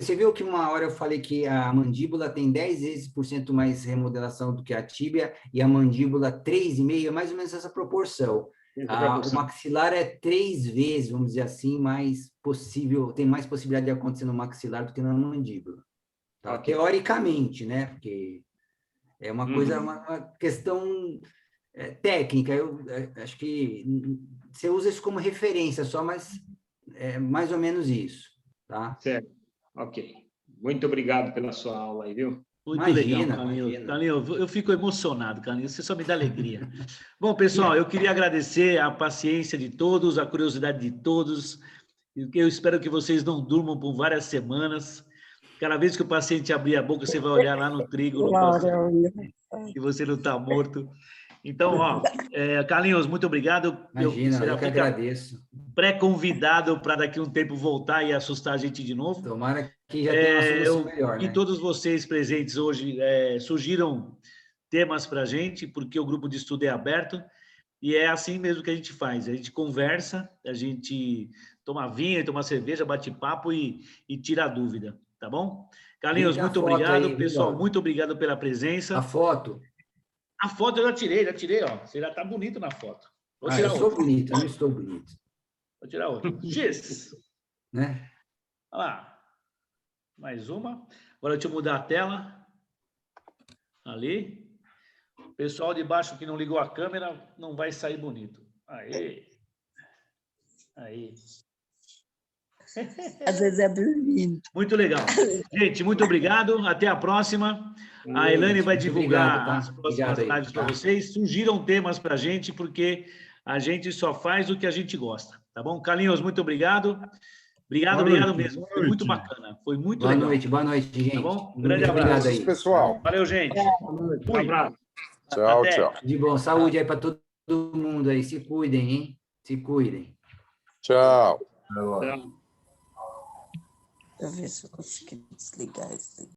Você viu que uma hora eu falei que a mandíbula tem 10 vezes por cento mais remodelação do que a tíbia e a mandíbula 3,5, é mais ou menos essa proporção. O maxilar é 3 vezes, vamos dizer assim, mais possível, tem mais possibilidade de acontecer no maxilar do que na mandíbula. Tá? Okay. Teoricamente, né? Porque é uma coisa, uma questão técnica. Eu acho que você usa isso como referência só, mas é mais ou menos isso, tá? Certo, ok. Muito obrigado pela sua aula aí, viu? Muito legal, Carlinhos. Carlinhos, eu fico emocionado, Carlinhos, você só me dá alegria. Bom, pessoal, eu queria agradecer a paciência de todos, a curiosidade de todos. Eu espero que vocês não durmam por várias semanas. Cada vez que o paciente abrir a boca, você vai olhar lá no trigo, e você não está morto. Então, Carlinhos, muito obrigado. Imagina, eu que agradeço. Pré-convidado para daqui a um tempo voltar e assustar a gente de novo. Tomara que já tenha uma solução melhor, né? E todos vocês presentes hoje surgiram temas para a gente, porque o grupo de estudo é aberto, e é assim mesmo que a gente faz. A gente conversa, a gente toma vinho, toma cerveja, bate papo e tira a dúvida, tá bom? Carlinhos, muito obrigado. Pessoal, muito obrigado pela presença. A foto? A foto eu já tirei, ó. Você já está bonito na foto. Vou tirar outra. Eu sou bonito, eu estou bonito. Vou tirar outra. X. Né? Olha lá. Mais uma. Agora deixa eu mudar a tela. Ali. O pessoal de baixo que não ligou a câmera não vai sair bonito. Aí. Aí. Às vezes é bonito. Muito legal. Gente, muito obrigado. Até a próxima. A Elaine vai divulgar as próximas lives para vocês. Surgiram temas para a gente, porque a gente só faz o que a gente gosta. Tá bom? Carlinhos, muito obrigado. Obrigado mesmo. Foi muito bacana. Foi muito legal. Boa noite, gente. Tá bom? Um grande abraço. Obrigado aí, pessoal. Valeu, gente. Um abraço. Tchau, tchau. De bom, saúde aí para todo mundo aí. Se cuidem, hein? Se cuidem. Tchau. Deixa eu ver se eu consigo desligar isso aí.